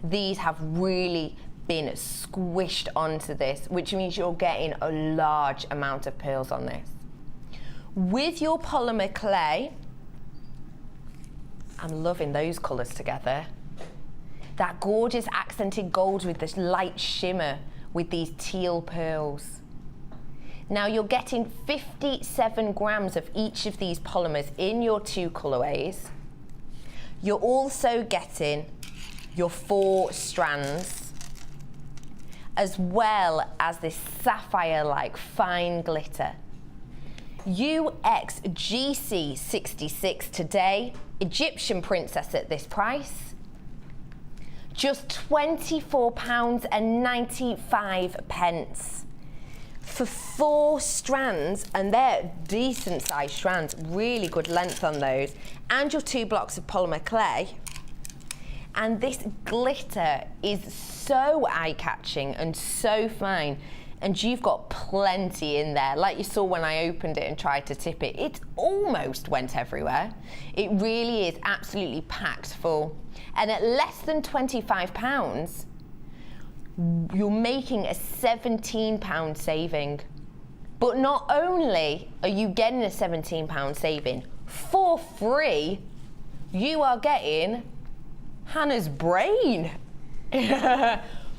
These have really been squished onto this, which means you're getting a large amount of pearls on this. With your polymer clay, I'm loving those colours together. That gorgeous accented gold with this light shimmer with these teal pearls. Now you're getting 57 grams of each of these polymers in your 2 colourways. You're also getting your 4 strands, as well as this sapphire-like fine glitter. UXGC66 today, Egyptian princess at this price, just £24.95 for 4 strands, and they're decent sized strands, really good length on those, and your 2 blocks of polymer clay. And this glitter is so eye-catching and so fine, and you've got plenty in there. Like you saw when I opened it and tried to tip it, it almost went everywhere. It really is absolutely packed full. And at less than £25, you're making a £17 saving. But not only are you getting a £17 saving, for free, you are getting Hannah's brain.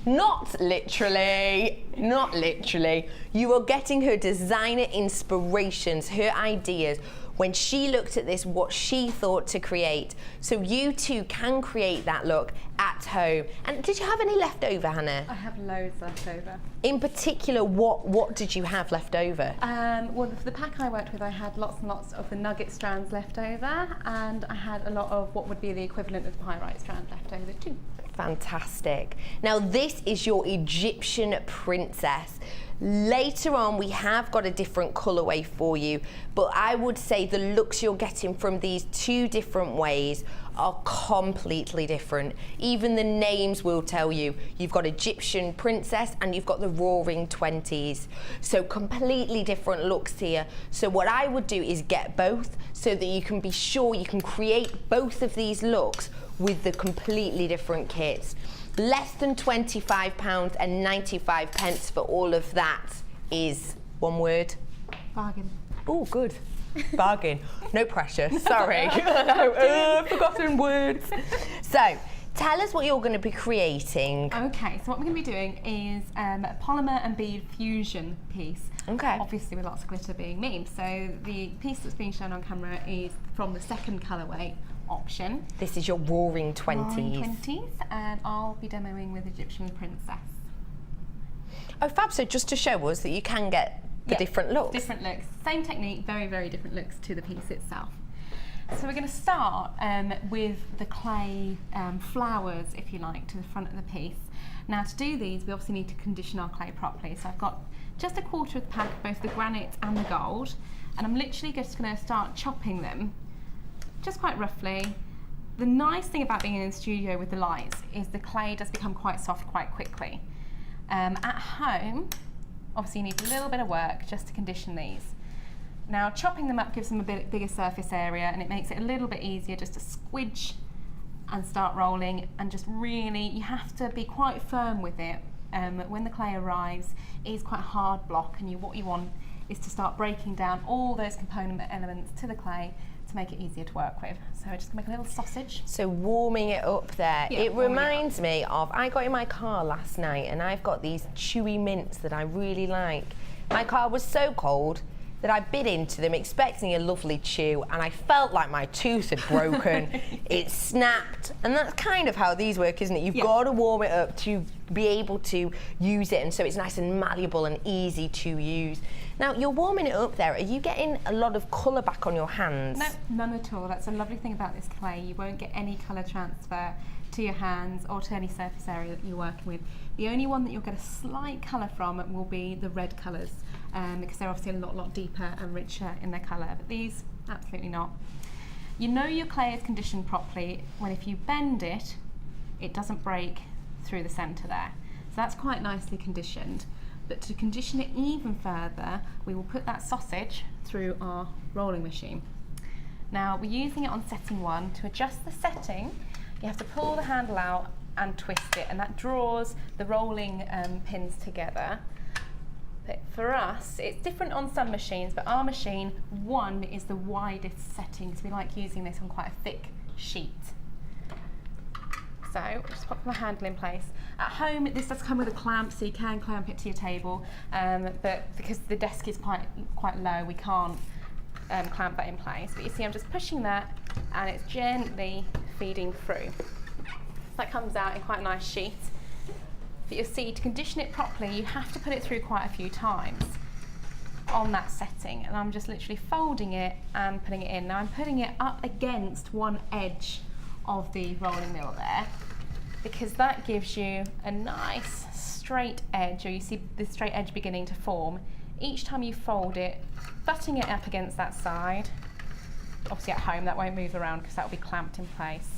Not literally, not literally. You are getting her designer inspirations, her ideas, when she looked at this, what she thought to create. So you too can create that look at home. And did you have any left over, Hannah? I have loads left over. In particular, what did you have left over? Well, for the pack I worked with, I had lots and lots of the nugget strands left over, and I had a lot of what would be the equivalent of the pyrite strand left over too. Fantastic. Now this is your Egyptian princess. Later on we have got a different colourway for you, but I would say the looks you're getting from these 2 different ways are completely different. Even the names will tell you. You've got Egyptian princess and you've got the roaring 20s. So completely different looks here. So what I would do is get both so that you can be sure you can create both of these looks with the completely different kits. Less than £25.95 for all of that is one word. Bargain. Oh, good. Bargain. No pressure, sorry. Forgotten words. So, tell us what you're going to be creating. Okay, so what we're going to be doing is a polymer and bead fusion piece. Okay. Obviously with lots of glitter being me. So the piece that's being shown on camera is from the second colourway option. This is your roaring 20s. Roaring 20s, and I'll be demoing with Egyptian princess. Oh, fab. So just to show us that you can get the different looks. Different looks. Same technique, very, very different looks to the piece itself. So we're going to start with the clay flowers, if you like, to the front of the piece. Now to do these, we obviously need to condition our clay properly. So I've got just a quarter of the pack of both the granite and the gold, and I'm literally just going to start chopping them, just quite roughly. The nice thing about being in the studio with the lights is the clay does become quite soft quite quickly. At home, obviously you need a little bit of work just to condition these. Now chopping them up gives them a bit bigger surface area, and it makes it a little bit easier just to squidge and start rolling, and just really, you have to be quite firm with it. When the clay arrives, it is quite a hard block, and what you want is to start breaking down all those component elements to the clay to make it easier to work with. So we're just gonna make a little sausage. So warming it up there. Yeah, it reminds me of, I got in my car last night and I've got these chewy mints that I really like. My car was so cold that I bit into them expecting a lovely chew, and I felt like my tooth had broken. It snapped, and that's kind of how these work, isn't it? You've got to warm it up to be able to use it, and so it's nice and malleable and easy to use. Now, you're warming it up there. Are you getting a lot of colour back on your hands? No, none at all. That's a lovely thing about this clay. You won't get any colour transfer to your hands or to any surface area that you're working with. The only one that you'll get a slight colour from will be the red colours, because they're obviously a lot deeper and richer in their colour, but these, absolutely not. You know your clay is conditioned properly when if you bend it, it doesn't break through the centre there. So that's quite nicely conditioned. But to condition it even further, we will put that sausage through our rolling machine. Now, we're using it on setting 1. To adjust the setting, you have to pull the handle out and twist it, and that draws the rolling pins together. But for us, it's different on some machines, but our machine 1 is the widest setting, because we like using this on quite a thick sheet. So just pop the handle in place. At home, this does come with a clamp, so you can clamp it to your table, but because the desk is quite low, we can't clamp that in place. But you see, I'm just pushing that, and it's gently feeding through. So that comes out in quite a nice sheet. But you'll see, to condition it properly, you have to put it through quite a few times on that setting. And I'm just literally folding it and putting it in. Now I'm putting it up against one edge of the rolling mill there, because that gives you a nice straight edge, or you see the straight edge beginning to form. Each time you fold it, butting it up against that side. Obviously at home that won't move around because that will be clamped in place.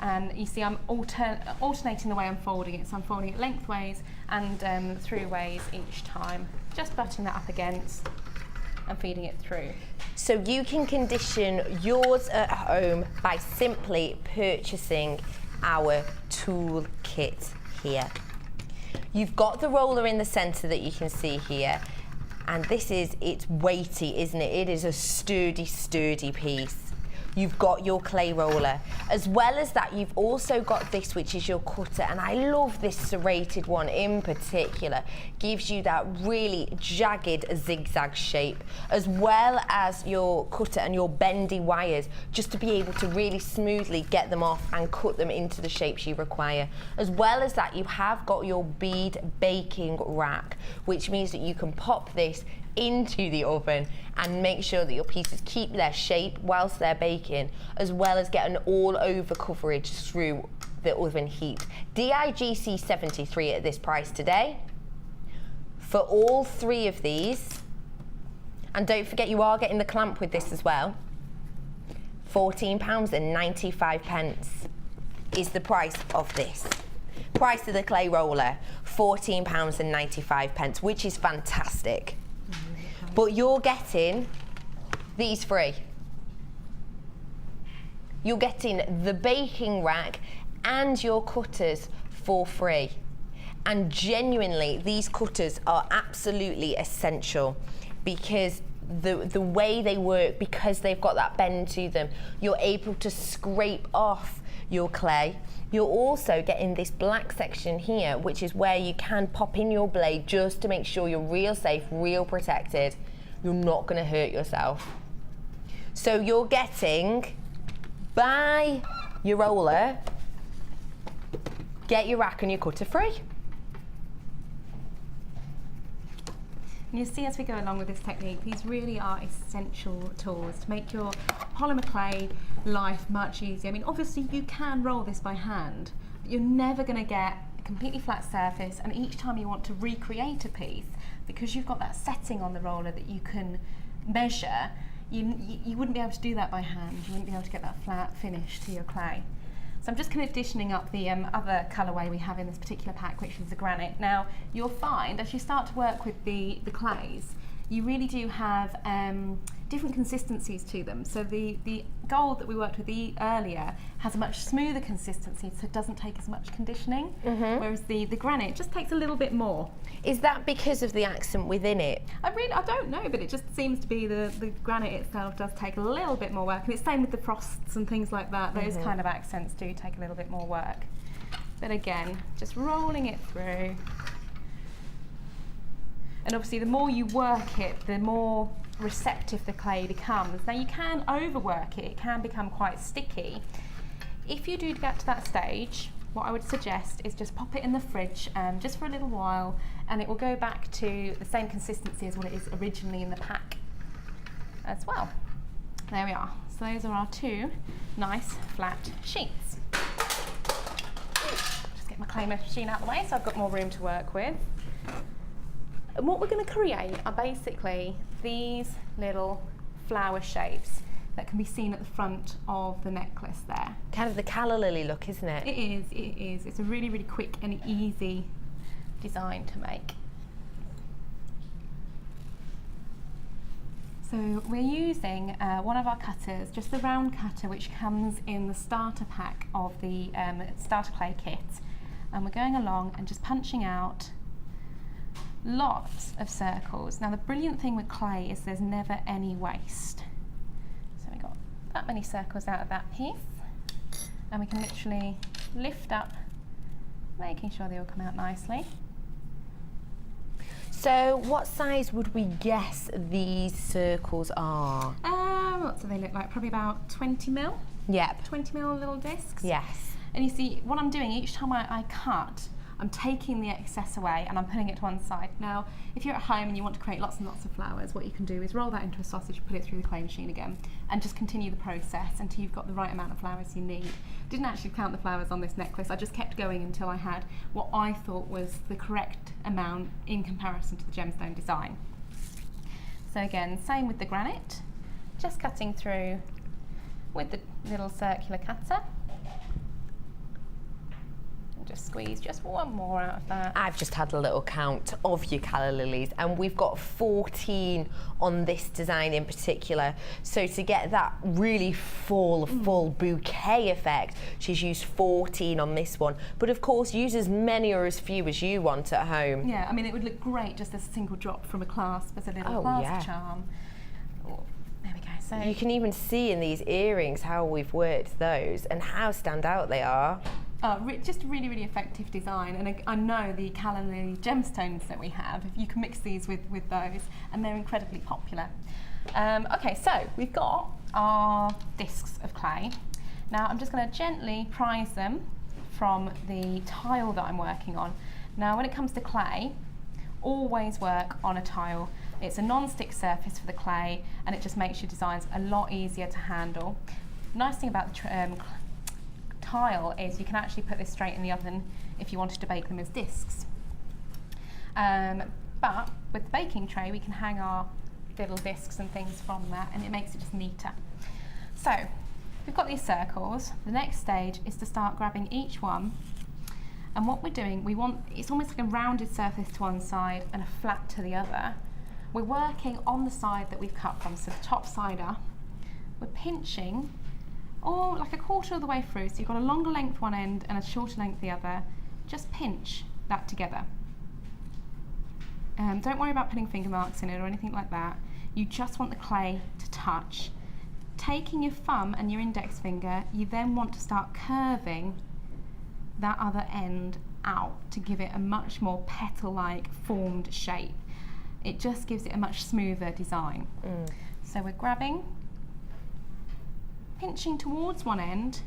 And you see I'm alternating the way I'm folding it, so I'm folding it lengthways and throughways each time, just butting that up against and feeding it through. So you can condition yours at home by simply purchasing our tool kit here. You've got the roller in the centre that you can see here, and it's weighty, isn't it? It is a sturdy piece. You've got your clay roller. As well as that, you've also got this, which is your cutter, and I love this serrated one in particular. Gives you that really jagged zigzag shape, as well as your cutter and your bendy wires, just to be able to really smoothly get them off and cut them into the shapes you require. As well as that, you have got your bead baking rack, which means that you can pop this into the oven and make sure that your pieces keep their shape whilst they're baking, as well as get an all-over coverage through the oven heat. DIGC 73 at this price today for all 3 of these, and don't forget you are getting the clamp with this as well. £14.95 is the price of this. Price of the clay roller, £14.95, which is fantastic. But you're getting these free. You're getting the baking rack and your cutters for free. And genuinely, these cutters are absolutely essential, because the way they work, because they've got that bend to them, you're able to scrape off your clay. You're also getting this black section here, which is where you can pop in your blade just to make sure you're real safe, real protected. You're not going to hurt yourself. So you're getting, buy your roller, get your rack and your cutter free. And you see as we go along with this technique, these really are essential tools to make your polymer clay life much easier. I mean, obviously you can roll this by hand, but you're never going to get a completely flat surface, and each time you want to recreate a piece, because you've got that setting on the roller that you can measure, you wouldn't be able to do that by hand. You wouldn't be able to get that flat finish to your clay. So I'm just conditioning up the other colourway we have in this particular pack, which is the granite. Now, you'll find as you start to work with the clays, you really do have different consistencies to them. So the gold that we worked with earlier has a much smoother consistency, so it doesn't take as much conditioning, whereas the granite just takes a little bit more. Is that because of the accent within it? I don't know, but it just seems to be the granite itself does take a little bit more work, and it's the same with the frosts and things like that. Those kind of accents do take a little bit more work. But again, just rolling it through. And obviously the more you work it, the more receptive the clay becomes. Now you can overwork it, it can become quite sticky. If you do get to that stage, what I would suggest is just pop it in the fridge just for a little while, and it will go back to the same consistency as what it is originally in the pack as well. There we are. So those are our two nice flat sheets. Just get my clay machine out of the way so I've got more room to work with. And what we're going to create are basically these little flower shapes that can be seen at the front of the necklace there. Kind of the calla lily look, isn't it? It is, it is. It's a really, really quick and easy design to make. So we're using one of our cutters, just the round cutter, which comes in the starter pack of the starter clay kit. And we're going along and just punching out lots of circles. Now the brilliant thing with clay is there's never any waste. So we got that many circles out of that piece, and we can literally lift up, making sure they all come out nicely. So what size would we guess these circles are? What do they look like? Probably about 20 mil? Yep. 20 mil little discs? Yes. And you see, what I'm doing each time I cut, I'm taking the excess away and I'm putting it to one side. Now, if you're at home and you want to create lots and lots of flowers, what you can do is roll that into a sausage, put it through the clay machine again, and just continue the process until you've got the right amount of flowers you need. Didn't actually count the flowers on this necklace, I just kept going until I had what I thought was the correct amount in comparison to the gemstone design. So again, same with the granite, just cutting through with the little circular cutter. Just squeeze just one more out of that. I've just had a little count of your calla lilies, and we've got 14 on this design in particular. So to get that really full bouquet effect, she's used 14 on this one. But of course, use as many or as few as you want at home. Yeah, I mean, it would look great just as a single drop from a clasp, as a little clasp charm. Oh, there we go. So you can even see in these earrings how we've worked those and how stand out they are. Just a really, really effective design, and I know the calla lily gemstones that we have, if you can mix these with those, and they're incredibly popular. Okay, so we've got our discs of clay. Now I'm just going to gently prise them from the tile that I'm working on. Now when it comes to clay, always work on a tile. It's a non-stick surface for the clay, and it just makes your designs a lot easier to handle. Nice thing about the tile is you can actually put this straight in the oven if you wanted to bake them as discs. But with the baking tray we can hang our little discs and things from that, and it makes it just neater. So we've got these circles. The next stage is to start grabbing each one, and what we're doing, it's almost like a rounded surface to one side and a flat to the other. We're working on the side that we've cut from, so the top side up. We're pinching or like a quarter of the way through, so you've got a longer length one end and a shorter length the other. Just pinch that together. Don't worry about putting finger marks in it or anything like that. You just want the clay to touch. Taking your thumb and your index finger, you then want to start curving that other end out to give it a much more petal-like formed shape. It just gives it a much smoother design. So we're grabbing, pinching towards one end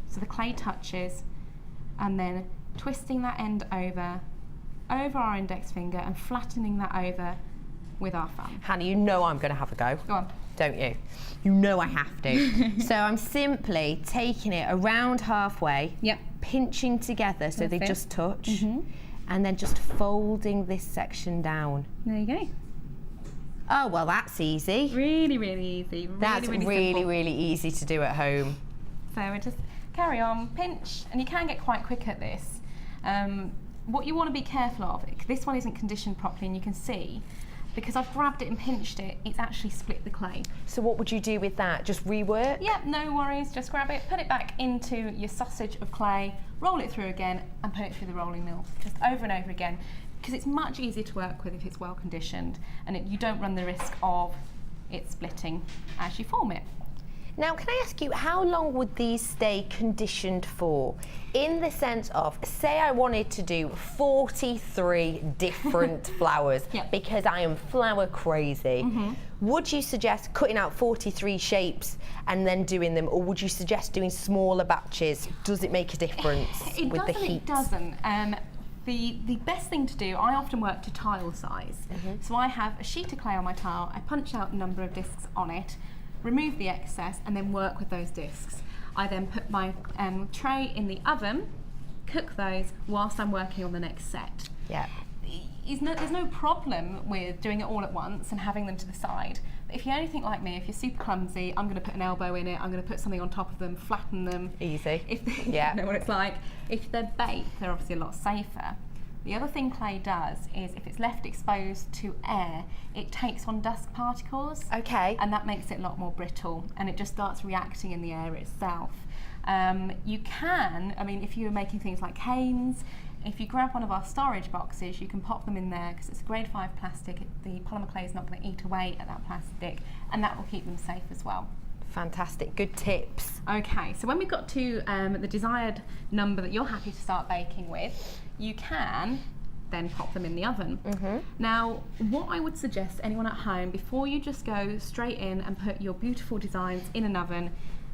so the clay touches, and then twisting that end over our index finger and flattening that over with our thumb. Hannah, you know I'm going to have a go. Go on. Don't you? You know I have to. So I'm simply taking it around halfway, pinching together so they just touch, and then just folding this section down. There you go. Oh, well, that's easy. Really, really easy. That's really, simple. really easy to do at home. So we just carry on, pinch, and you can get quite quick at this. What you want to be careful of, this one isn't conditioned properly, and you can see, because I've grabbed it and pinched it, it's actually split the clay. So what would you do with that? Just rework? Yep, no worries, just grab it, put it back into your sausage of clay, roll it through again, and put it through the rolling mill, just over and over again, because it's much easier to work with if it's well conditioned, and you don't run the risk of it splitting as you form it. Now, can I ask you, how long would these stay conditioned for? In the sense of, say I wanted to do 43 different flowers, because I am flower crazy. Would you suggest cutting out 43 shapes and then doing them, or would you suggest doing smaller batches? Does it make a difference with the heat? It doesn't. The best thing to do, I often work to tile size. So I have a sheet of clay on my tile, I punch out the number of discs on it, remove the excess, and then work with those discs. I then put my tray in the oven, cook those whilst I'm working on the next set. Yeah. There's no problem with doing it all at once and having them to the side. But if you're anything like me, if you're super clumsy, I'm going to put an elbow in it, I'm going to put something on top of them, flatten them. Easy. You know what it's like. If they're baked, they're obviously a lot safer. The other thing clay does is if it's left exposed to air, it takes on dust particles. Okay. And that makes it a lot more brittle, and it just starts reacting in the air itself. You can, I mean, if you're making things like canes, if you grab one of our storage boxes, you can pop them in there because it's a grade 5 plastic. The polymer clay is not going to eat away at that plastic, and that will keep them safe as well. Fantastic, good tips. Okay, so when we've got to the desired number that you're happy to start baking with, you can then pop them in the oven. Now, what I would suggest anyone at home, before you just go straight in and put your beautiful designs in an oven,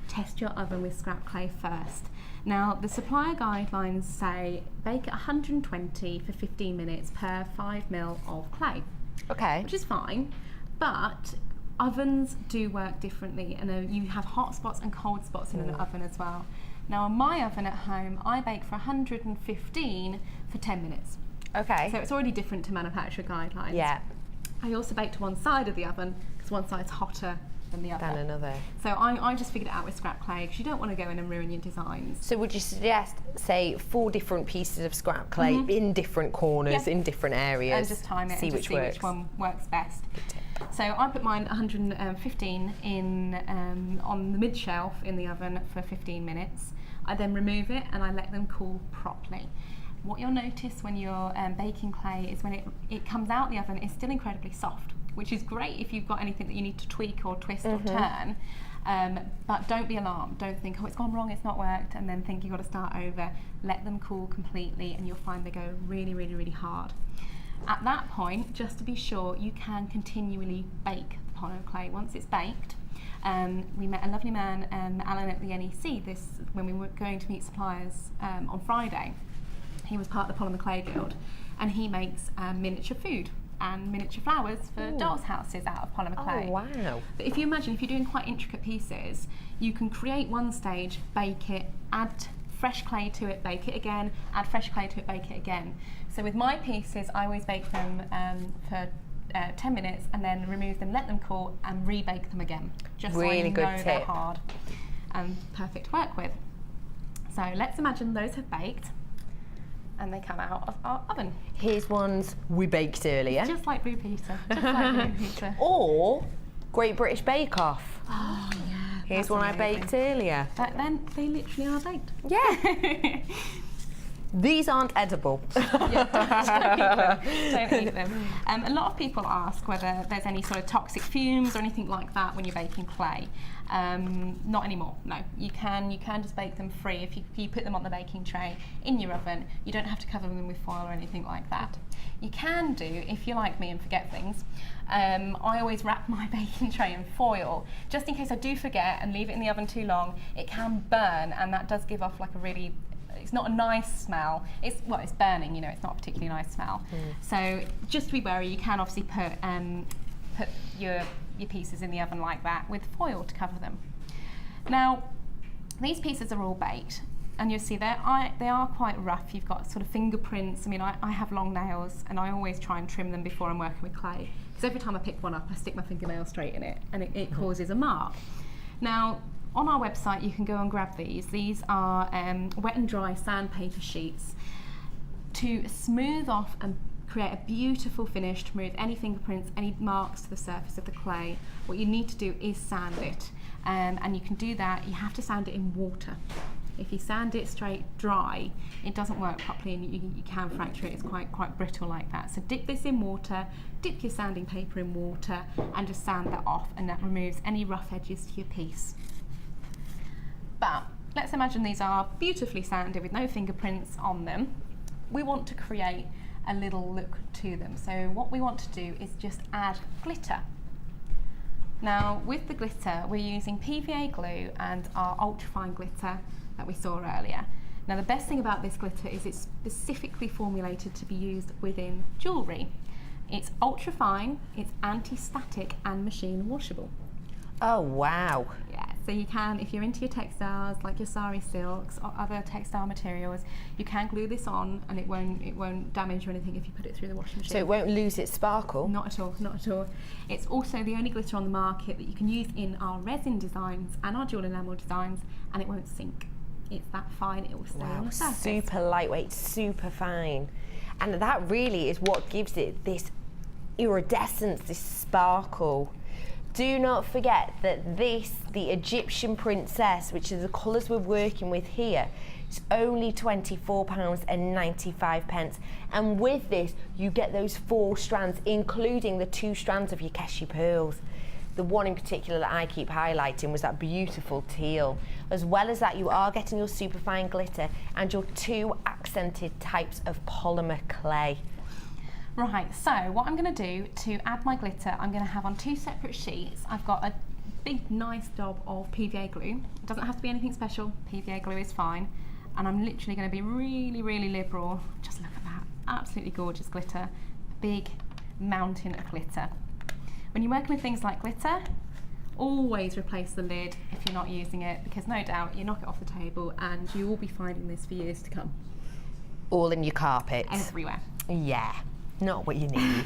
test your oven with scrap clay first. Now, the supplier guidelines say bake at 120 for 15 minutes per 5 ml of clay. Okay. Which is fine, but ovens do work differently, and you have hot spots and cold spots in an oven as well. Now, on my oven at home, I bake for 115 for 10 minutes. Okay. So it's already different to manufacturer guidelines. Yeah. I also bake to one side of the oven because one side's hotter than the other. Than another. So I just figured it out with scrap clay because you don't want to go in and ruin your designs. So would you suggest, say, 4 different pieces of scrap clay in different corners, in different areas? And just time it see and which see works. which one works best. So I put mine 115 in on the mid shelf in the oven for 15 minutes. I then remove it and I let them cool properly. What you'll notice when you're baking clay is when it comes out the oven, it's still incredibly soft, which is great if you've got anything that you need to tweak or twist or turn. But don't be alarmed. Don't think, oh, it's gone wrong, it's not worked, and then think you've got to start over. Let them cool completely and you'll find they go really, really, really hard. At that point, just to be sure, you can continually bake the polymer clay. Once it's baked, we met a lovely man, Alan at the NEC, when we were going to meet suppliers on Friday. He was part of the Polymer Clay Guild, and he makes miniature food and miniature flowers for dolls' houses out of polymer clay. Oh, wow. But if you imagine, if you're doing quite intricate pieces, you can create one stage, bake it, add fresh clay to it, bake it again, add fresh clay to it, bake it again. So with my pieces, I always bake them for 10 minutes and then remove them, let them cool, and rebake them again. Just really so I know good they're tip. hard and perfect to work with. So let's imagine those have baked and they come out of our oven. Here's ones we baked earlier. Just like Blue Peter. Just like Blue Peter. Or Great British Bake Off. Oh, yeah. Here's one I baked earlier. Then they literally are baked. Yeah. These aren't edible. Yeah, don't eat them. A lot of people ask whether there's any sort of toxic fumes or anything like that when you're baking clay. Not anymore, no. You can just bake them free. If you put them on the baking tray in your oven, you don't have to cover them with foil or anything like that. You can do, if you're like me and forget things, I always wrap my baking tray in foil, just in case I do forget and leave it in the oven too long. It can burn, and that does give off like a really it's not a nice smell. It's burning, you know, it's not a particularly nice smell. So just to be wary, you can obviously put your pieces in the oven like that with foil to cover them. Now, these pieces are all baked, and you'll see they are quite rough. You've got sort of fingerprints. I mean, I have long nails, and I always try and trim them before I'm working with clay, because every time I pick one up, I stick my fingernail straight in it, and it causes a mark. Now, on our website, you can go and grab these. These are wet and dry sandpaper sheets to smooth off and create a beautiful finish, to remove any fingerprints, any marks to the surface of the clay. What you need to do is sand it, and you can do that. You have to sand it in water. If you sand it straight dry, it doesn't work properly, and you can fracture it. It's quite brittle like that. So dip this in water, dip your sanding paper in water, and just sand that off, and that removes any rough edges to your piece. But let's imagine these are beautifully sanded with no fingerprints on them. We want to create a little look to them. So what we want to do is just add glitter. Now, with the glitter, we're using PVA glue and our ultrafine glitter that we saw earlier. Now, the best thing about this glitter is it's specifically formulated to be used within jewellery. It's ultrafine, it's anti-static and machine washable. Oh, wow. Yeah, so you can, if you're into your textiles, like your sari silks or other textile materials, you can glue this on, and it won't damage or anything if you put it through the washing machine. So it won't lose its sparkle? Not at all, not at all. It's also the only glitter on the market that you can use in our resin designs and our jewel enamel designs, and it won't sink. It's that fine, it will stay on the surface. Super lightweight, super fine. And that really is what gives it this iridescence, this sparkle. Do not forget that this, the Egyptian princess, which is the colours we're working with here, is only £24.95. And with this, you get those 4 strands, including the 2 strands of your Keshi pearls. The one in particular that I keep highlighting was that beautiful teal. As well as that, you are getting your superfine glitter and your 2 accented types of polymer clay. Right, so what I'm going to do to add my glitter, I'm going to have on 2 separate sheets. I've got a big nice dob of PVA glue. It doesn't have to be anything special, PVA glue is fine. And I'm literally going to be really liberal. Just look at that, absolutely gorgeous glitter. A big mountain of glitter. When you're working with things like glitter, always replace the lid if you're not using it, because no doubt you knock it off the table and you will be finding this for years to come. All in your carpet. Everywhere. Yeah. Not what you need.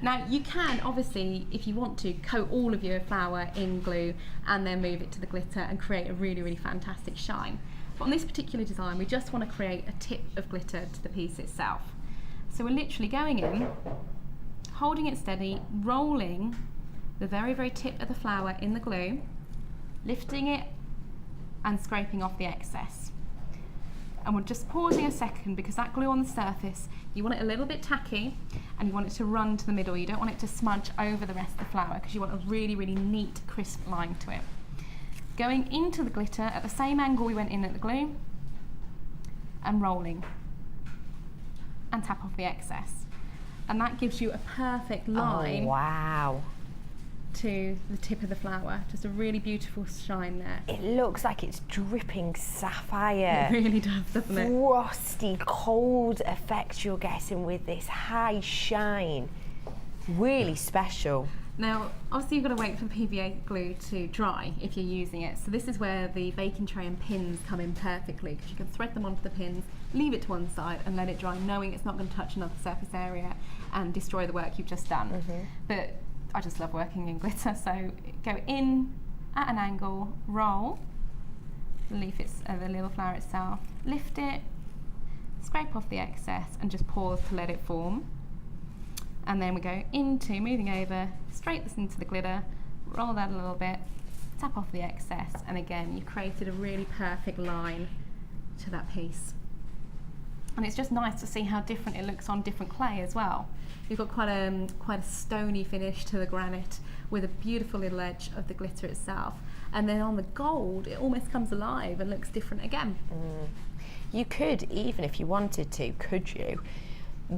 Now, you can obviously, if you want to, coat all of your flower in glue and then move it to the glitter and create a really fantastic shine. But on this particular design, we just want to create a tip of glitter to the piece itself. So we're literally going in, holding it steady, rolling the very tip of the flower in the glue, lifting it and scraping off the excess. And we're just pausing a second, because that glue on the surface, you want it a little bit tacky and you want it to run to the middle. You don't want it to smudge over the rest of the flower, because you want a really neat, crisp line to it. Going into the glitter at the same angle we went in at the glue, and rolling. And tap off the excess. And that gives you a perfect line. Oh, wow. To the tip of the flower. Just a really beautiful shine there. It looks like it's dripping sapphire. It really does, doesn't it? Frosty, cold effect you're getting with this high shine. Really special. Now, obviously you've got to wait for the PVA glue to dry if you're using it. So this is where the baking tray and pins come in perfectly, because you can thread them onto the pins, leave it to one side and let it dry, knowing it's not going to touch another surface area and destroy the work you've just done. But I just love working in glitter, so go in at an angle, roll, the leaf, the little flower itself, lift it, scrape off the excess and just pause to let it form. And then we go into moving over, straight this into the glitter, roll that a little bit, tap off the excess, and again you've created a really perfect line to that piece. And it's just nice to see how different it looks on different clay as well. You've got quite a stony finish to the granite with a beautiful little edge of the glitter itself. And then on the gold, it almost comes alive and looks different again. You could, even if you wanted to, could you,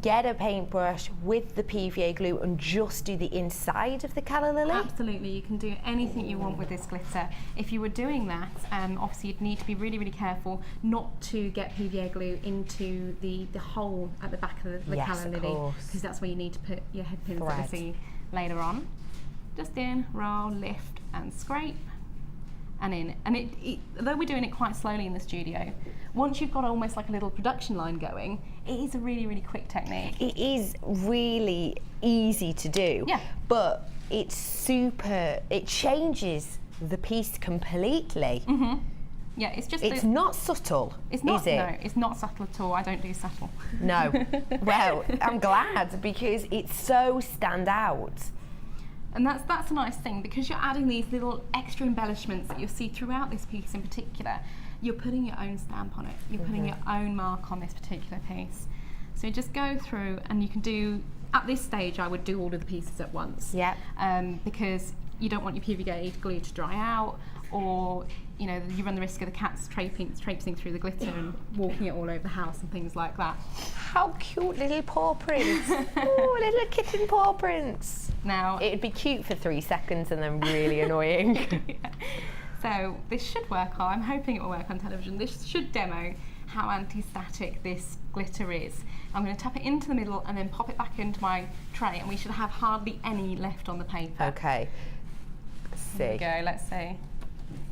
get a paintbrush with the PVA glue and just do the inside of the calla lily? Absolutely, you can do anything you want with this glitter. If you were doing that, obviously you'd need to be really, really careful not to get PVA glue into the hole at the back of the calla lily, because that's where you need to put your head pins that we see later on. Just in, roll, lift and scrape. And in, and though we're doing it quite slowly in the studio, once you've got almost like a little production line going, it is a really, really quick technique. It is really easy to do, but it's it changes the piece completely. Yeah, it's just... It's not subtle, is it? No, it's not subtle at all. I don't do subtle. No. Well, I'm glad, because it's so stand out. And that's a nice thing, because you're adding these little extra embellishments that you'll see throughout this piece in particular. You're putting your own stamp on it. You're putting your own mark on this particular piece. So you just go through, and you can do, at this stage, I would do all of the pieces at once. Yeah. Because you don't want your PVA glue to dry out, or you know, you run the risk of the cats traipsing through the glitter and walking it all over the house and things like that. How cute little paw prints. Oh, little kitten paw prints. Now, it'd be cute for 3 seconds and then really annoying. So this should work I'm hoping it will work on television. This should demo how anti-static this glitter is. I'm going to tap it into the middle and then pop it back into my tray, and we should have hardly any left on the paper. Okay. Let's see. There we go, let's see.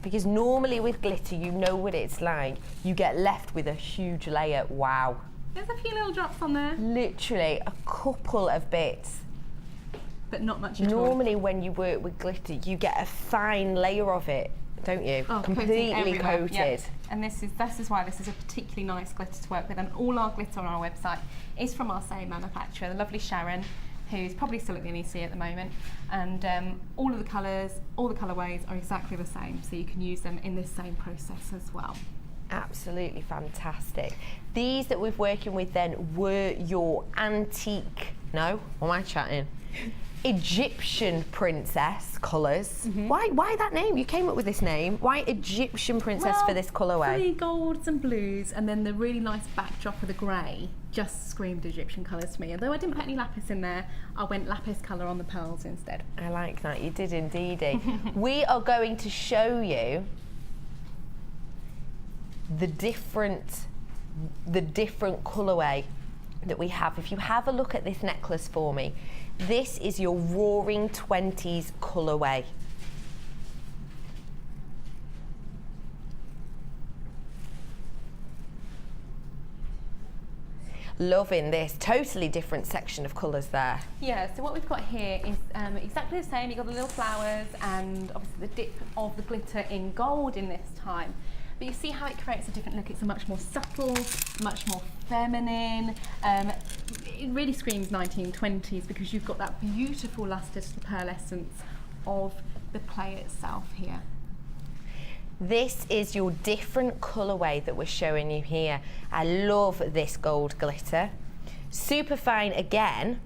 Because normally with glitter, you know what it's like. You get left with a huge layer. Wow. There's a few little drops on there. Literally a couple of bits. But not much at all. Normally when you work with glitter, you get a fine layer of it, don't you? Oh, completely coated. Yeah. And this is why this is a particularly nice glitter to work with. And all our glitter on our website is from our same manufacturer, the lovely Sharon, who's probably still at the NEC at the moment. And all of the colours, all the colourways are exactly the same, so you can use them in this same process as well. Absolutely fantastic. These that we're working with then were your antique, no, what am I chatting? Egyptian princess colours. Why that name? You came up with this name. Why Egyptian princess for this colourway? 3 golds and blues, and then the really nice backdrop of the grey just screamed Egyptian colours to me. Although I didn't put any lapis in there, I went lapis colour on the pearls instead. I like that, you did indeedy. We are going to show you the different colourway that we have. If you have a look at this necklace for me, this is your Roaring 20s colourway. Loving this, totally different section of colours there. Yeah, so what we've got here is exactly the same. You've got the little flowers and obviously the dip of the glitter in gold in this time. But you see how it creates a different look. It's a much more subtle, much more feminine. It really screams 1920s because you've got that beautiful luster to the pearlescence of the clay itself here. This is your different colourway that we're showing you here. I love this gold glitter. Super fine again.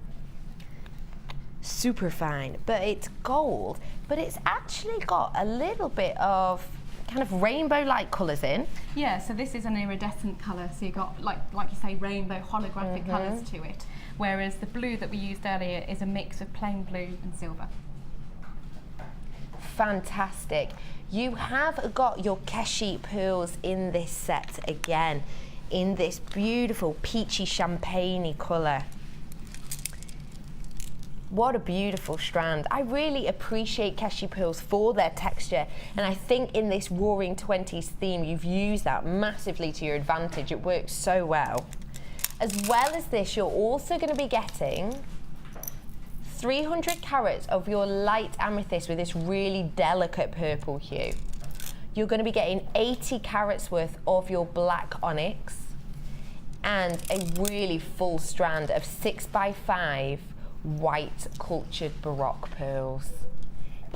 Super fine, but it's gold, but it's actually got a little bit of kind of rainbow-like colours in. Yeah, so this is an iridescent colour, so you've got, like you say, rainbow holographic colours to it, whereas the blue that we used earlier is a mix of plain blue and silver. Fantastic. You have got your Keshi pearls in this set again, in this beautiful peachy champagne-y colour. What a beautiful strand. I really appreciate Keshi pearls for their texture, and I think in this Roaring 20s theme you've used that massively to your advantage. It works so well. As well as this, you're also going to be getting 300 carats of your light amethyst with this really delicate purple hue. You're going to be getting 80 carats worth of your black onyx and a really full strand of 6x5 white cultured Baroque pearls.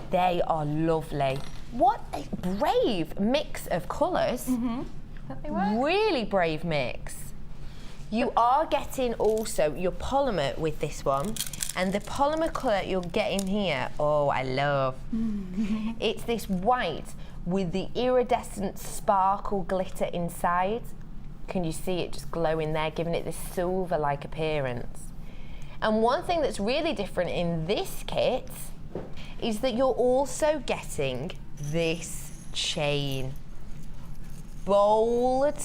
They are lovely. What a brave mix of colours. Really brave mix. You are getting also your polymer with this one, and the polymer colour you're getting here, oh, I love. It's this white with the iridescent sparkle glitter inside. Can you see it just glowing there, giving it this silver-like appearance? And one thing that's really different in this kit is that you're also getting this chain. Bold.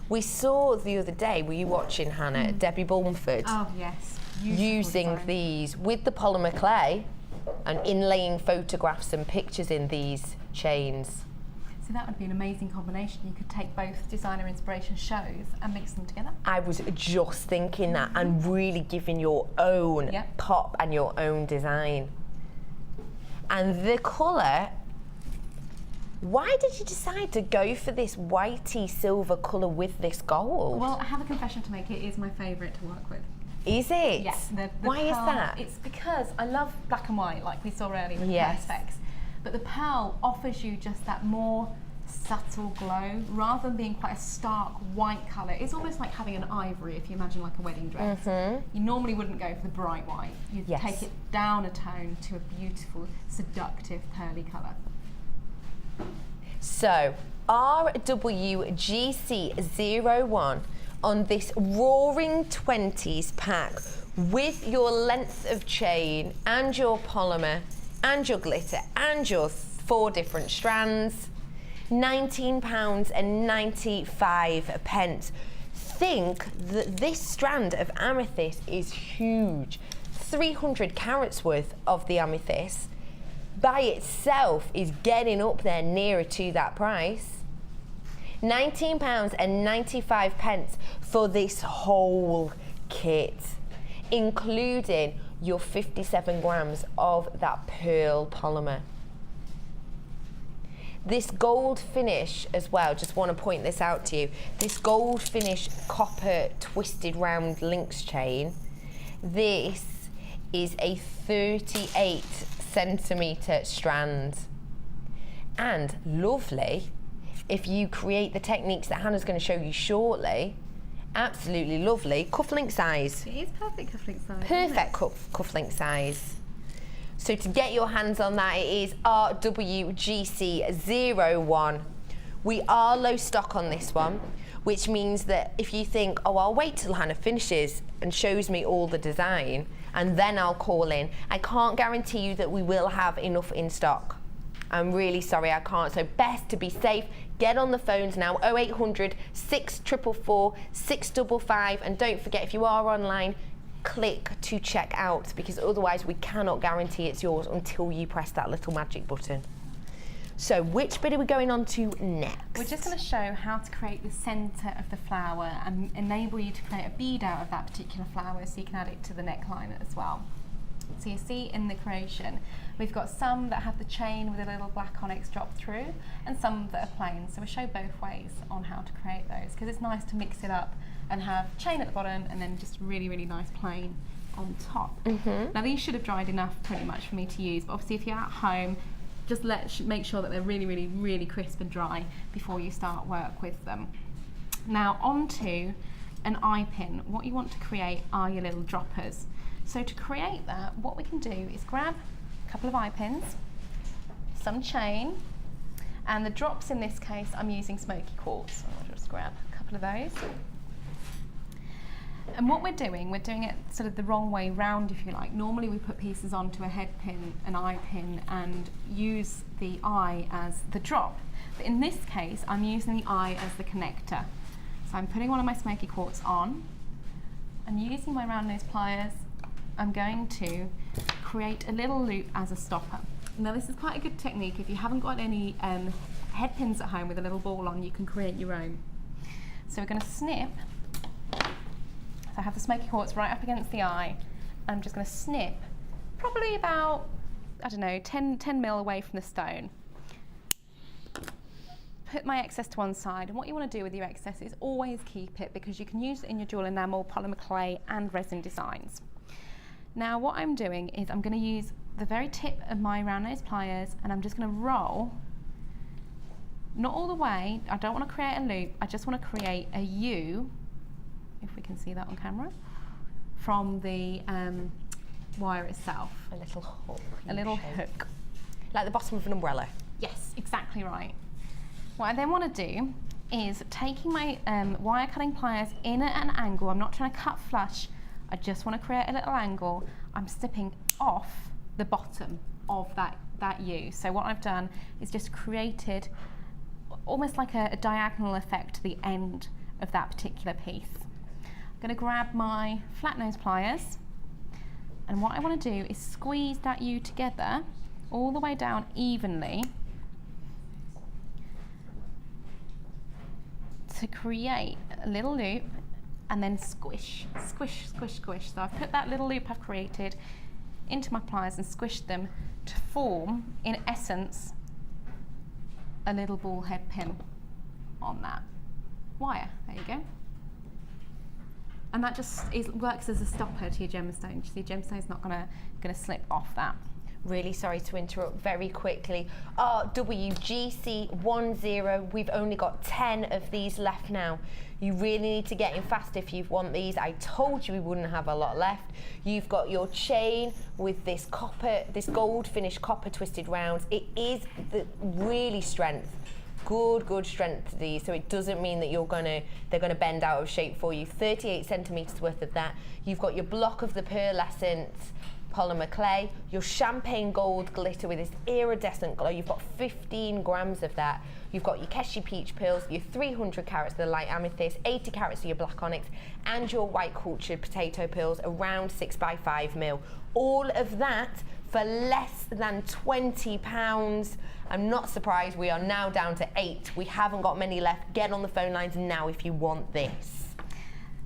We saw the other day, were you watching, Hannah, Debbie Bulmford? Oh, yes. Using these with the polymer clay and inlaying photographs and pictures in these chains. So that would be an amazing combination. You could take both designer inspiration shows and mix them together. I was just thinking that, and really giving your own pop and your own design. And the colour, why did you decide to go for this whitey silver colour with this gold? Well, I have a confession to make. It is my favourite to work with. Is it? Yes. Why is that? It's because I love black and white, like we saw earlier with Perspex. But the pearl offers you just that more subtle glow, rather than being quite a stark white colour. It's almost like having an ivory, if you imagine like a wedding dress. You normally wouldn't go for the bright white. You'd take it down a tone to a beautiful, seductive, pearly colour. So, RWGC01 on this Roaring 20s pack with your length of chain and your polymer and your glitter and your 4 different strands, £19.95. Think that this strand of amethyst is huge. 300 carats worth of the amethyst by itself is getting up there nearer to that price. £19.95 for this whole kit, including your 57 grams of that pearl polymer. This gold finish as well, just want to point this out to you, this gold finish copper twisted round links chain, this is a 38 centimetre strand. And lovely, if you create the techniques that Hannah's going to show you shortly, absolutely lovely cufflink size. It is perfect cufflink size. Perfect cufflink size. So to get your hands on that, it is RWGC01. We are low stock on this one, which means that if you think, oh, I'll wait till Hannah finishes and shows me all the design, and then I'll call in, I can't guarantee you that we will have enough in stock. I'm really sorry, I can't. So best to be safe, get on the phones now, 0800 644 655, and don't forget, if you are online, click to check out, because otherwise we cannot guarantee it's yours until you press that little magic button. So which bit are we going on to next? We're just going to show how to create the centre of the flower and enable you to create a bead out of that particular flower, so you can add it to the neckline as well. So you see in the creation, we've got some that have the chain with a little black onyx drop through, and some that are plain. So we show both ways on how to create those, because it's nice to mix it up and have chain at the bottom and then just really, really nice plain on top. Now these should have dried enough pretty much for me to use, but obviously if you're at home, just make sure that they're really, really, really crisp and dry before you start work with them. Now onto an eye pin. What you want to create are your little droppers. So to create that, what we can do is grab a couple of eye pins, some chain, and the drops in this case, I'm using smoky quartz. So I'll just grab a couple of those. And what we're doing it sort of the wrong way round, if you like. Normally we put pieces onto a head pin, an eye pin, and use the eye as the drop. But in this case, I'm using the eye as the connector. So I'm putting one of my smoky quartz on. I'm using my round nose pliers. I'm going to create a little loop as a stopper. Now this is quite a good technique. If you haven't got any head pins at home with a little ball on, you can create your own. So we're going to snip. So I have the smoky quartz right up against the eye. I'm just going to snip probably about, I don't know, 10 mil away from the stone. Put my excess to one side, and what you want to do with your excess is always keep it, because you can use it in your jewel enamel, polymer clay and resin designs. Now what I'm doing is I'm going to use the very tip of my round nose pliers, and I'm just going to roll, not all the way, I don't want to create a loop, I just want to create a U, if we can see that on camera, from the wire itself. A little hook. A little hook. Like the bottom of an umbrella. Yes, exactly right. What I then want to do is taking my wire cutting pliers in at an angle. I'm not trying to cut flush. I just want to create a little angle. I'm snipping off the bottom of that U. So what I've done is just created almost like a diagonal effect to the end of that particular piece. I'm going to grab my flat nose pliers, and what I want to do is squeeze that U together all the way down evenly to create a little loop, and then squish, squish, squish, squish. So I've put that little loop I've created into my pliers and squished them to form, in essence, a little ball head pin on that wire. There you go. And that just works as a stopper to your gemstone. You see, your gemstone's not gonna slip off that. Really sorry to interrupt very quickly. RWGC10, we've only got 10 of these left now. You really need to get in fast if you want these. I told you we wouldn't have a lot left. You've got your chain with this copper, this gold finished copper twisted rounds. It is the really strength. Good strength to these, so it doesn't mean that they're gonna bend out of shape for you. 38 centimeters worth of that. You've got your block of the pearlescent polymer clay, your champagne gold glitter with this iridescent glow. You've got 15 grams of that. You've got your Keshi peach pearls, your 300 carats of the light amethyst, 80 carats of your black onyx, and your white cultured potato pearls, around 6x5 mil. All of that for less than £20. I'm not surprised we are now down to 8. We haven't got many left. Get on the phone lines now if you want this.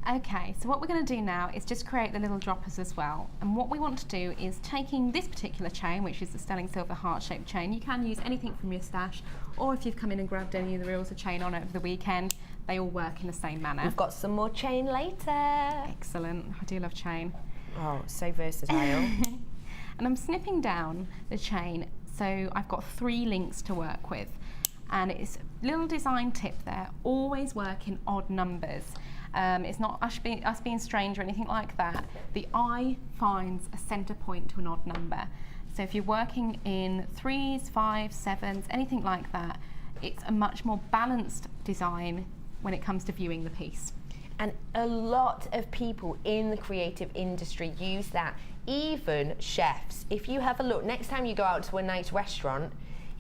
Okay, so what we're going to do now is just create the little droppers as well. And what we want to do is taking this particular chain, which is the sterling silver heart-shaped chain. You can use anything from your stash, or if you've come in and grabbed any of the reels of chain on over the weekend, they all work in the same manner. We've got some more chain later. Excellent. I do love chain. Oh, so versatile. And I'm snipping down the chain, so I've got 3 links to work with. And it's a little design tip there, always work in odd numbers. It's not us being strange or anything like that. The eye finds a center point to an odd number. So if you're working in 3s, 5s, 7s, anything like that, it's a much more balanced design when it comes to viewing the piece. And a lot of people in the creative industry use that, even chefs. If you have a look, next time you go out to a nice restaurant,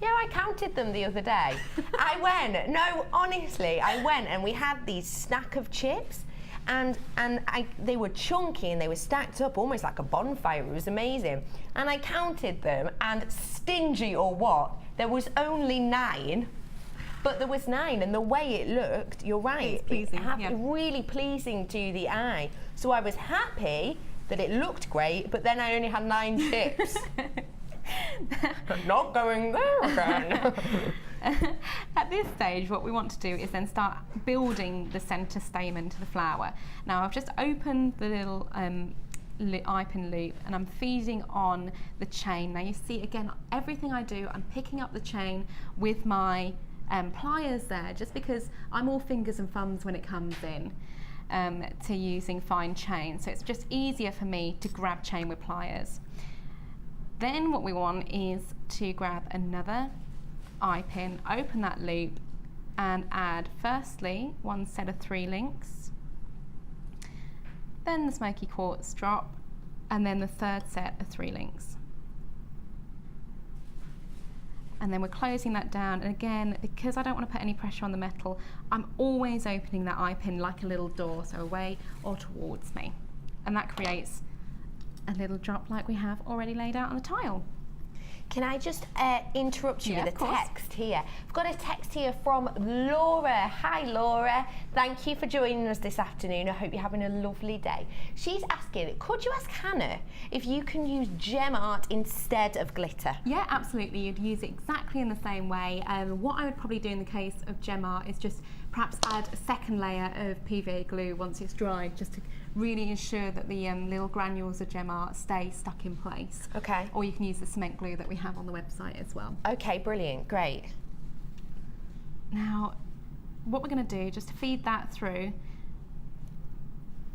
yeah, I counted them the other day. I went and we had these snack of chips, and they were chunky and they were stacked up almost like a bonfire. It was amazing. And I counted them, and stingy or what, there was only 9. But there was 9, and the way it looked, you're right, it's pleasing, really pleasing to the eye. So I was happy that it looked great, but then I only had 9 chips. Not going there again. At this stage, what we want to do is then start building the centre stamen to the flower. Now, I've just opened the little eye pin loop, and I'm feeding on the chain. Now, you see, again, everything I do, I'm picking up the chain with my pliers there, just because I'm all fingers and thumbs when it comes in to using fine chain. So it's just easier for me to grab chain with pliers. Then what we want is to grab another eye pin, open that loop, and add firstly 1 set of 3 links, then the smoky quartz drop, and then the 3rd set of 3 links. And then we're closing that down, and again, because I don't want to put any pressure on the metal, I'm always opening that eye pin like a little door, so away or towards me. And that creates a little drop like we have already laid out on the tile. Can I just interrupt you with a course. text here? I've got a text here from Laura. Hi Laura, thank you for joining us this afternoon. I hope you're having a lovely day. She's asking, could you ask Hannah if you can use gem art instead of glitter? Yeah, absolutely. You'd use it exactly in the same way. What I would probably do in the case of gem art is just perhaps add a 2nd layer of PVA glue once it's dried, just to really ensure that the little granules of gem art stay stuck in place. Okay. Or you can use the cement glue that we have on the website as well. Okay, brilliant, great. Now, what we're going to do, just to feed that through,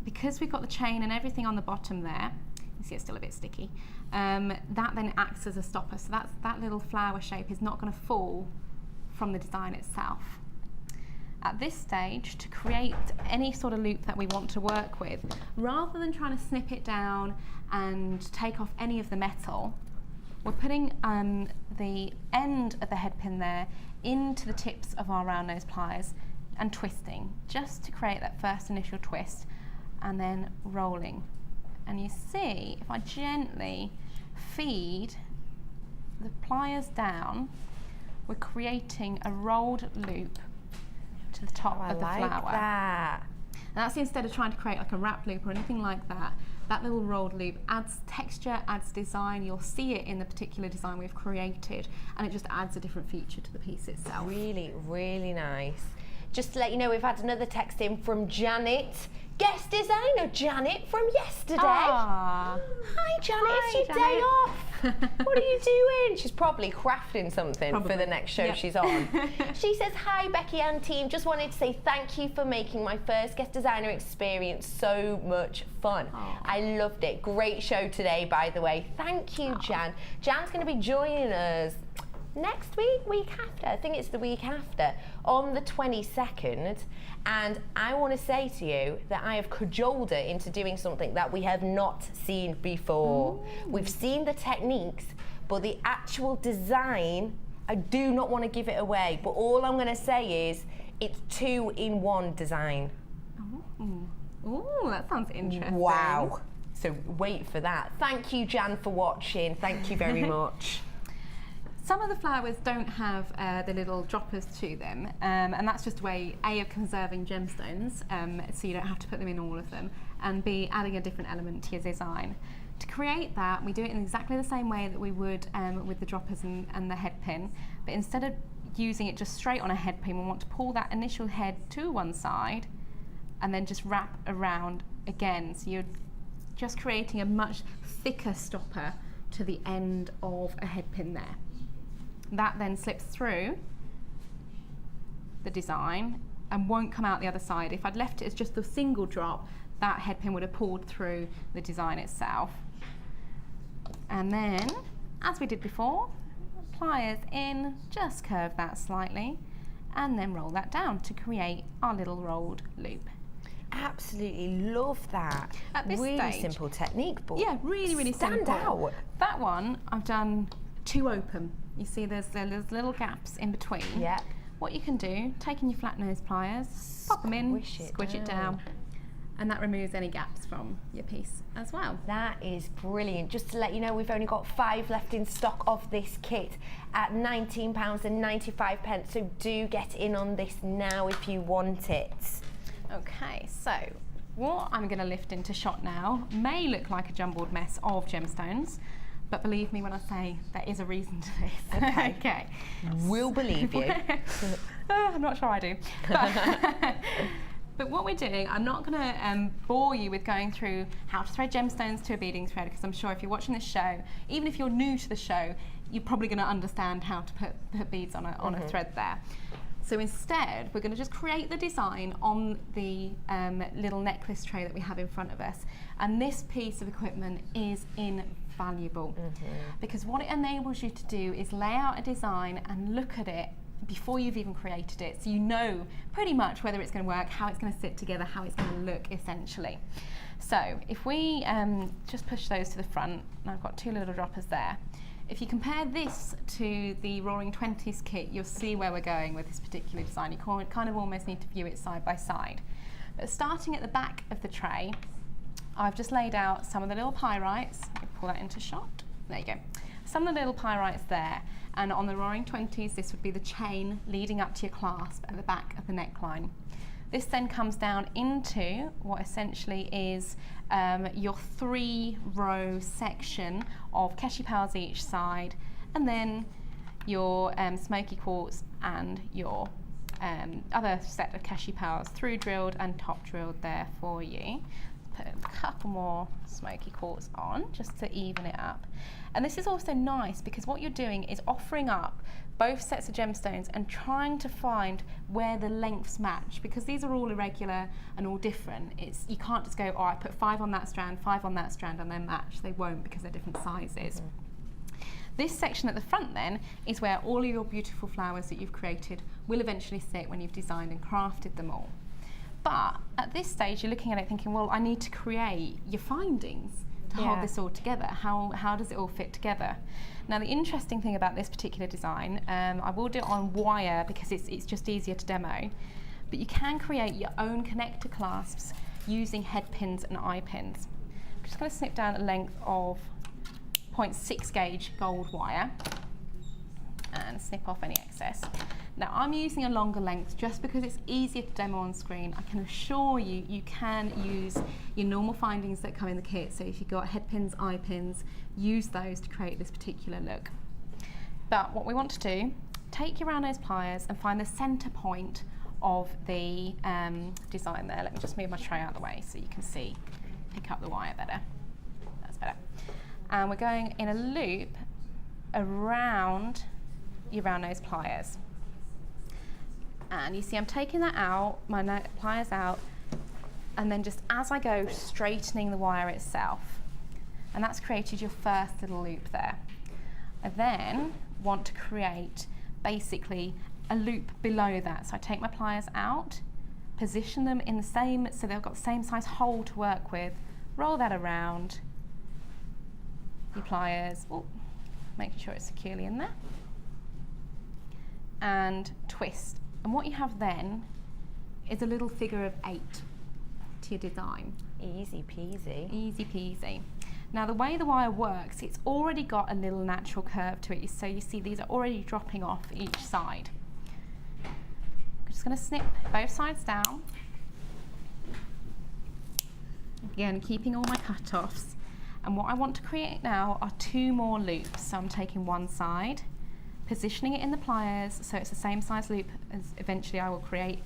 because we've got the chain and everything on the bottom there, you see it's still a bit sticky, that then acts as a stopper. So that little flower shape is not going to fall from the design itself. at this stage to create any sort of loop that we want to work with. Rather than trying to snip it down and take off any of the metal, we're putting the end of the head pin there into the tips of our round nose pliers and twisting, just to create that first initial twist, and then rolling. And you see, if I gently feed the pliers down, we're creating a rolled loop to the top of the flower. I like that. And that's instead of trying to create like a wrap loop or anything like that. That little rolled loop adds texture, adds design. You'll see it in the particular design we've created, and it just adds a different feature to the piece itself. Really, really nice. Just to let you know, we've had another text in from Janet. Guest designer Janet from yesterday. Aww. Hi Janet, it's your day off. What are you doing? She's probably crafting something for the next show she's on. She says, hi Becky and team, just wanted to say thank you for making my first guest designer experience so much fun. I loved it. Great show today, by the way. Thank you, Jan. Jan's going to be joining us next week after, I think it's the week after, on the 22nd, and I want to say to you that I have cajoled her into doing something that we have not seen before. We've seen the techniques, but the actual design, I do not want to give it away, but all I'm going to say is it's 2-in-1 design. Ooh, that sounds interesting. Wow. So wait for that. Thank you, Jan, for watching. Thank you very much. Some of the flowers don't have the little droppers to them, and that's just a way, A, of conserving gemstones, so you don't have to put them in all of them, and B, adding a different element to your design. To create that, we do it in exactly the same way that we would with the droppers and the head pin, but instead of using it just straight on a head pin, we want to pull that initial head to one side and then just wrap around again. So you're just creating a much thicker stopper to the end of a head pin there. That then slips through the design and won't come out the other side. If I'd left it as just a single drop, that head pin would have pulled through the design itself. And then, as we did before, pliers in, just curve that slightly, and then roll that down to create our little rolled loop. Absolutely love that. At this really stage, simple technique, but yeah, really stand simple. out. That one I've done 2 open. You see there's little gaps in between. Yeah. What you can do, taking your flat nose pliers, pop them in, squish it down, and that removes any gaps from your piece as well. That is brilliant. Just to let you know, we've only got 5 left in stock of this kit at £19.95, so do get in on this now if you want it. Okay, so what I'm going to lift into shot now may look like a jumbled mess of gemstones, but believe me when I say there is a reason to this. Okay. Okay. We'll believe you. I'm not sure I do. But what we're doing, I'm not going to bore you with going through how to thread gemstones to a beading thread, because I'm sure if you're watching this show, even if you're new to the show, you're probably going to understand how to put beads on a thread there. So instead, we're going to just create the design on the little necklace tray that we have in front of us. And this piece of equipment is invaluable, because what it enables you to do is lay out a design and look at it before you've even created it, so you know pretty much whether it's going to work, how it's going to sit together, how it's going to look essentially. So if we just push those to the front, and I've got 2 little droppers there. If you compare this to the Roaring Twenties kit, you'll see where we're going with this particular design. You kind of almost need to view it side by side. But starting at the back of the tray, I've just laid out some of the little pyrites. Pull that into shot. There you go. Some of the little pyrites there. And on the Roaring Twenties, this would be the chain leading up to your clasp at the back of the neckline. This then comes down into what essentially is your 3-row section of Keshi pearls each side, and then your smoky quartz and your other set of Keshi pearls through drilled and top drilled there for you. Put a couple more smoky quartz on just to even it up. And this is also nice because what you're doing is offering up both sets of gemstones and trying to find where the lengths match, because these are all irregular and all different. You can't just go, oh, I put 5 on that strand, 5 on that strand, and then match. They won't, because they're different sizes. This section at the front then is where all of your beautiful flowers that you've created will eventually sit when you've designed and crafted them all. But at this stage, you're looking at it thinking, well, I need to create your findings to hold this all together. How does it all fit together? Now, the interesting thing about this particular design, I will do it on wire because it's just easier to demo, but you can create your own connector clasps using head pins and eye pins. I'm just going to snip down a length of 0.6 gauge gold wire and snip off any excess. Now, I'm using a longer length just because it's easier to demo on screen. I can assure you, you can use your normal findings that come in the kit. So if you've got head pins, eye pins, use those to create this particular look. But what we want to do, take your round nose pliers and find the center point of the design there. Let me just move my tray out of the way so you can see, pick up the wire better. That's better. And we're going in a loop around your round nose pliers. And you see I'm taking that out, my pliers out, and then just as I go, straightening the wire itself. And that's created your first little loop there. I then want to create basically a loop below that. So I take my pliers out, position them in the same, so they've got the same size hole to work with, roll that around, your pliers, making sure it's securely in there, and twist. And what you have then is a little figure of 8 to your design. Easy peasy. Easy peasy. Now, the way the wire works, it's already got a little natural curve to it. So you see these are already dropping off each side. I'm just going to snip both sides down. Again, keeping all my cut-offs. And what I want to create now are 2 more loops. So I'm taking one side, positioning it in the pliers so it's the same size loop as eventually I will create,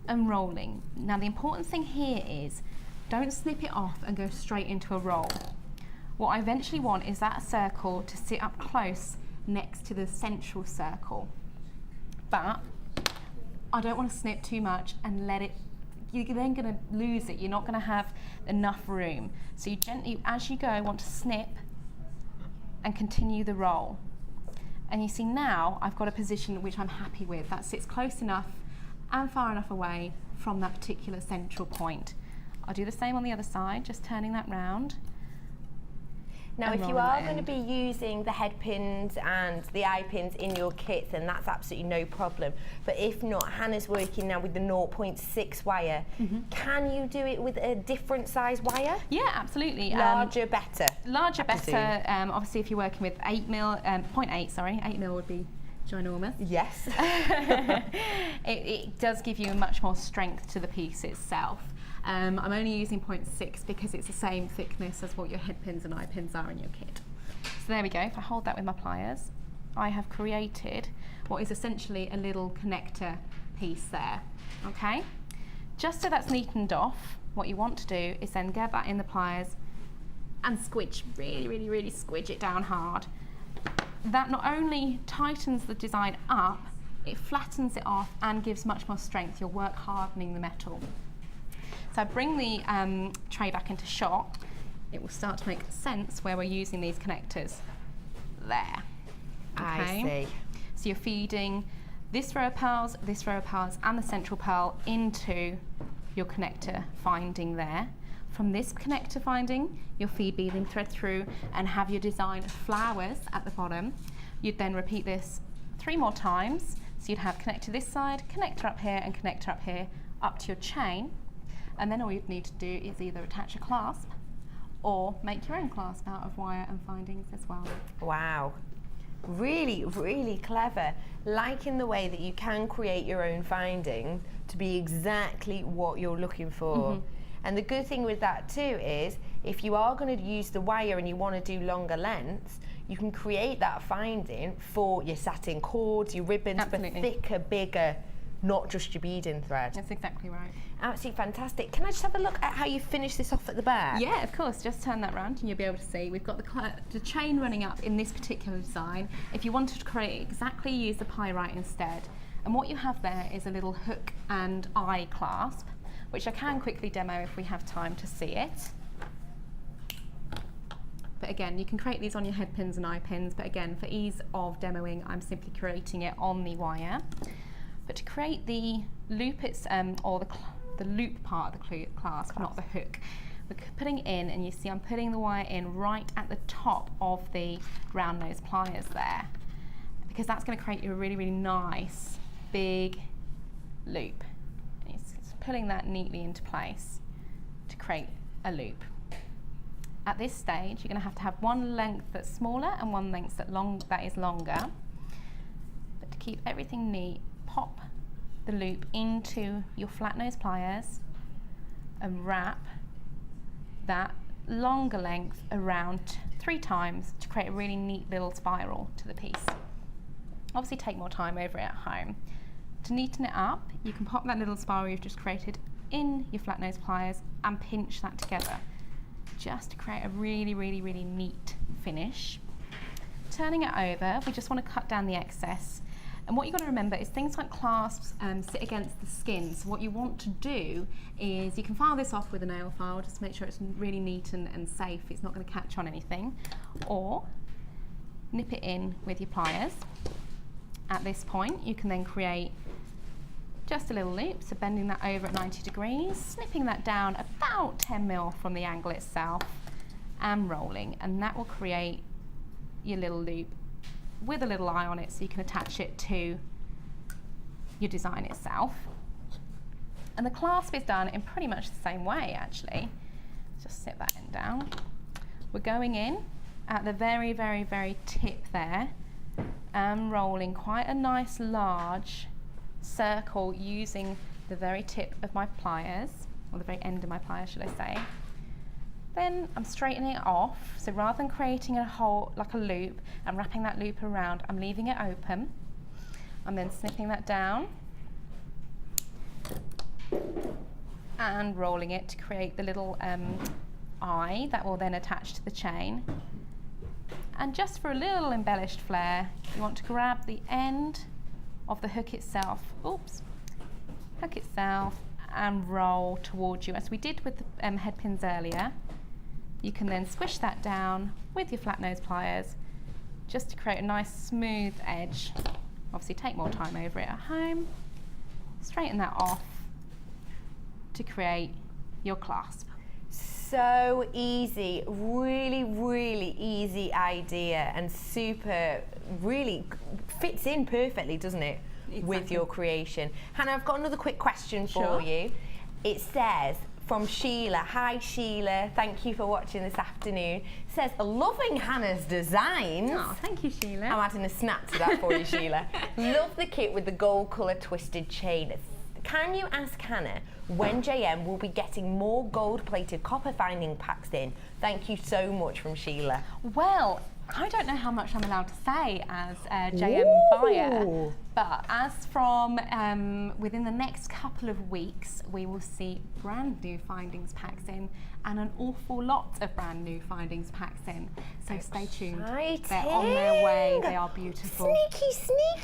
and rolling. Now, the important thing here is don't snip it off and go straight into a roll. What I eventually want is that circle to sit up close next to the central circle. But I don't want to snip too much and let it, you're then going to lose it. You're not going to have enough room. So you gently, as you go, want to snip and continue the roll. And you see now I've got a position which I'm happy with. That sits close enough and far enough away from that particular central point. I'll do the same on the other side, just turning that round. Now, if you are going to be using the head pins and the eye pins in your kit, then that's absolutely no problem. But if not, Hannah's working now with the 0.6 wire. Can you do it with a different size wire? Yeah, absolutely. Larger, better. Larger, better. Obviously, if you're working with 0.8, sorry, 8 mil would be ginormous. Yes. It does give you much more strength to the piece itself. I'm only using 0.6 because it's the same thickness as what your head pins and eye pins are in your kit. So there we go. If I hold that with my pliers, I have created what is essentially a little connector piece there. Okay? Just so that's neatened off, what you want to do is then get that in the pliers and squidge, really squidge it down hard. That not only tightens the design up, it flattens it off and gives much more strength. You'll work hardening the metal. So I bring the tray back into shot. It will start to make sense where we're using these connectors. There. Okay. I see. So you're feeding this row of pearls, and the central pearl into your connector finding there. From this connector finding, you'll feed beading thread through and have your design of flowers at the bottom. You'd then repeat this 3 more times. So you'd have connector this side, connector up here, and connector up here, up to your chain. And then all you'd need to do is either attach a clasp or make your own clasp out of wire and findings as well. Wow. Really clever. Liking the way that you can create your own finding to be exactly what you're looking for. And the good thing with that too is if you are going to use the wire and you want to do longer lengths, you can create that finding for your satin cords, your ribbons, for thicker, bigger, not just your beading thread. That's exactly right. Absolutely fantastic. Can I just have a look at how you finish this off at the back? Yeah, of course. Just turn that round and you'll be able to see we've got the chain running up in this particular design. If you wanted to create exactly, use the pyrite instead. And what you have there is a little hook and eye clasp, which I can quickly demo if we have time to see it. But again, you can create these on your head pins and eye pins, but again, for ease of demoing, I'm simply creating it on the wire. to create the loop, or the loop part of the clasp, not the hook, we're putting in, and you see I'm putting the wire in right at the top of the round nose pliers there, because that's going to create you a really, really nice big loop. And it's pulling that neatly into place to create a loop. At this stage, you're going to have one length that's smaller and one length that is longer. But to keep everything neat, pop the loop into your flat nose pliers and wrap that longer length around 3 times to create a really neat little spiral to the piece. Obviously take more time over it at home. To neaten it up, you can pop that little spiral you've just created in your flat nose pliers and pinch that together, just to create a really, really, really neat finish. Turning it over, we just want to cut down the excess. And what you've got to remember is things like clasps sit against the skin. So what you want to do is you can file this off with a nail file, just to make sure it's really neat and safe. It's not going to catch on anything. Or nip it in with your pliers. At this point, you can then create just a little loop, so bending that over at 90 degrees, snipping that down about 10 mil from the angle itself, and rolling, and that will create your little loop with a little eye on it, so you can attach it to your design itself. And the clasp is done in pretty much the same way, actually. Just sit that end down. We're going in at the very, very, very tip there, and rolling quite a nice large circle using the very tip of my pliers, or the very end of my pliers, should I say. Then I'm straightening it off, so rather than creating a hole like a loop and wrapping that loop around, I'm leaving it open. I'm then snipping that down and rolling it to create the little eye that will then attach to the chain. And just for a little embellished flair, you want to grab the end of the hook itself, hook itself, and roll towards you, as we did with the head pins earlier. You can then squish that down with your flat nose pliers, just to create a nice smooth edge. Obviously take more time over it at home. Straighten that off to create your clasp. So easy, really, really easy idea, and super, really fits in perfectly, doesn't it, with your creation. Hannah, I've got another quick question for you. It says, from Sheila, hi Sheila, thank you for watching this afternoon. It says, loving Hannah's designs. Oh, thank you, Sheila. I'm adding a snap to that for you, Sheila. Love the kit with the gold colour twisted chain. Can you ask Hannah when JM will be getting more gold-plated copper finding packs in? Thank you so much, from Sheila. Well, I don't know how much I'm allowed to say as a JM buyer, but as from within the next couple of weeks, we will see brand new findings packs in, and an awful lot of brand new findings packs in. So stay tuned. They're on their way. They are beautiful. Sneaky,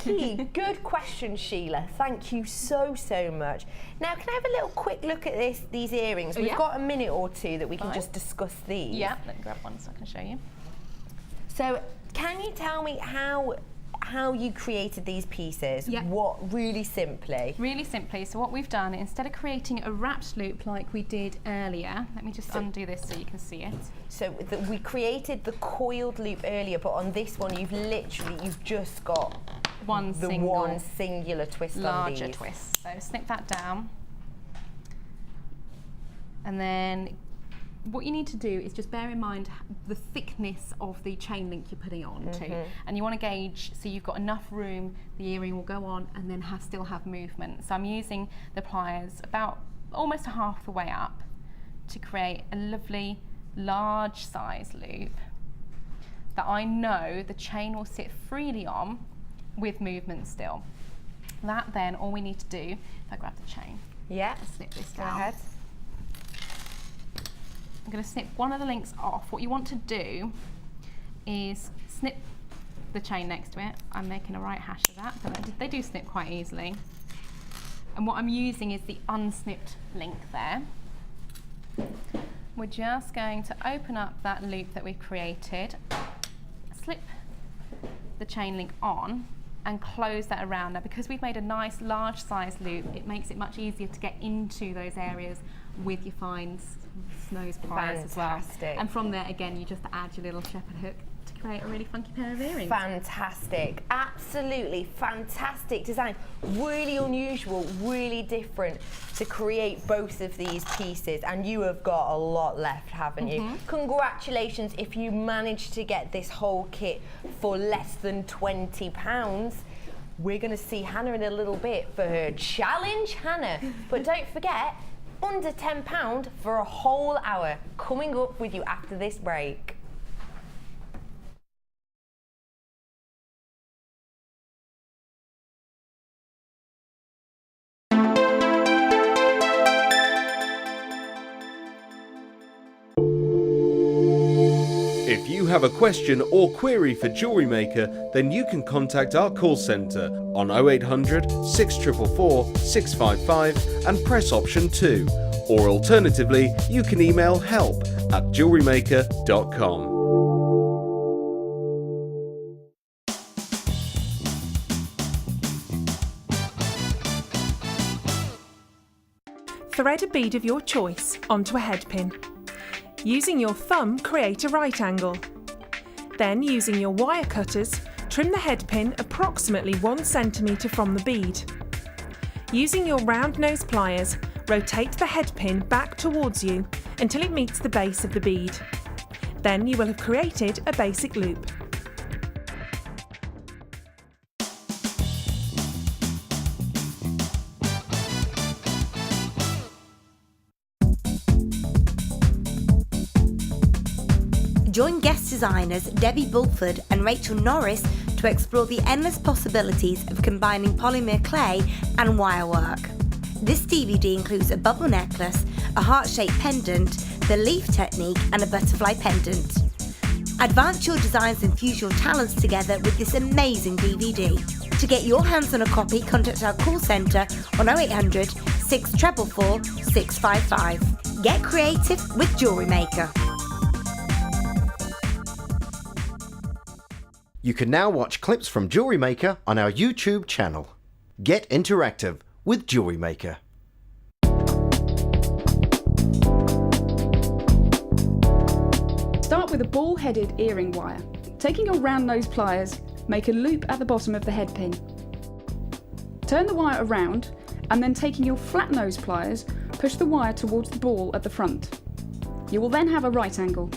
sneaky. Good question, Sheila. Thank you so, so much. Now, can I have a little quick look at these earrings? We've got a minute or two that we can just discuss these. Yeah, let me grab one so I can show you. So, can you tell me how you created these pieces? What, really simply? Really simply, so what we've done, instead of creating a wrapped loop like we did earlier, let me just undo this so you can see it. So we created the coiled loop earlier, but on this one you've just got one singular twist on these. Larger twist. So snip that down. And then what you need to do is just bear in mind the thickness of the chain link you're putting it onto, and you want to gauge so you've got enough room, the earring will go on and then still have movement. So I'm using the pliers about almost half the way up to create a lovely large size loop that I know the chain will sit freely on with movement still. That then, all we need to do, if I grab the chain, snip this down. Go ahead. I'm going to snip one of the links off. What you want to do is snip the chain next to it. I'm making a right hash of that, but they do snip quite easily. And what I'm using is the unsnipped link there. We're just going to open up that loop that we've created, slip the chain link on, and close that around. Now, because we've made a nice large size loop, it makes it much easier to get into those areas with your fine nose pliers as well. Fantastic. And from there, again, you just add your little shepherd hook to create a really funky pair of earrings. Fantastic, absolutely fantastic design. Really unusual, really different to create both of these pieces, and you have got a lot left, haven't you? Congratulations if you managed to get this whole kit for less than £20. We're going to see Hannah in a little bit for her challenge, Hannah. But don't forget, under £10 for a whole hour, coming up with you after this break. If you have a question or query for JewelleryMaker, then you can contact our call centre on 0800 644 655 and press option 2. Or alternatively, you can email help@jewellerymaker.com. Thread a bead of your choice onto a head pin. Using your thumb, create a right angle. Then, using your wire cutters, trim the head pin approximately 1 centimetre from the bead. Using your round nose pliers, rotate the head pin back towards you until it meets the base of the bead. Then you will have created a basic loop. Join guest designers Debbie Bulford and Rachel Norris to explore the endless possibilities of combining polymer clay and wire work. This DVD includes a bubble necklace, a heart-shaped pendant, the leaf technique and a butterfly pendant. Advance your designs and fuse your talents together with this amazing DVD. To get your hands on a copy, contact our call centre on 0800 644 655. Get creative with JewelleryMaker. You can now watch clips from JewelleryMaker on our YouTube channel. Get interactive with JewelleryMaker. Start with a ball-headed earring wire. Taking your round nose pliers, make a loop at the bottom of the head pin. Turn the wire around and then taking your flat nose pliers, push the wire towards the ball at the front. You will then have a right angle.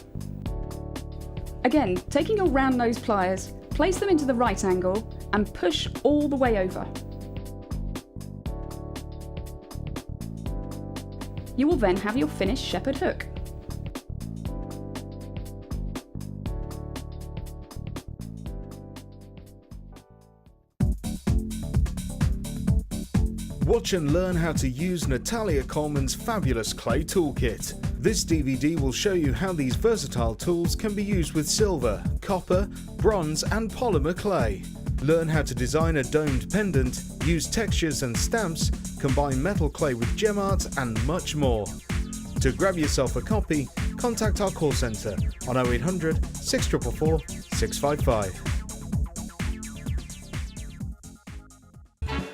Again, taking your round nose pliers, place them into the right angle and push all the way over. You will then have your finished shepherd hook. Watch and learn how to use Natalia Coleman's fabulous clay toolkit. This DVD will show you how these versatile tools can be used with silver, copper, bronze and polymer clay. Learn how to design a domed pendant, use textures and stamps, combine metal clay with gem art and much more. To grab yourself a copy, contact our call centre on 0800 644 655.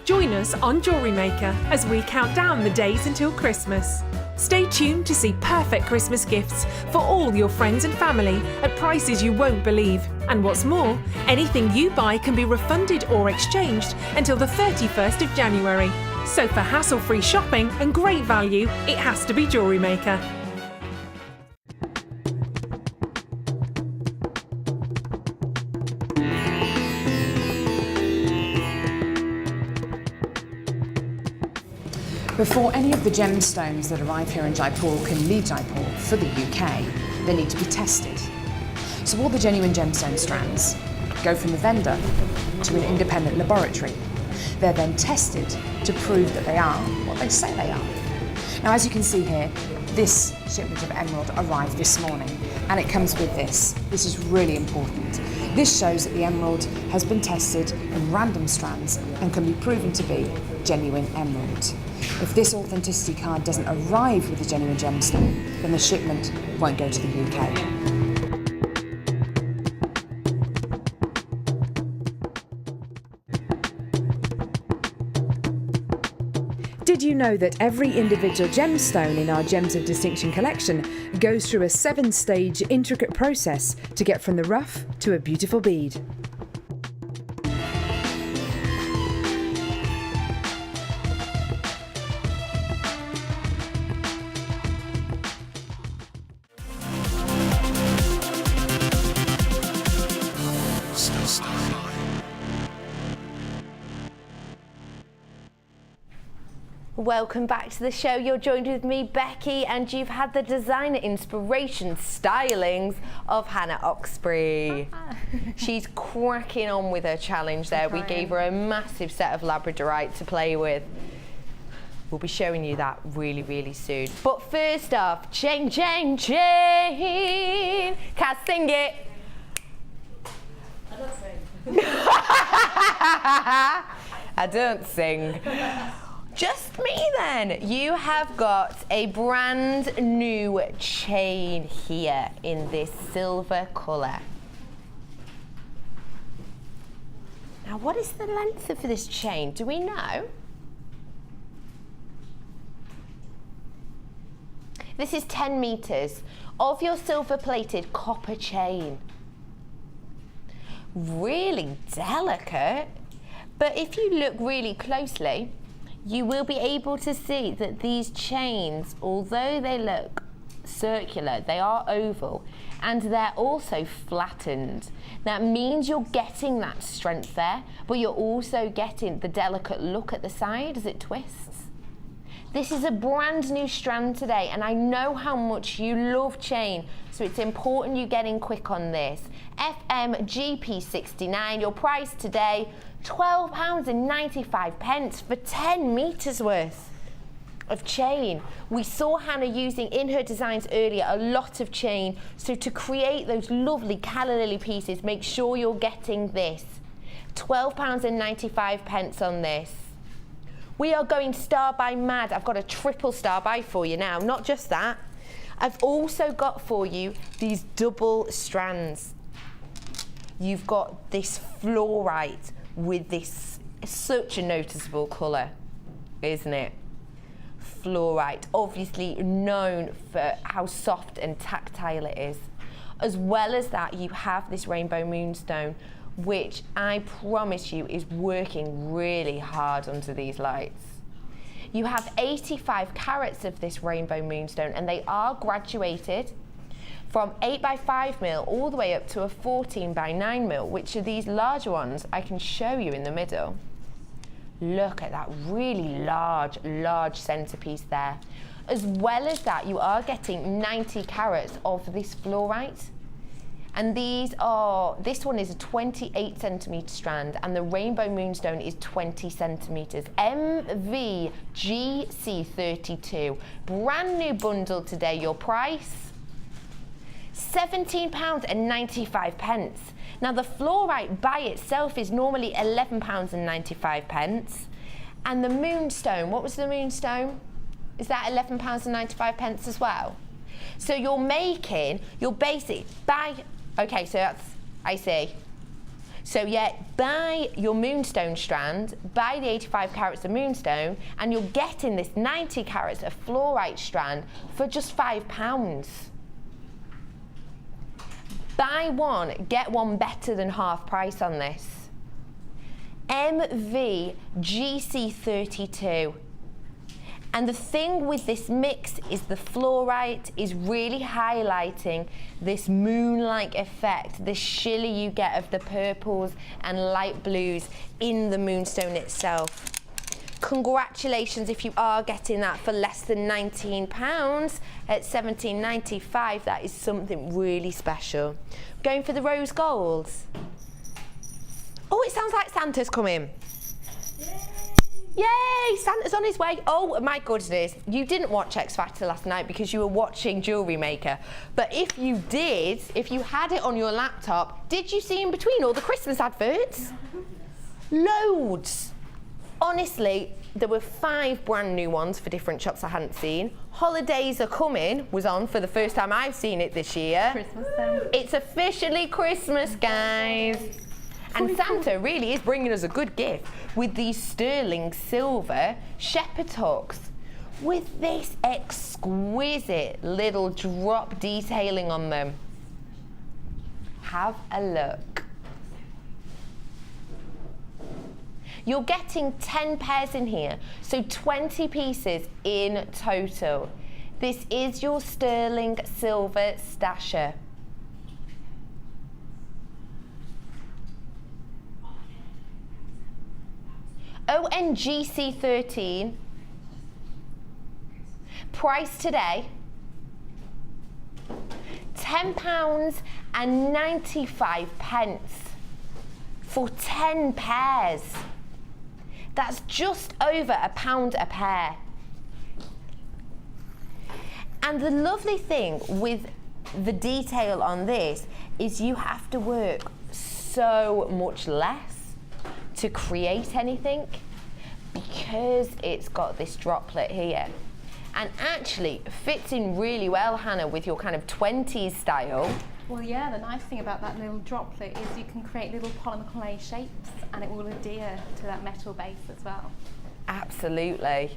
Join us on JewelleryMaker as we count down the days until Christmas. Stay tuned to see perfect Christmas gifts for all your friends and family at prices you won't believe. And what's more, anything you buy can be refunded or exchanged until the 31st of January. So for hassle-free shopping and great value, it has to be JewelleryMaker. Before any of the gemstones that arrive here in Jaipur can leave Jaipur for the UK, they need to be tested. So all the genuine gemstone strands go from the vendor to an independent laboratory. They're then tested to prove that they are what they say they are. Now, as you can see here, this shipment of emerald arrived this morning, and it comes with this. This is really important. This shows that the emerald has been tested in random strands and can be proven to be genuine emerald. If this authenticity card doesn't arrive with the genuine gemstone, then the shipment won't go to the UK. Did you know that every individual gemstone in our Gems of Distinction collection goes through a 7-stage intricate process to get from the rough to a beautiful bead? Welcome back to the show. You're joined with me, Becky, and you've had the designer inspiration stylings of Hannah Oxbury. She's cracking on with her challenge there. We gave her a massive set of labradorite to play with. We'll be showing you that really, really soon. But first off, chain, chain, chain. Can't sing it. I don't sing. I don't sing. Just me then. You have got a brand new chain here in this silver colour. Now, what is the length of this chain? Do we know? This is 10 metres of your silver plated copper chain. Really delicate, but if you look really closely, you will be able to see that these chains, although they look circular, they are oval, and they're also flattened. That means you're getting that strength there, but you're also getting the delicate look at the side as it twists. This is a brand new strand today, and I know how much you love chain, so it's important you get in quick on this. FMGP69, your price today, £12.95 for 10 metres worth of chain. We saw Hannah using in her designs earlier a lot of chain, so to create those lovely calla lily pieces, make sure you're getting this. £12.95 on this. We are going star by mad. I've got a triple star by for you now, not just that. I've also got for you these double strands. You've got this fluorite with this, such a noticeable colour, isn't it? Fluorite, obviously known for how soft and tactile it is. As well as that, you have this rainbow moonstone, which I promise you is working really hard under these lights. You have 85 carats of this rainbow moonstone, and they are graduated from 8x5mm all the way up to a 14x9mm, which are these larger ones I can show you in the middle. Look at that really large centerpiece there. As well as that, you are getting 90 carats of this fluorite. And this one is a 28 centimetre strand, and the rainbow moonstone is 20 centimetres. MVGC32. Brand new bundle today, your price? £17.95. Now the fluorite by itself is normally £11.95, and the moonstone, what was the moonstone? Is that £11.95 as well? So you're basic okay, so that's, I see. So yeah, buy your moonstone strand, buy the 85 carats of moonstone, and you're getting this 90 carats of fluorite strand for just £5. Buy one, get one better than half price on this. MVGC32. And the thing with this mix is the fluorite is really highlighting this moon-like effect, the shimmer you get of the purples and light blues in the moonstone itself. Congratulations if you are getting that for less than £19 at £17.95. That is something really special. Going for the rose gold. Oh, it sounds like Santa's coming. Yay, Santa's on his way. Oh my goodness, you didn't watch X Factor last night because you were watching JewelleryMaker. But if you did, if you had it on your laptop, did you see in between all the Christmas adverts? Loads. Honestly, there were 5 brand new ones for different shops I hadn't seen. Holidays Are Coming was on for the first time I've seen it this year. Christmas time. It's officially Christmas, guys. And Santa really is bringing us a good gift with these sterling silver shepherd's hooks with this exquisite little drop detailing on them. Have a look. You're getting 10 pairs in here, so 20 pieces in total. This is your sterling silver stasher. ONGC 13. Price today, £10.95 for 10 pairs. That's just over £1 a pair. And the lovely thing with the detail on this is you have to work so much less to create anything because it's got this droplet here. And actually fits in really well, Hannah, with your kind of 20s style. Well, yeah, the nice thing about that little droplet is you can create little polymer clay shapes and it will adhere to that metal base as well. Absolutely.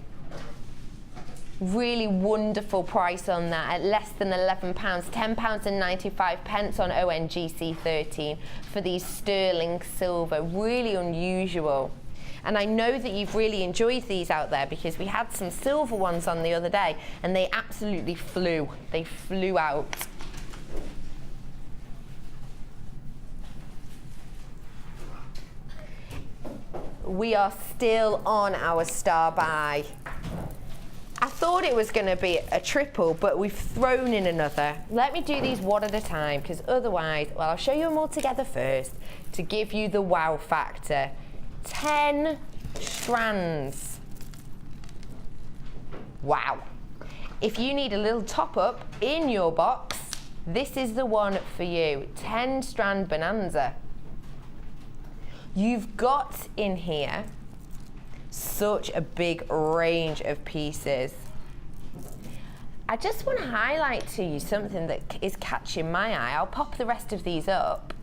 Really wonderful price on that at less than £11, £10.95 on ONGC 13 for these sterling silver, really unusual. And I know that you've really enjoyed these out there because we had some silver ones on the other day and they absolutely flew. They flew out. We are still on our star buy. I thought it was going to be a triple, but we've thrown in another. Let me do these one at a time because otherwise, well, I'll show you them all together first to give you the wow factor. 10 strands. Wow. If you need a little top up in your box, this is the one for you. 10 strand bonanza. You've got in here such a big range of pieces. I just want to highlight to you something that is catching my eye. I'll pop the rest of these up.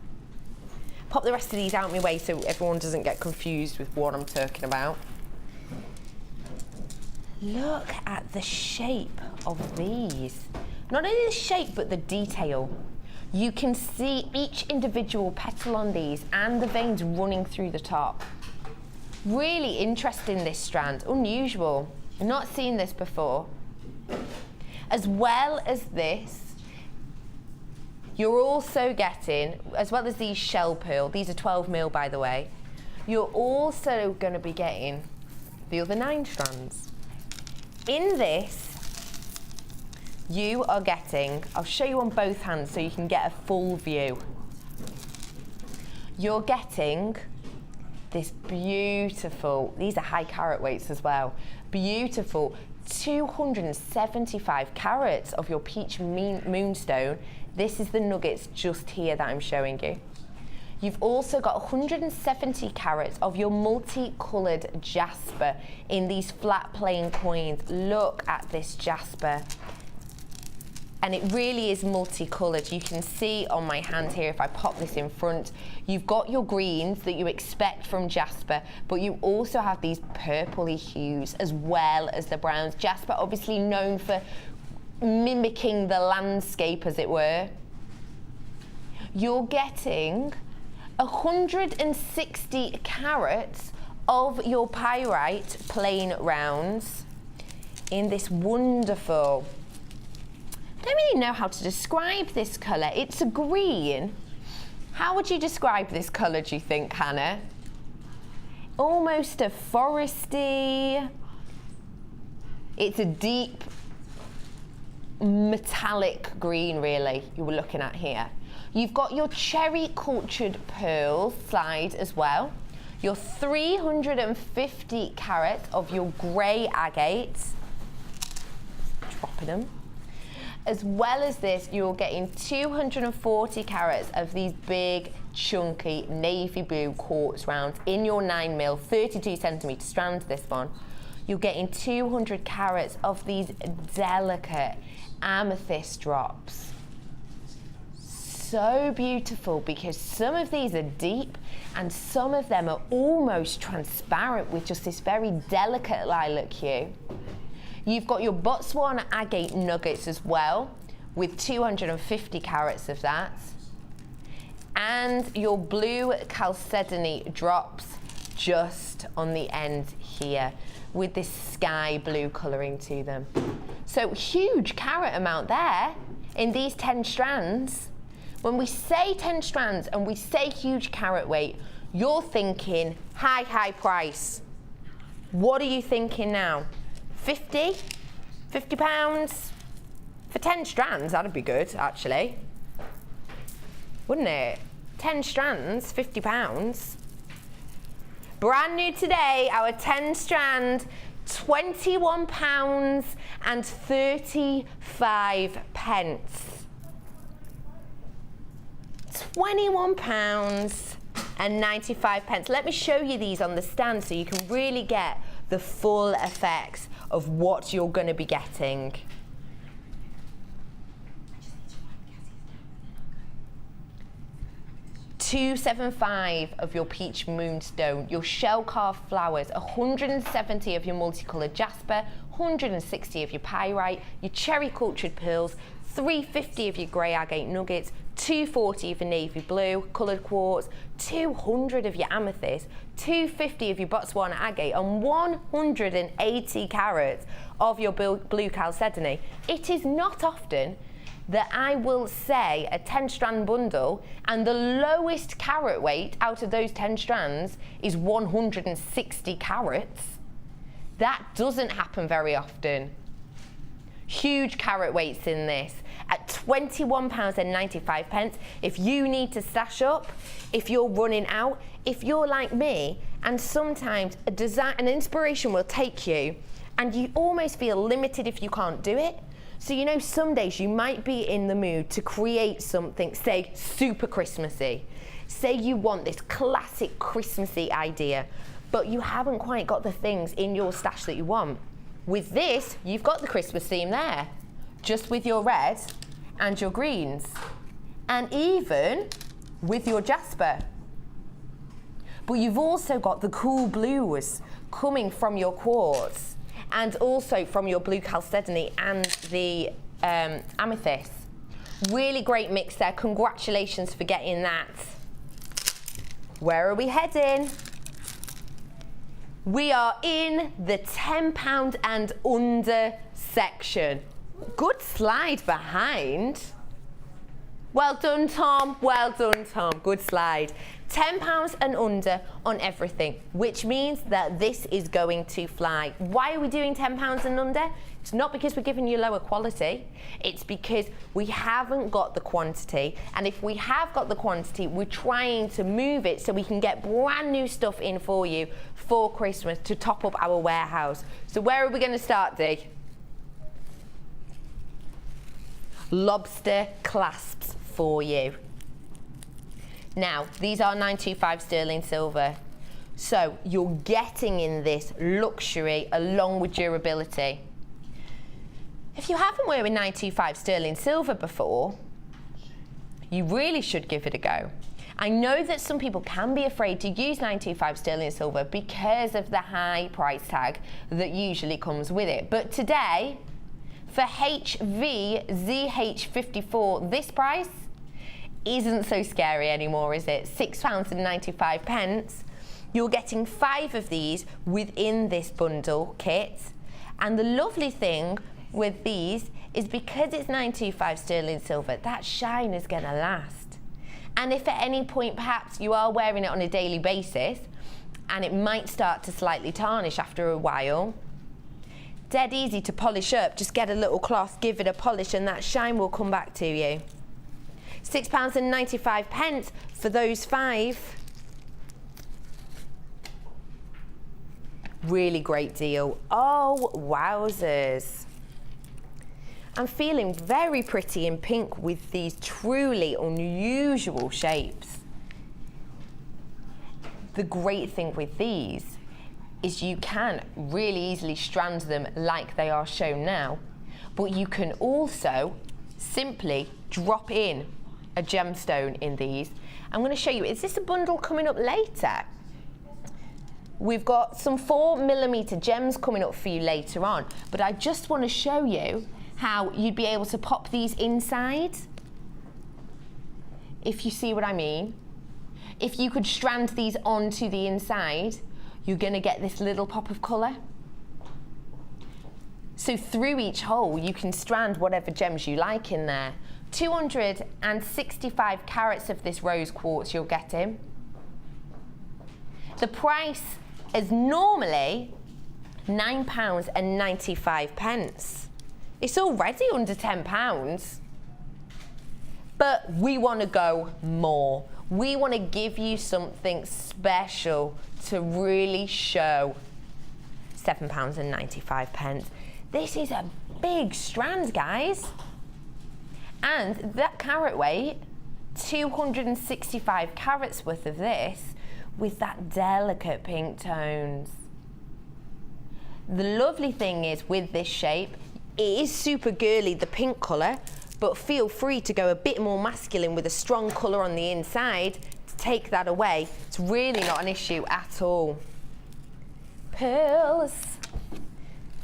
Pop the rest of these out my way so everyone doesn't get confused with what I'm talking about. Look at the shape of these. Not only the shape, but the detail. You can see each individual petal on these and the veins running through the top. Really interesting, this strand, unusual. I've not seen this before. As well as this, you're also getting, as well as these shell pearl, these are 12mm by the way, you're also going to be getting the other 9 strands. In this, you are getting, I'll show you on both hands so you can get a full view. You're getting this beautiful, these are high carat weights as well, beautiful 275 carats of your peach moonstone. This is the nuggets just here that I'm showing you. You've also got 170 carats of your multicoloured jasper in these flat plain coins. Look at this jasper. And it really is multicoloured. You can see on my hand here, if I pop this in front, you've got your greens that you expect from jasper, but you also have these purpley hues as well as the browns. Jasper obviously known for mimicking the landscape, as it were. You're getting 160 carats of your pyrite plain rounds in this wonderful, I don't really know how to describe this colour. It's a green. How would you describe this colour, do you think, Hannah? Almost a foresty. It's a deep metallic green, really, you were looking at here. You've got your cherry cultured pearl slide as well. Your 350 carats of your grey agates. Dropping them. As well as this, you're getting 240 carats of these big, chunky, navy blue quartz rounds in your 9mm, 32 centimetre strands, this one. You're getting 200 carats of these delicate amethyst drops. so beautiful because some of these are deep and some of them are almost transparent with just this very delicate lilac hue. You've got your Botswana agate nuggets as well, with 250 carats of that. And your blue chalcedony drops just on the end here with this sky blue colouring to them. So huge carat amount there in these 10 strands. When we say 10 strands and we say huge carat weight, you're thinking high price. What are you thinking now? 50? 50 pounds? For 10 strands, that'd be good, actually. Wouldn't it? 10 strands, 50 pounds. Brand new today, our 10 strand, £21.35. £21.95. Let me show you these on the stand so you can really get the full effects of what you're going to be getting. $275 of your peach moonstone, your shell carved flowers, 170 of your multicolored jasper, 160 of your pyrite, your cherry cultured pearls, 350 of your grey agate nuggets, 240 of your navy blue coloured quartz, 200 of your amethyst, 250 of your Botswana agate, and 180 carats of your blue chalcedony. It is not often that I will say a 10 strand bundle and the lowest carat weight out of those 10 strands is 160 carats. That doesn't happen very often. Huge carat weights in this at £21.95. If you need to stash up, if you're running out, if you're like me, and sometimes an inspiration will take you and you almost feel limited if you can't do it. So you know, some days you might be in the mood to create something, say, super Christmassy. Say you want this classic Christmassy idea, but you haven't quite got the things in your stash that you want. With this, you've got the Christmas theme there, just with your red and your greens, and even with your jasper. But you've also got the cool blues coming from your quartz, and also from your blue chalcedony and the amethyst. Really great mix there. Congratulations for getting that. Where are we heading? We are in the £10 and under section. Good slide behind. Well done, Tom. Well done, Tom. Good slide. £10 and under on everything, which means that this is going to fly. Why are we doing £10 and under? It's not because we're giving you lower quality. It's because we haven't got the quantity. And if we have got the quantity, we're trying to move it so we can get brand new stuff in for you for Christmas to top up our warehouse. So where are we going to start, Dee? Lobster clasps for you. Now, these are 925 sterling silver. So you're getting in this luxury along with durability. If you haven't worn with 925 sterling silver before, you really should give it a go. I know that some people can be afraid to use 925 sterling silver because of the high price tag that usually comes with it. But today, for HVZH54, this price isn't so scary anymore, is it? £6.95. You're getting 5 of these within this bundle kit. And the lovely thing with these is because it's 925 sterling silver, that shine is gonna last. And if at any point perhaps you are wearing it on a daily basis and it might start to slightly tarnish after a while, dead easy to polish up. Just get a little cloth, give it a polish, and that shine will come back to you. £6.95 for those 5. Really great deal. Oh, wowzers. I'm feeling very pretty in pink with these truly unusual shapes. The great thing with these is you can really easily strand them like they are shown now, but you can also simply drop in a gemstone in these. I'm going to show you, is this a bundle coming up later? We've got some 4mm gems coming up for you later on, but I just want to show you how you'd be able to pop these inside, if you see what I mean. If you could strand these onto the inside, you're going to get this little pop of colour. So through each hole, you can strand whatever gems you like in there. 265 carats of this rose quartz you're getting. The price is normally £9.95. It's already under £10. But we want to go more. We want to give you something special to really show £7.95. This is a big strand, guys. And that carat weight, 265 carats worth of this, with that delicate pink tones. The lovely thing is with this shape, it is super girly, the pink colour, but feel free to go a bit more masculine with a strong colour on the inside to take that away. It's really not an issue at all. Pearls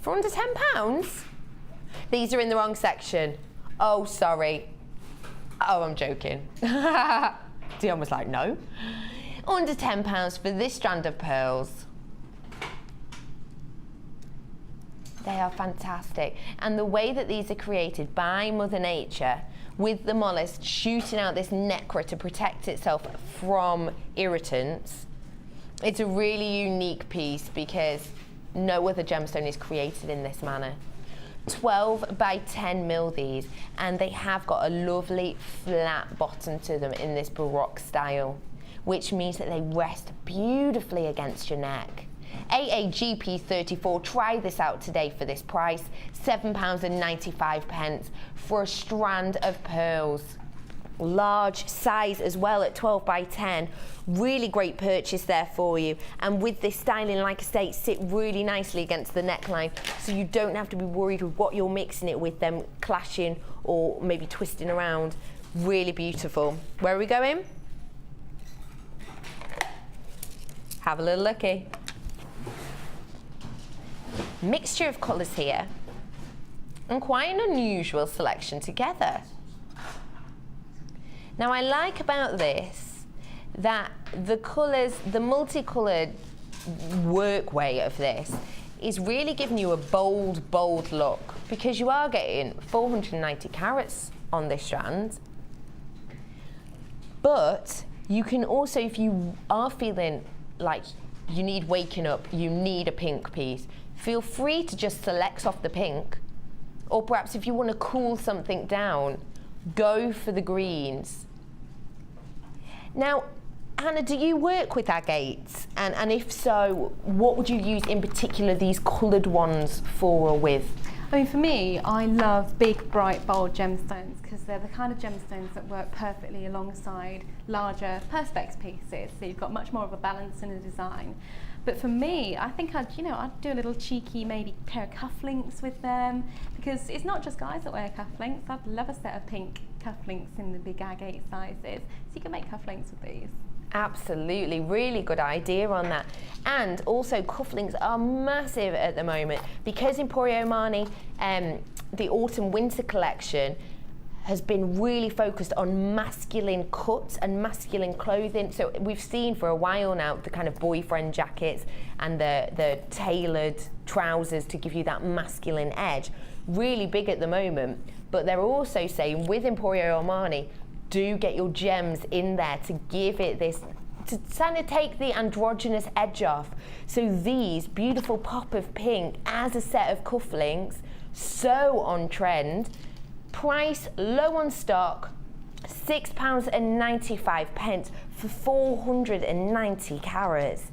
for under £10. These are in the wrong section. Oh, sorry. Oh, I'm joking. Dion was like, no. Under £10 for this strand of pearls. They are fantastic. And the way that these are created by Mother Nature, with the mollusk shooting out this nacre to protect itself from irritants, it's a really unique piece because no other gemstone is created in this manner. 12 by 10 mil these, and they have got a lovely flat bottom to them in this Baroque style, which means that they rest beautifully against your neck. AAGP34, try this out today for this price, £7.95 for a strand of pearls. Large size as well at 12 by 10. Really great purchase there for you. And with this styling, like I say, sit really nicely against the neckline, so you don't have to be worried with what you're mixing it with, them clashing or maybe twisting around. Really beautiful. Where are we going? Have a little looky. Mixture of colours here, and quite an unusual selection together. Now, I like about this that the colours, the multicoloured work way of this is really giving you a bold, bold look, because you are getting 490 carats on this strand. But you can also, if you are feeling like you need waking up, you need a pink piece, feel free to just select off the pink, or perhaps if you want to cool something down, go for the greens. Now, Hannah, do you work with agates? And if so, what would you use in particular these coloured ones for or with? I mean, for me, I love big, bright, bold gemstones because they're the kind of gemstones that work perfectly alongside larger perspex pieces. So you've got much more of a balance in the design. But for me, I think I'd do a little cheeky maybe pair of cufflinks with them, because it's not just guys that wear cufflinks. I'd love a set of pink cufflinks in the big agate sizes. So you can make cufflinks with these. Absolutely, really good idea on that. And also cufflinks are massive at the moment because Emporio Armani, the autumn winter collection, has been really focused on masculine cuts and masculine clothing. So we've seen for a while now the kind of boyfriend jackets and the tailored trousers to give you that masculine edge. Really big at the moment. But they're also saying with Emporio Armani, do get your gems in there to give it this, to kind of take the androgynous edge off. So these beautiful pop of pink as a set of cufflinks, so on trend. Price low on stock, £6.95 for 490 carats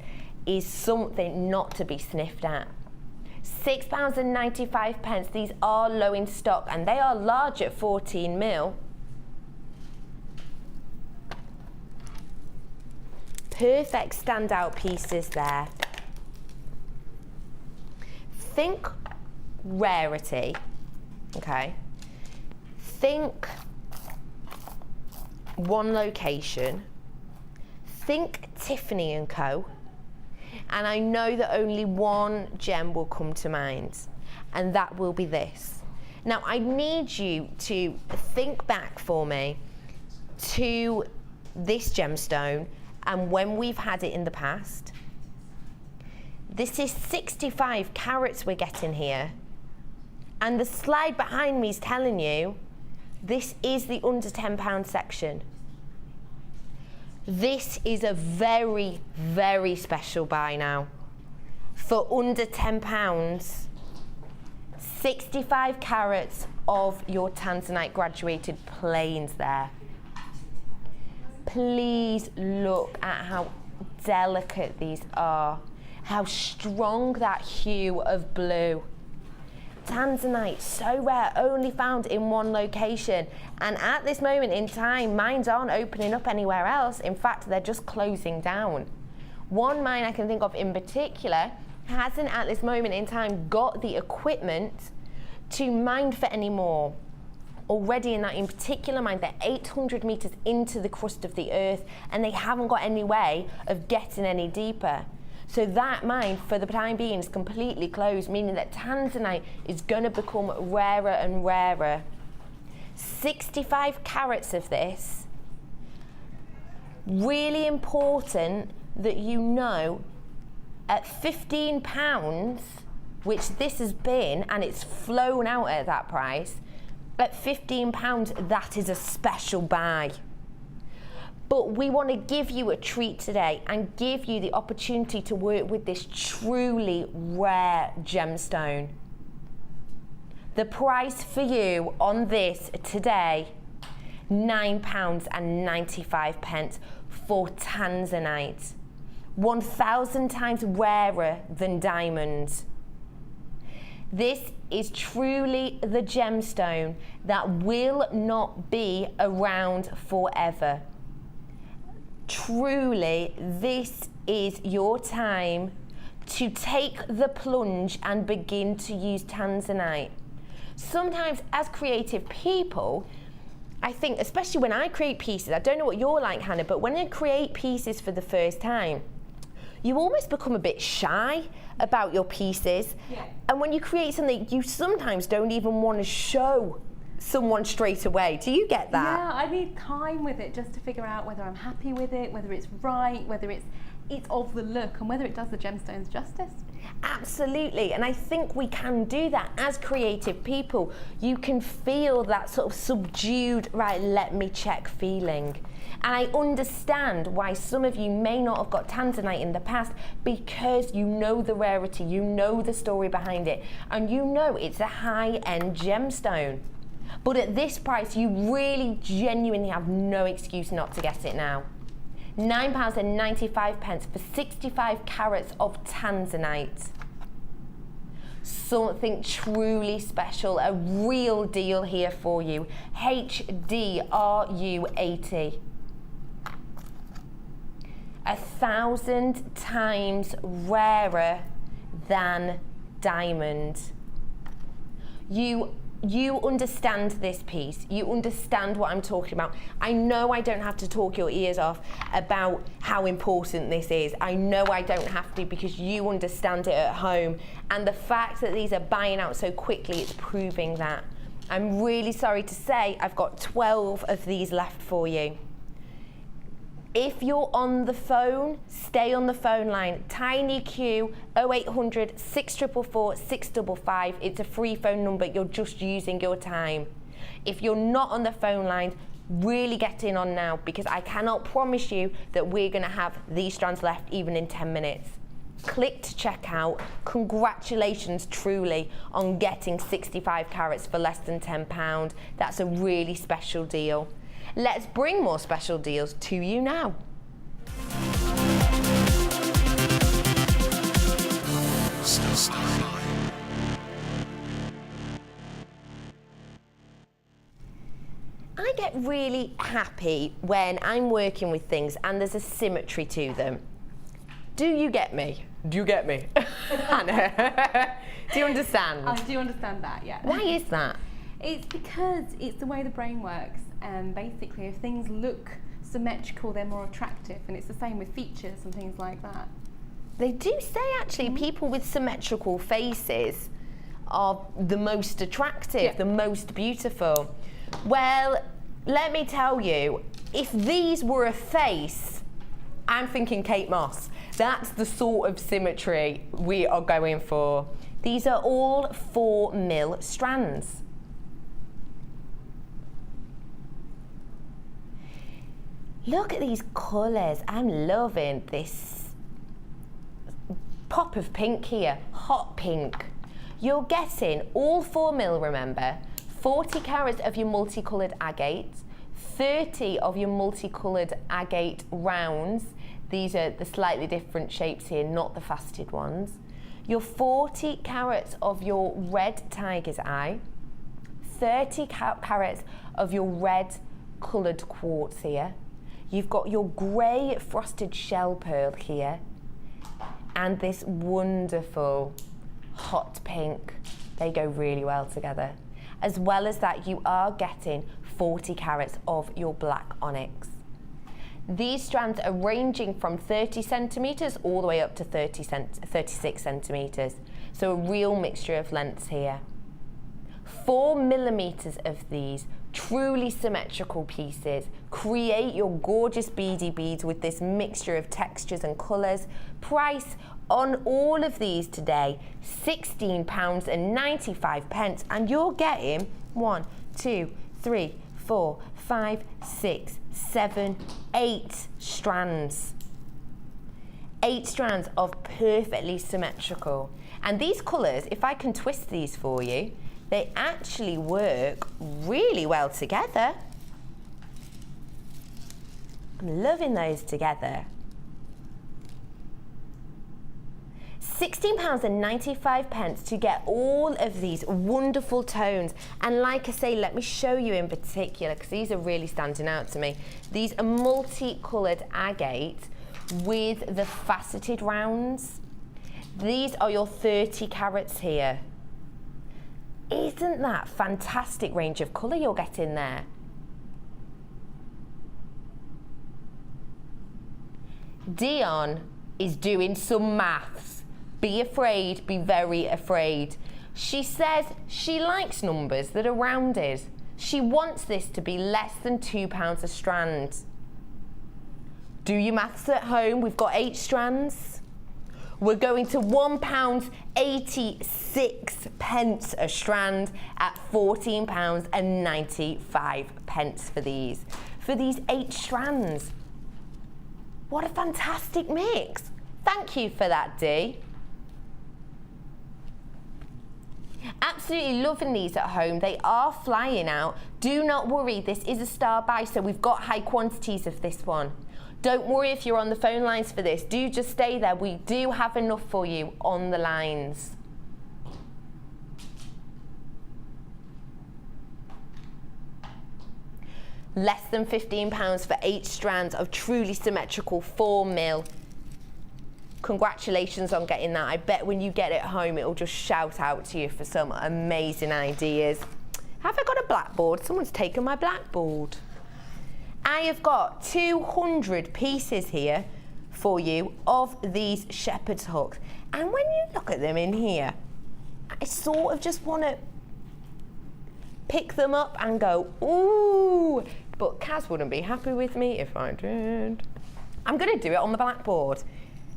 is something not to be sniffed at. £6.95, these are low in stock and they are large at 14 mil. Perfect standout pieces there. Think rarity, okay? Think one location, think Tiffany & Co. And I know that only one gem will come to mind, and that will be this. Now, I need you to think back for me to this gemstone and when we've had it in the past. This is 65 carats we're getting here. And the slide behind me is telling you this is the under £10 section. This is a very, very special buy now. For under £10, 65 carats of your tanzanite graduated plains there. Please look at how delicate these are, how strong that hue of blue. Tanzanite, so rare, only found in one location. And at this moment in time, mines aren't opening up anywhere else. In fact, they're just closing down. One mine I can think of in particular hasn't at this moment in time got the equipment to mine for any more. Already in that in particular mine, they're 800 meters into the crust of the earth and they haven't got any way of getting any deeper. So that mine, for the time being, is completely closed, meaning that tanzanite is going to become rarer and rarer. 65 carats of this. Really important that you know, at £15, which this has been, and it's flown out at that price, at £15, that is a special buy. But we want to give you a treat today and give you the opportunity to work with this truly rare gemstone. The price for you on this today, £9.95 for tanzanite. 1,000 times rarer than diamonds. This is truly the gemstone that will not be around forever. Truly, this is your time to take the plunge and begin to use tanzanite. Sometimes as creative people, I think, especially when I create pieces, I don't know what you're like, Hannah, but when I create pieces for the first time, you almost become a bit shy about your pieces. Yeah. And when you create something, you sometimes don't even want to show someone straight away. Do you get that? Yeah, I need time with it just to figure out whether I'm happy with it, whether it's right, whether it's of the look, and whether it does the gemstones justice. Absolutely, and I think we can do that as creative people. You can feel that sort of subdued, right, let me check feeling. And I understand why some of you may not have got tanzanite in the past, because you know the rarity, you know the story behind it, and you know it's a high-end gemstone. But at this price, you really genuinely have no excuse not to get it now. £9.95 for 65 carats of tanzanite. Something truly special, a real deal here for you. HDRU80. 1,000 times rarer than diamond. You understand this piece, you understand what I'm talking about. I know I don't have to talk your ears off about how important this is. I know I don't have to, because you understand it at home. And the fact that these are buying out so quickly, it's proving that. I'm really sorry to say I've got 12 of these left for you. If you're on the phone, stay on the phone line. Tiny Q 0800 644 655. It's a free phone number. You're just using your time. If you're not on the phone line, really get in on now, because I cannot promise you that we're going to have these strands left even in 10 minutes. Click to check out. Congratulations truly on getting 65 carats for less than £10. That's a really special deal. Let's bring more special deals to you now. I get really happy when I'm working with things and there's a symmetry to them. Do you get me? Do you get me? Hannah, do you understand? I do understand that, yeah. Why is that? It's because it's the way the brain works. And basically, if things look symmetrical, they're more attractive, and it's the same with features and things like that. They do say actually people with symmetrical faces are the most attractive, the most beautiful. Well, let me tell you, if these were a face, I'm thinking Kate Moss. That's the sort of symmetry we are going for. These are all 4mm strands. Look at these colours. I'm loving this pop of pink here, hot pink. You're getting all 4mm, remember, 40 carats of your multicoloured agate, 30 of your multicoloured agate rounds. These are the slightly different shapes here, not the faceted ones. Your 40 carats of your red tiger's eye, 30 carats of your red coloured quartz here. You've got your grey frosted shell pearl here, and this wonderful hot pink. They go really well together. As well as that, you are getting 40 carats of your black onyx. These strands are ranging from 30 centimetres all the way up to 36 centimetres. So a real mixture of lengths here. 4mm of these truly symmetrical pieces. Create your gorgeous beady beads with this mixture of textures and colours. Price on all of these today, £16.95, and you're getting 1, 2, 3, 4, 5, 6, 7, 8 strands. 8 strands of perfectly symmetrical. And these colours, if I can twist these for you, they actually work really well together. I'm loving those together. £16.95 to get all of these wonderful tones. And like I say, let me show you in particular, because these are really standing out to me. These are multicoloured agate with the faceted rounds. These are your 30 carats here. Isn't that fantastic range of colour you're getting there? Dion is doing some maths. Be afraid, be very afraid. She says she likes numbers that are rounded. She wants this to be less than £2 a strand. Do your maths at home. We've got 8 strands. We're going to £1.86 a strand at £14.95 for these. For these 8 strands. What a fantastic mix. Thank you for that, Dee. Absolutely loving these at home. They are flying out. Do not worry, this is a star buy, so we've got high quantities of this one. Don't worry if you're on the phone lines for this. Do just stay there. We do have enough for you on the lines. Less than £15 for 8 strands of truly symmetrical 4mm. Congratulations on getting that. I bet when you get it home, it'll just shout out to you for some amazing ideas. Have I got a blackboard? Someone's taken my blackboard. I have got 200 pieces here for you of these shepherd's hooks. And when you look at them in here, I sort of just want to pick them up and go, ooh, but Kaz wouldn't be happy with me if I did. I'm going to do it on the blackboard.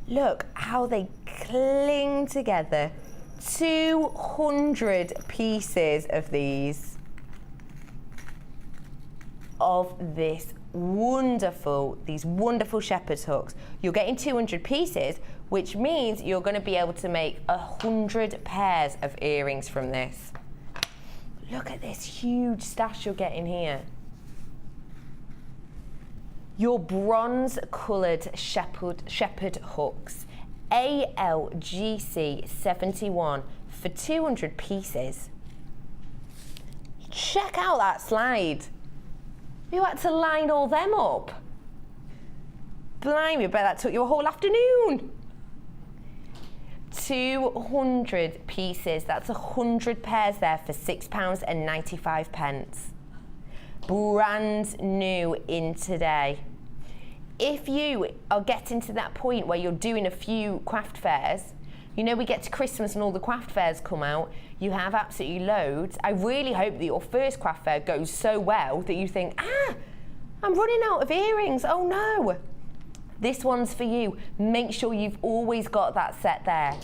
Look how they cling together. 200 pieces of these. Of these wonderful shepherd's hooks. You're getting 200 pieces, which means you're going to be able to make 100 pairs of earrings from this. Look at this huge stash you're getting here. Your bronze coloured shepherd hooks, ALGC 71 for 200 pieces. Check out that slide. You had to line all them up. Blimey, I bet that took you a whole afternoon. 200 pieces, that's 100 pairs there for £6.95. brand new in today. If you are getting to that point where you're doing a few craft fairs, you know we get to Christmas and all the craft fairs come out, you have absolutely loads. I really hope that your first craft fair goes so well that you think, I'm running out of earrings, oh no. This one's for you. Make sure you've always got that set there.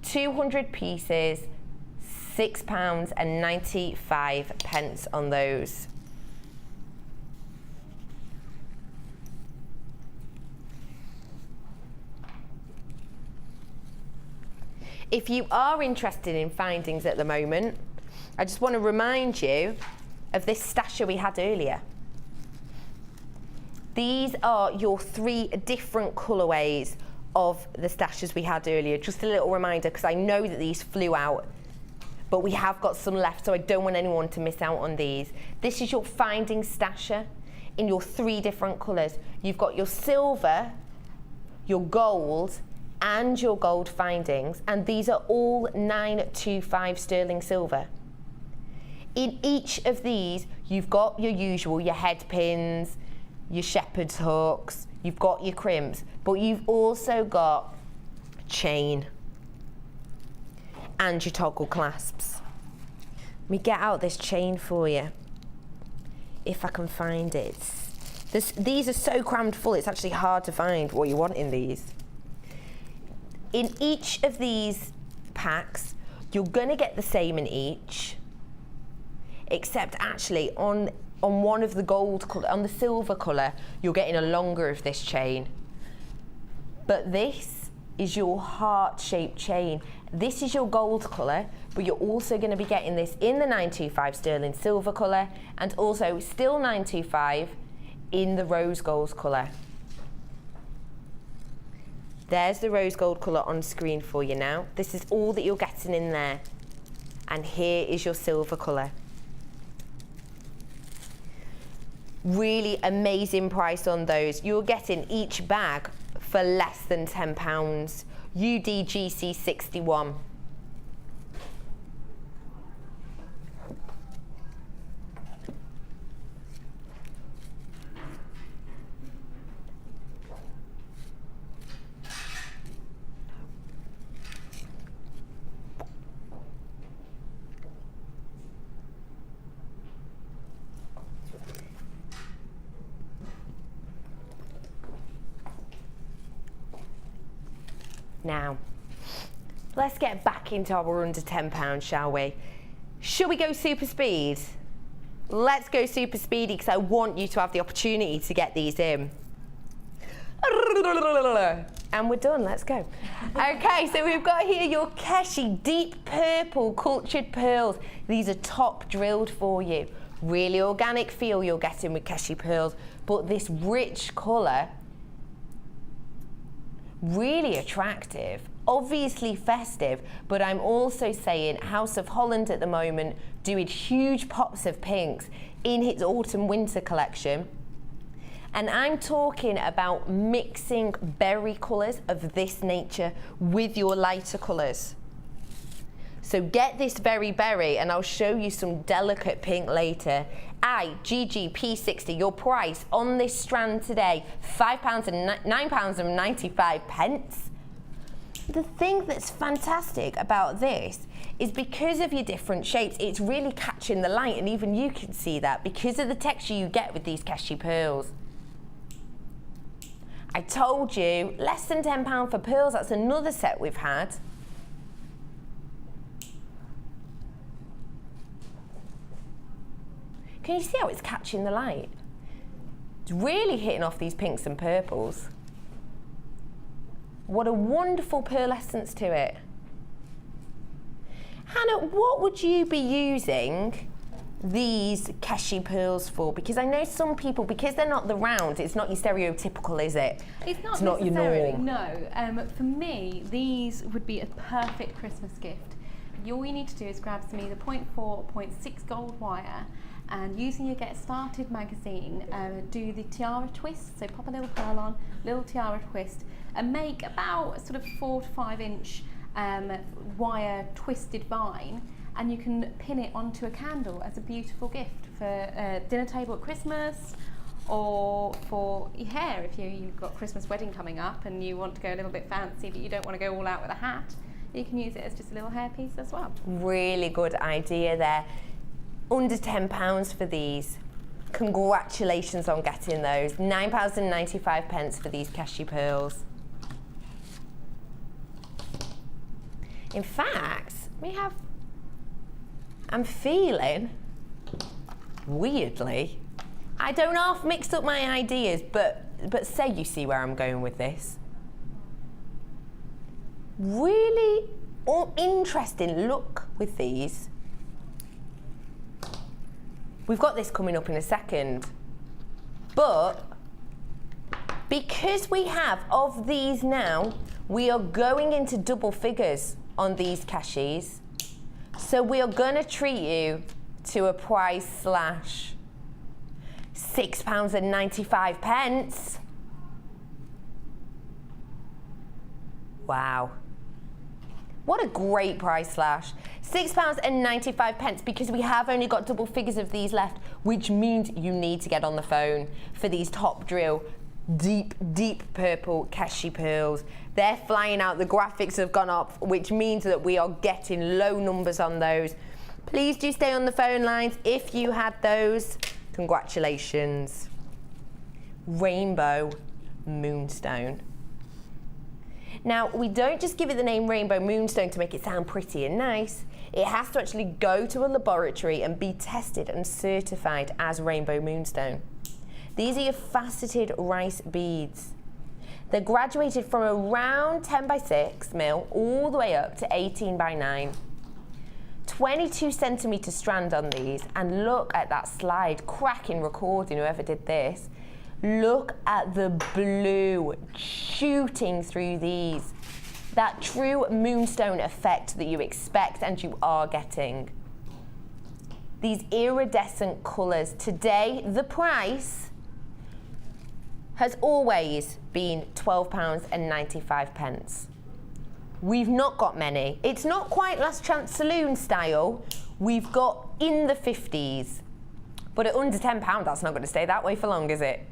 200 pieces, £6.95 on those. If you are interested in findings at the moment, I just want to remind you of this stasher we had earlier. These are your 3 different colourways of the stashes we had earlier. Just a little reminder, because I know that these flew out, but we have got some left, so I don't want anyone to miss out on these. This is your finding stasher in your 3 different colours. You've got your silver, your gold, and your gold findings, and these are all 925 sterling silver. In each of these, you've got your usual, your head pins, your shepherd's hooks, you've got your crimps, but you've also got chain and your toggle clasps. Let me get out this chain for you, if I can find it. These are so crammed full, it's actually hard to find what you want in these. In each of these packs, you're going to get the same in each, except actually on one of the gold colour, on the silver colour, you're getting a longer of this chain. But this is your heart-shaped chain. This is your gold colour, but you're also going to be getting this in the 925 sterling silver colour, and also still 925 in the rose gold colour. There's the rose gold colour on screen for you now. This is all that you're getting in there. And here is your silver colour. Really amazing price on those. You're getting each bag for less than £10. UDGC 61. Now, let's get back into our under £10, shall we? Should we go super speed? Let's go super speedy, because I want you to have the opportunity to get these in. And we're done, let's go. Okay, so we've got here your Keshi deep purple cultured pearls. These are top drilled for you. Really organic feel you're getting with Keshi pearls, but this rich colour, really attractive, obviously festive, but I'm also saying House of Holland at the moment doing huge pops of pinks in its autumn winter collection. And I'm talking about mixing berry colours of this nature with your lighter colours. So get this very berry, and I'll show you some delicate pink later. GGP60, your price on this strand today, £9.95. The thing that's fantastic about this is because of your different shapes, it's really catching the light, and even you can see that because of the texture you get with these Keshi pearls. I told you, less than £10 for pearls. That's another set we've had. Can you see how it's catching the light? It's really hitting off these pinks and purples. What a wonderful pearlescence to it. Hannah, what would you be using these Keshi pearls for? Because I know some people, because they're not the round, it's not your stereotypical, is it? It's not your norm. No. For me, these would be a perfect Christmas gift. All you need to do is grab some either 0.4 or 0.6 gold wire, and using your Get Started magazine, do the tiara twist. So pop a little pearl on, little tiara twist, and make about a sort of 4 to 5 inch wire twisted vine, and you can pin it onto a candle as a beautiful gift for a dinner table at Christmas, or for your hair if you've got Christmas wedding coming up and you want to go a little bit fancy but you don't want to go all out with a hat. You can use it as just a little hairpiece as well. Really good idea there. Under £10 for these. Congratulations on getting those. £9.95 for these cashew pearls. In fact, I'm feeling, weirdly, I don't half mixed up my ideas, but say you see where I'm going with this. Really interesting look with these. We've got this coming up in a second, but because we have of these now, we are going into double figures on these cashies. So we are going to treat you to a price slash £6.95. Wow. What a great price slash. £6.95 because we have only got double figures of these left, which means you need to get on the phone for these top drill deep purple cashew pearls. They're flying out, the graphics have gone up, which means that we are getting low numbers on those. Please do stay on the phone lines if you had those. Congratulations. Rainbow Moonstone. Now, we don't just give it the name Rainbow Moonstone to make it sound pretty and nice. It has to actually go to a laboratory and be tested and certified as Rainbow Moonstone. These are your faceted rice beads. They're graduated from around 10 by 6 mil all the way up to 18 by 9. 22 centimetre strand on these, and look at that slide, cracking recording, whoever did this. Look at the blue shooting through these. That true moonstone effect that you expect and you are getting. These iridescent colours. Today, the price has always been £12.95. We've not got many. It's not quite Last Chance Saloon style. We've got in the 50s. But at under £10, that's not going to stay that way for long, is it?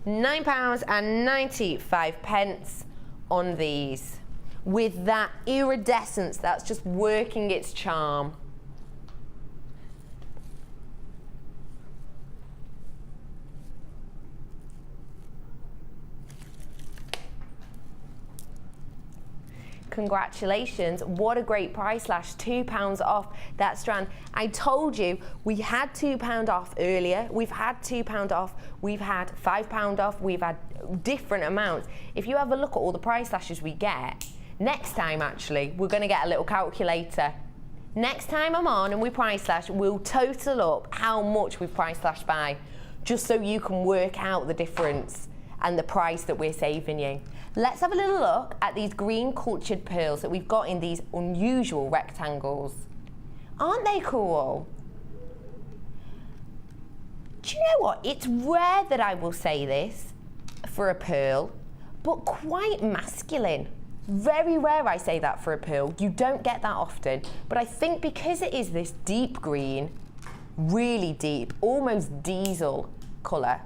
£9.95 on these, with that iridescence that's just working its charm. Congratulations, what a great price slash, £2 off that strand. I told you we had £2 off earlier, we've had £2 off, we've had £5 off, we've had different amounts. If you have a look at all the price slashes we get, next time actually, we're gonna get a little calculator. Next time I'm on and we price slash, we'll total up how much we've price slashed by, just so you can work out the difference and the price that we're saving you. Let's have a little look at these green cultured pearls that we've got in these unusual rectangles. Aren't they cool? Do you know what? It's rare that I will say this for a pearl, but quite masculine. Very rare I say that for a pearl. You don't get that often. But I think because it is this deep green, really deep, almost diesel colour,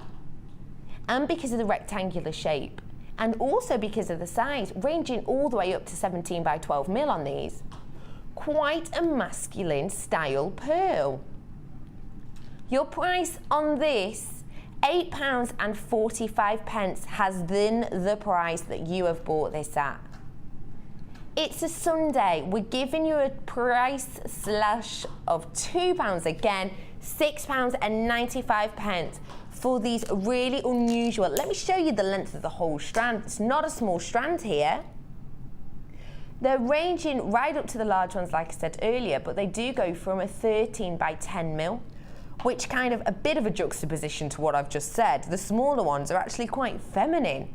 and because of the rectangular shape, and also because of the size, ranging all the way up to 17 by 12 mil on these. Quite a masculine style pearl. Your price on this, £8.45, has been the price that you have bought this at. It's a Sunday, we're giving you a price slash of £2 again, £6.95. For these really unusual, let me show you the length of the whole strand. It's not a small strand here. They're ranging right up to the large ones, like I said earlier, but they do go from a 13 by 10 mil, which kind of a bit of a juxtaposition to what I've just said. The smaller ones are actually quite feminine.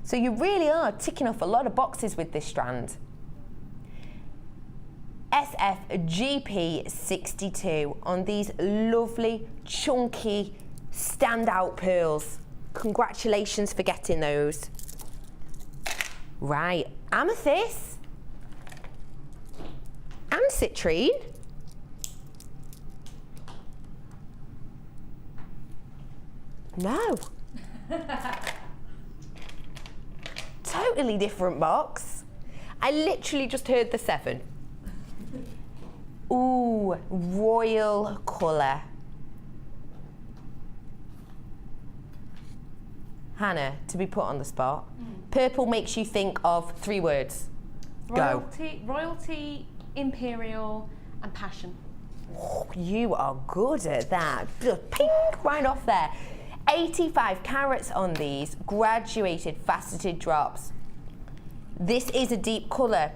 So you really are ticking off a lot of boxes with this strand. SFGP62 on these lovely, chunky, standout pearls. Congratulations for getting those. Right, amethyst and citrine. No. Totally different box. I literally just heard the 7. Ooh, royal colour. Hannah, to be put on the spot. Purple makes you think of 3 words. Go. Royalty, imperial, and passion. Oh, you are good at that. Just ping, right off there. 85 carats on these graduated faceted drops. This is a deep colour.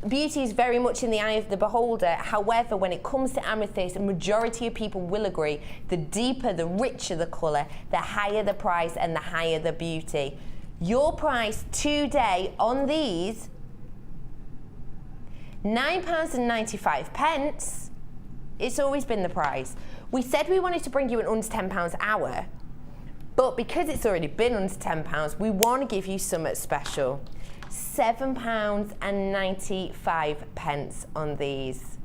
Beauty is very much in the eye of the beholder. However, when it comes to amethyst, a majority of people will agree, the deeper, the richer the colour, the higher the price and the higher the beauty. Your price today on these, £9.95. It's always been the price. We said we wanted to bring you an under £10 hour, but because it's already been under £10, we want to give you something special. £7.95 on these.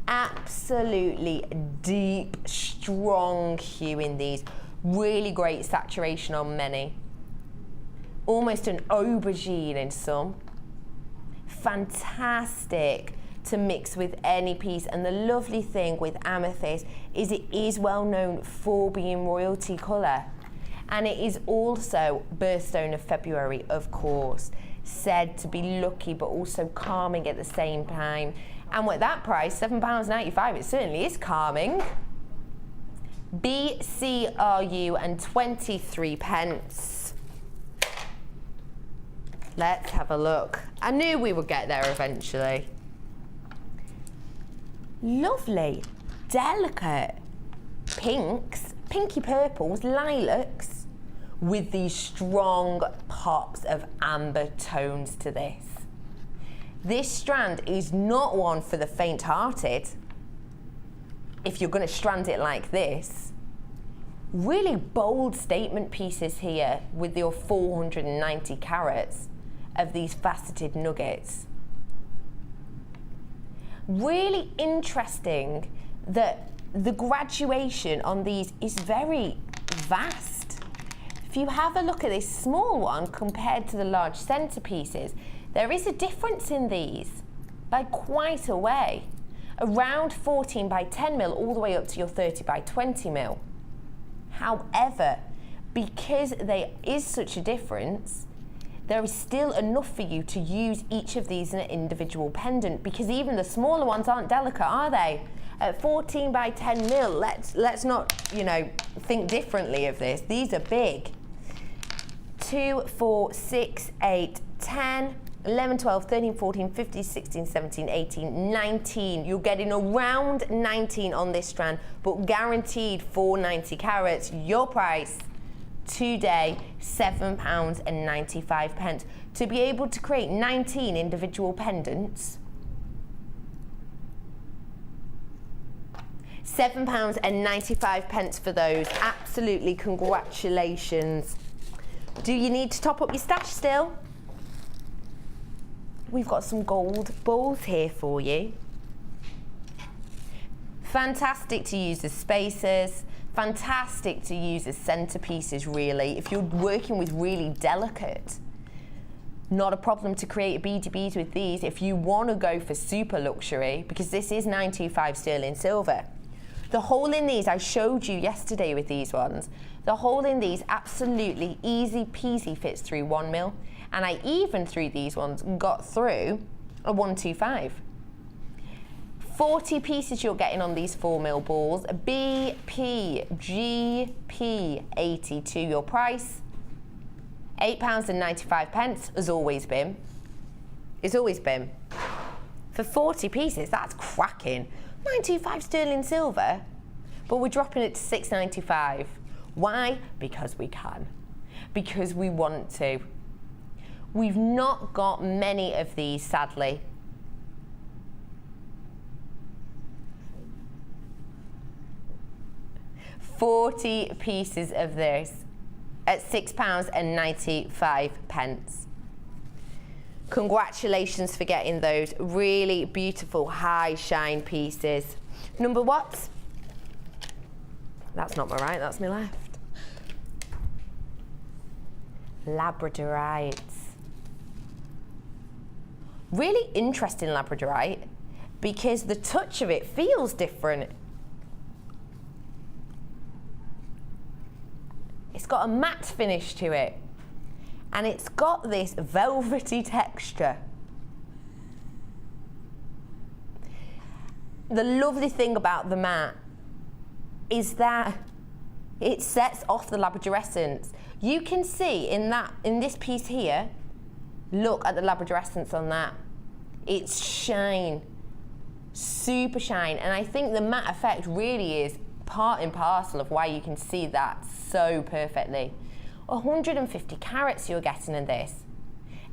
Absolutely deep, strong hue in these. Really great saturation on many. Almost an aubergine in some. Fantastic to mix with any piece, and the lovely thing with amethyst is it is well known for being royalty colour, and it is also birthstone of February, of course, said to be lucky but also calming at the same time. And with that price, £7.95, it certainly is calming. BCRU and 23 pence. Let's have a look. I knew we would get there eventually. Lovely, delicate pinks, pinky purples, lilacs, with these strong pops of amber tones to this. This strand is not one for the faint-hearted. If you're going to strand it like this, really bold statement pieces here with your 490 carats of these faceted nuggets. Really interesting that the graduation on these is very vast. If you have a look at this small one compared to the large centerpieces, there is a difference in these by quite a way. Around 14 by 10 mil all the way up to your 30 by 20 mil. However, because there is such a difference, there is still enough for you to use each of these in an individual pendant, because even the smaller ones aren't delicate, are they? At 14 by 10 mil, let's not, think differently of this. These are big. 2, 4, 6, 8, 10, 11, 12, 13, 14, 15, 16, 17, 18, 19. You're getting around 19 on this strand, but guaranteed 490 carats. Your price today, £7.95. To be able to create 19 individual pendants, £7.95 for those. Absolutely, congratulations. Do you need to top up your stash still? We've got some gold balls here for you. Fantastic to use as spacers, fantastic to use as centerpieces, really. If you're working with really delicate, not a problem to create a beady beads with these. If you want to go for super luxury, because this is 925 sterling silver. The hole in these I showed you yesterday with these ones. The hole in these absolutely easy peasy fits through 1 mil. And I even through these ones got through a 125. 40 pieces you're getting on these 4 mil balls. BPGP 82 your price. £8.95 has always been. It's always been. For 40 pieces, that's cracking. 925 sterling silver, but we're dropping it to £6.95. Why? Because we can. Because we want to. We've not got many of these, sadly. £40 pieces of this at £6.95. Congratulations for getting those really beautiful high shine pieces. Number what? That's not my right, that's my left. Labradorite. Really interesting labradorite because the touch of it feels different. It's got a matte finish to it and it's got this velvety texture. The lovely thing about the matte is that it sets off the labradorescence. You can see in this piece here, look at the labradorescence on that. It's shine, super shine. And I think the matte effect really is part and parcel of why you can see that so perfectly. 150 carats you're getting in this.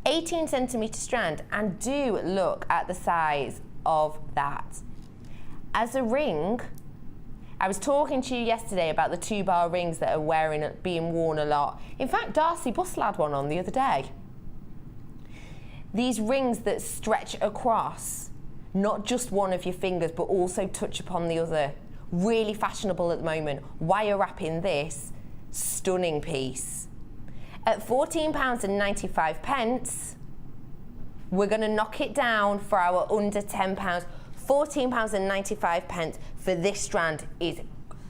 18 centimetre strand, and do look at the size of that. As a ring, I was talking to you yesterday about the 2-bar rings that are being worn a lot. In fact, Darcy Bustle had one on the other day. These rings that stretch across, not just one of your fingers, but also touch upon the other. Really fashionable at the moment. Wire wrapping this stunning piece. At £14.95, we're gonna knock it down for our under £10. £14.95 for this strand is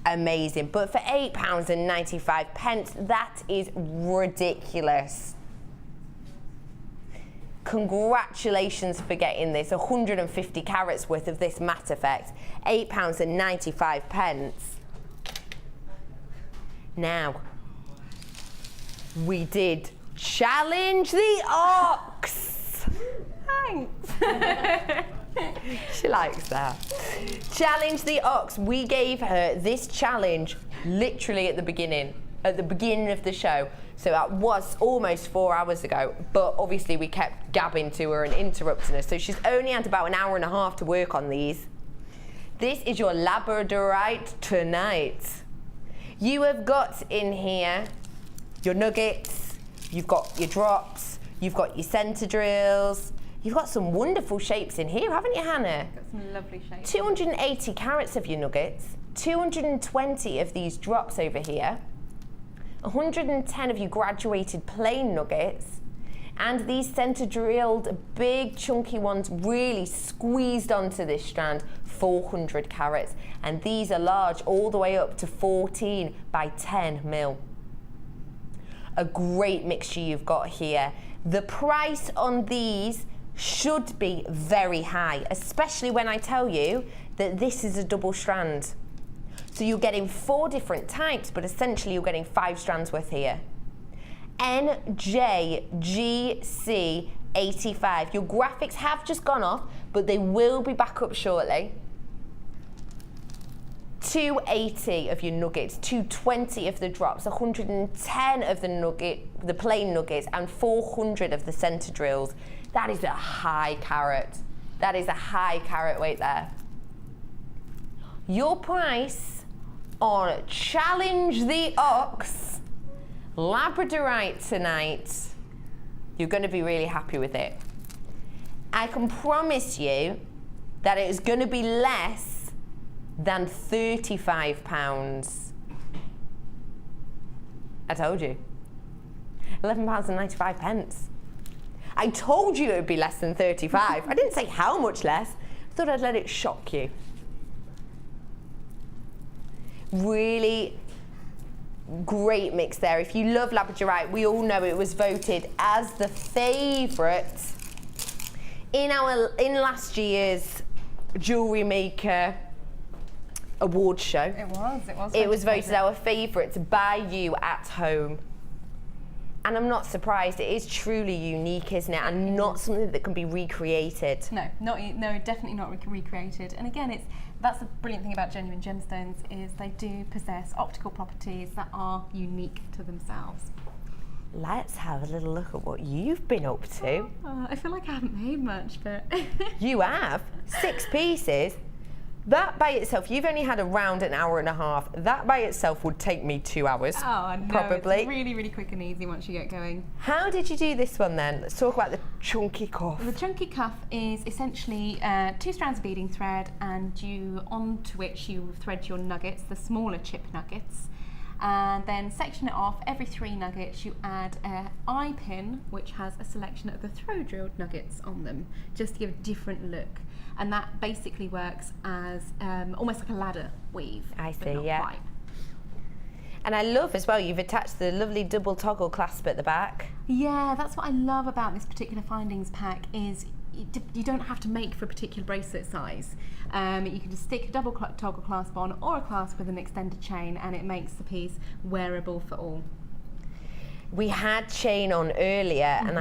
amazing, but for £8.95, that is ridiculous. Congratulations for getting this 150 carats worth of this matte effect. £8.95. Now, we did challenge the ox. Thanks. She likes that. Challenge the ox. We gave her this challenge literally at the beginning of the show. So that was almost 4 hours ago, but obviously we kept gabbing to her and interrupting her. So she's only had about an hour and a half to work on these. This is your labradorite tonight. You have got in here your nuggets, you've got your drops, you've got your centre drills, you've got some wonderful shapes in here, haven't you, Hannah? Got some lovely shapes. 280 carats of your nuggets, 220 of these drops over here, 110 of your graduated plain nuggets, and these centre drilled big chunky ones really squeezed onto this strand, 400 carats, and these are large all the way up to 14 by 10 mil. A great mixture you've got here. The price on these should be very high, especially when I tell you that this is a double strand. So you're getting 4 different types, but essentially you're getting 5 strands worth here. NJGC85. Your graphics have just gone off, but they will be back up shortly. 280 of your nuggets, 220 of the drops, 110 of the plain nuggets, and 400 of the centre drills. That is a high carat. That is a high carat weight there. Your price on Challenge the Ox Labradorite tonight, you're going to be really happy with it. I can promise you that it is going to be less than £35. I told you. £11.95. I told you it would be less than 35. I didn't say how much less. I thought I'd let it shock you. Really great mix there. If you love labradorite, we all know it was voted as the favourite in last year's Jewellery Maker award show. It was. It was voted our favourite by you at home. And I'm not surprised. It is truly unique, isn't it? And not something that can be recreated. No, definitely not recreated. And again, that's the brilliant thing about genuine gemstones is they do possess optical properties that are unique to themselves. Let's have a little look at what you've been up to. I feel like I haven't made much, but... You have 6 pieces. That by itself, you've only had around an hour and a half. That by itself would take me 2 hours. Oh, no, probably. It's really, really quick and easy once you get going. How did you do this one then? Let's talk about the chunky cuff. The chunky cuff is essentially 2 strands of beading thread, and onto which you thread your nuggets, the smaller chip nuggets, and then section it off. Every 3 nuggets you add an eye pin, which has a selection of the throw drilled nuggets on them, just to give a different look. And that basically works as almost like a ladder weave. I see, not yeah. quite. And I love as well, you've attached the lovely double toggle clasp at the back. Yeah, that's what I love about this particular findings pack is you don't have to make for a particular bracelet size. You can just stick a double toggle clasp on or a clasp with an extended chain, and it makes the piece wearable for all. We had chain on earlier, and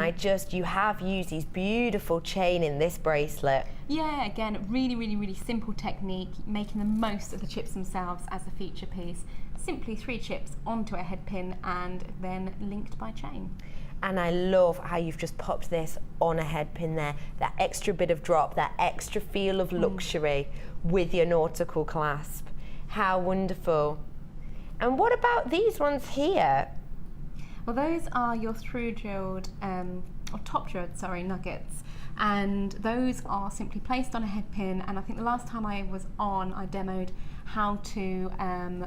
you have used these beautiful chain in this bracelet. Yeah, again, really, really, really simple technique, making the most of the chips themselves as a feature piece. Simply 3 chips onto a head pin and then linked by chain. And I love how you've just popped this on a head pin there. That extra bit of drop, that extra feel of luxury with your nautical clasp. How wonderful. And what about these ones here? Well, those are your through drilled, or top drilled, sorry, nuggets. And those are simply placed on a head pin, and I think the last time I was on, I demoed how to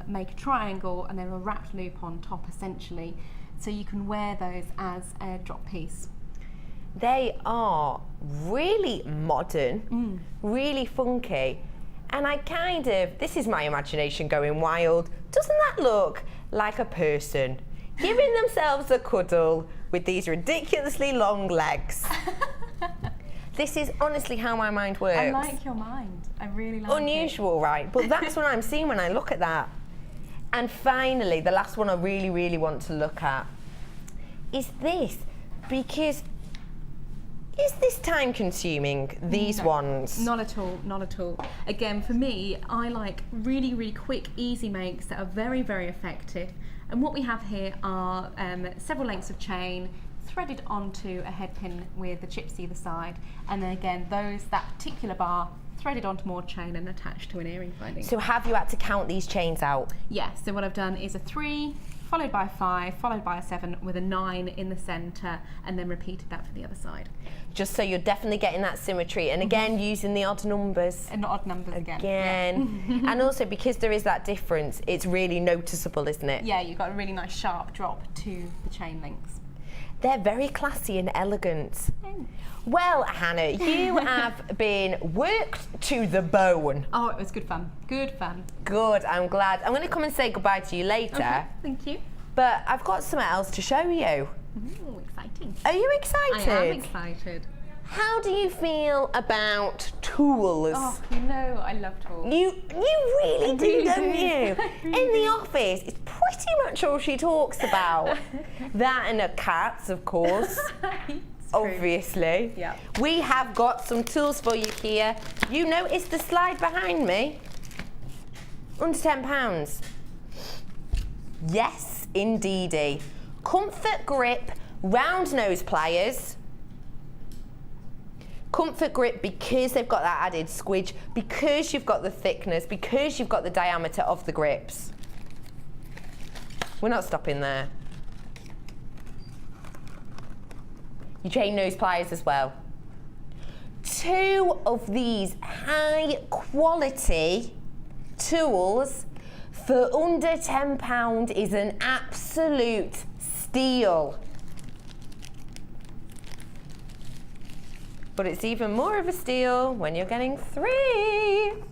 make a triangle and then a wrapped loop on top, essentially, so you can wear those as a drop piece. They are really modern, really funky, and this is my imagination going wild, doesn't that look like a person giving themselves a cuddle with these ridiculously long legs? This is honestly how my mind works. I like your mind. I really like Unusual, right? But that's what I'm seeing when I look at that. And finally, the last one I really, really want to look at is this, because is this time consuming, these ones? Not at all, not at all. Again, for me, I like really, really quick, easy makes that are very, very effective. And what we have here are several lengths of chain threaded onto a head pin with the chips either side, and then again that particular bar threaded onto more chain and attached to an earring finding. So have you had to count these chains out? Yes, so what I've done is a 3 followed by a 5 followed by a 7 with a 9 in the centre, and then repeated that for the other side. Just so you're definitely getting that symmetry, and again using the odd numbers. And odd numbers again. Yeah. And also because there is that difference, it's really noticeable, isn't it? Yeah, you've got a really nice sharp drop to the chain links. They're very classy and elegant. Well, Hannah, you have been worked to the bone. Oh, it was good fun. Good fun. Good, I'm glad. I'm going to come and say goodbye to you later. Okay, thank you. But I've got something else to show you. Ooh, exciting. Are you excited? I am excited. How do you feel about tools? Oh, you know I love tools. You really do, don't you? In the office, it's pretty much all she talks about. That and her cats, of course. Obviously. Yeah. We have got some tools for you here. You notice the slide behind me? Under £10. Yes, indeedy. Comfort grip, round nose pliers. Comfort grip because they've got that added squidge, because you've got the thickness, because you've got the diameter of the grips. We're not stopping there. Your chain nose pliers as well. 2 of these high quality tools for under £10 is an absolute steal. But it's even more of a steal when you're getting 3.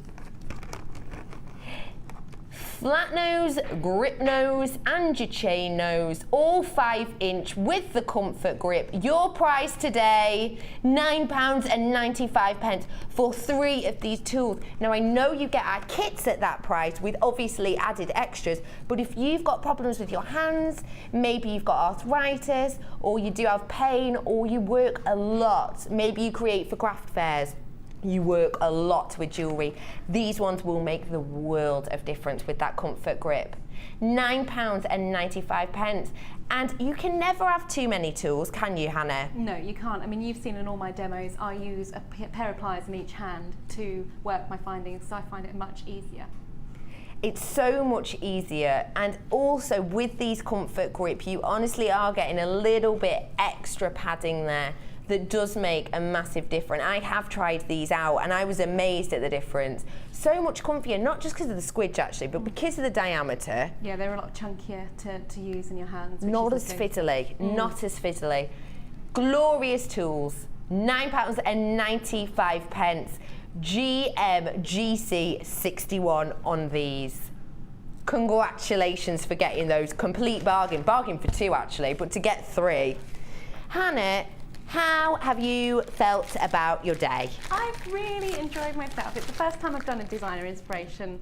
Flat nose, grip nose, and your chain nose, all 5-inch with the comfort grip. Your price today, £9.95 for 3 of these tools. Now I know you get our kits at that price with obviously added extras, but if you've got problems with your hands, maybe you've got arthritis, or you do have pain, or you work a lot, maybe you create for craft fairs, you work a lot with jewellery, these ones will make the world of difference with that comfort grip. £9.95. And you can never have too many tools, can you, Hannah? No, you can't. I mean, you've seen in all my demos, I use a pair of pliers in each hand to work my findings, so I find it much easier. It's so much easier, and also with these comfort grip, you honestly are getting a little bit extra padding there that does make a massive difference. I have tried these out and I was amazed at the difference. So much comfier, not just because of the squidge actually, but because of the diameter. Yeah, they're a lot chunkier to use in your hands. Not as fiddly, not as fiddly. Glorious tools, £9.95. GMGC 61 on these. Congratulations for getting those. Complete bargain. Bargain for 2 actually, but to get 3. Hannah, how have you felt about your day? I've really enjoyed myself. It's the first time I've done a designer inspiration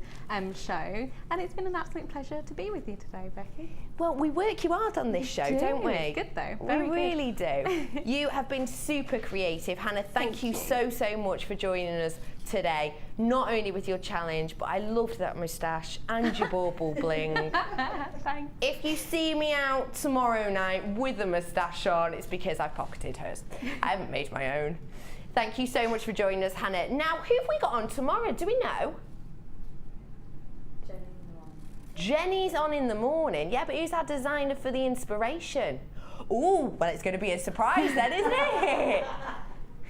show, and it's been an absolute pleasure to be with you today, Becky. Well, we work you hard on this show, don't we? It's good though. We Very really do. You have been super creative. Hannah, thank you so much for joining us today. Not only with your challenge, but I loved that moustache and your bauble bling. Thanks. If you see me out tomorrow night with a moustache on, it's because I pocketed hers. I haven't made my own. Thank you so much for joining us, Hannah. Now, who have we got on tomorrow? Do we know? Jenny's on in the morning. Yeah, but who's our designer for the inspiration? Oh, well, it's going to be a surprise then, isn't it?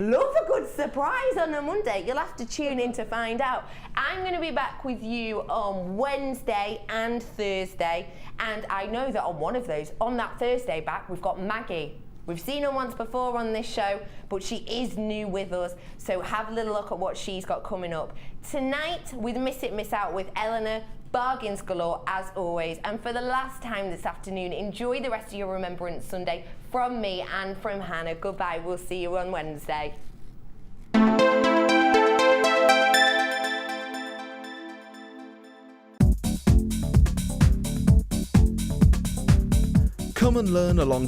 Love a good surprise on a Monday. You'll have to tune in to find out. I'm going to be back with you on Wednesday and Thursday. And I know that on one of those, on that Thursday back, we've got Maggie. We've seen her once before on this show, but she is new with us. So have a little look at what she's got coming up. Tonight, with Miss It, Miss Out with Eleanor, bargains galore as always. And for the last time this afternoon, enjoy the rest of your Remembrance Sunday from me and from Hannah. Goodbye, we'll see you on Wednesday. Come and learn alongside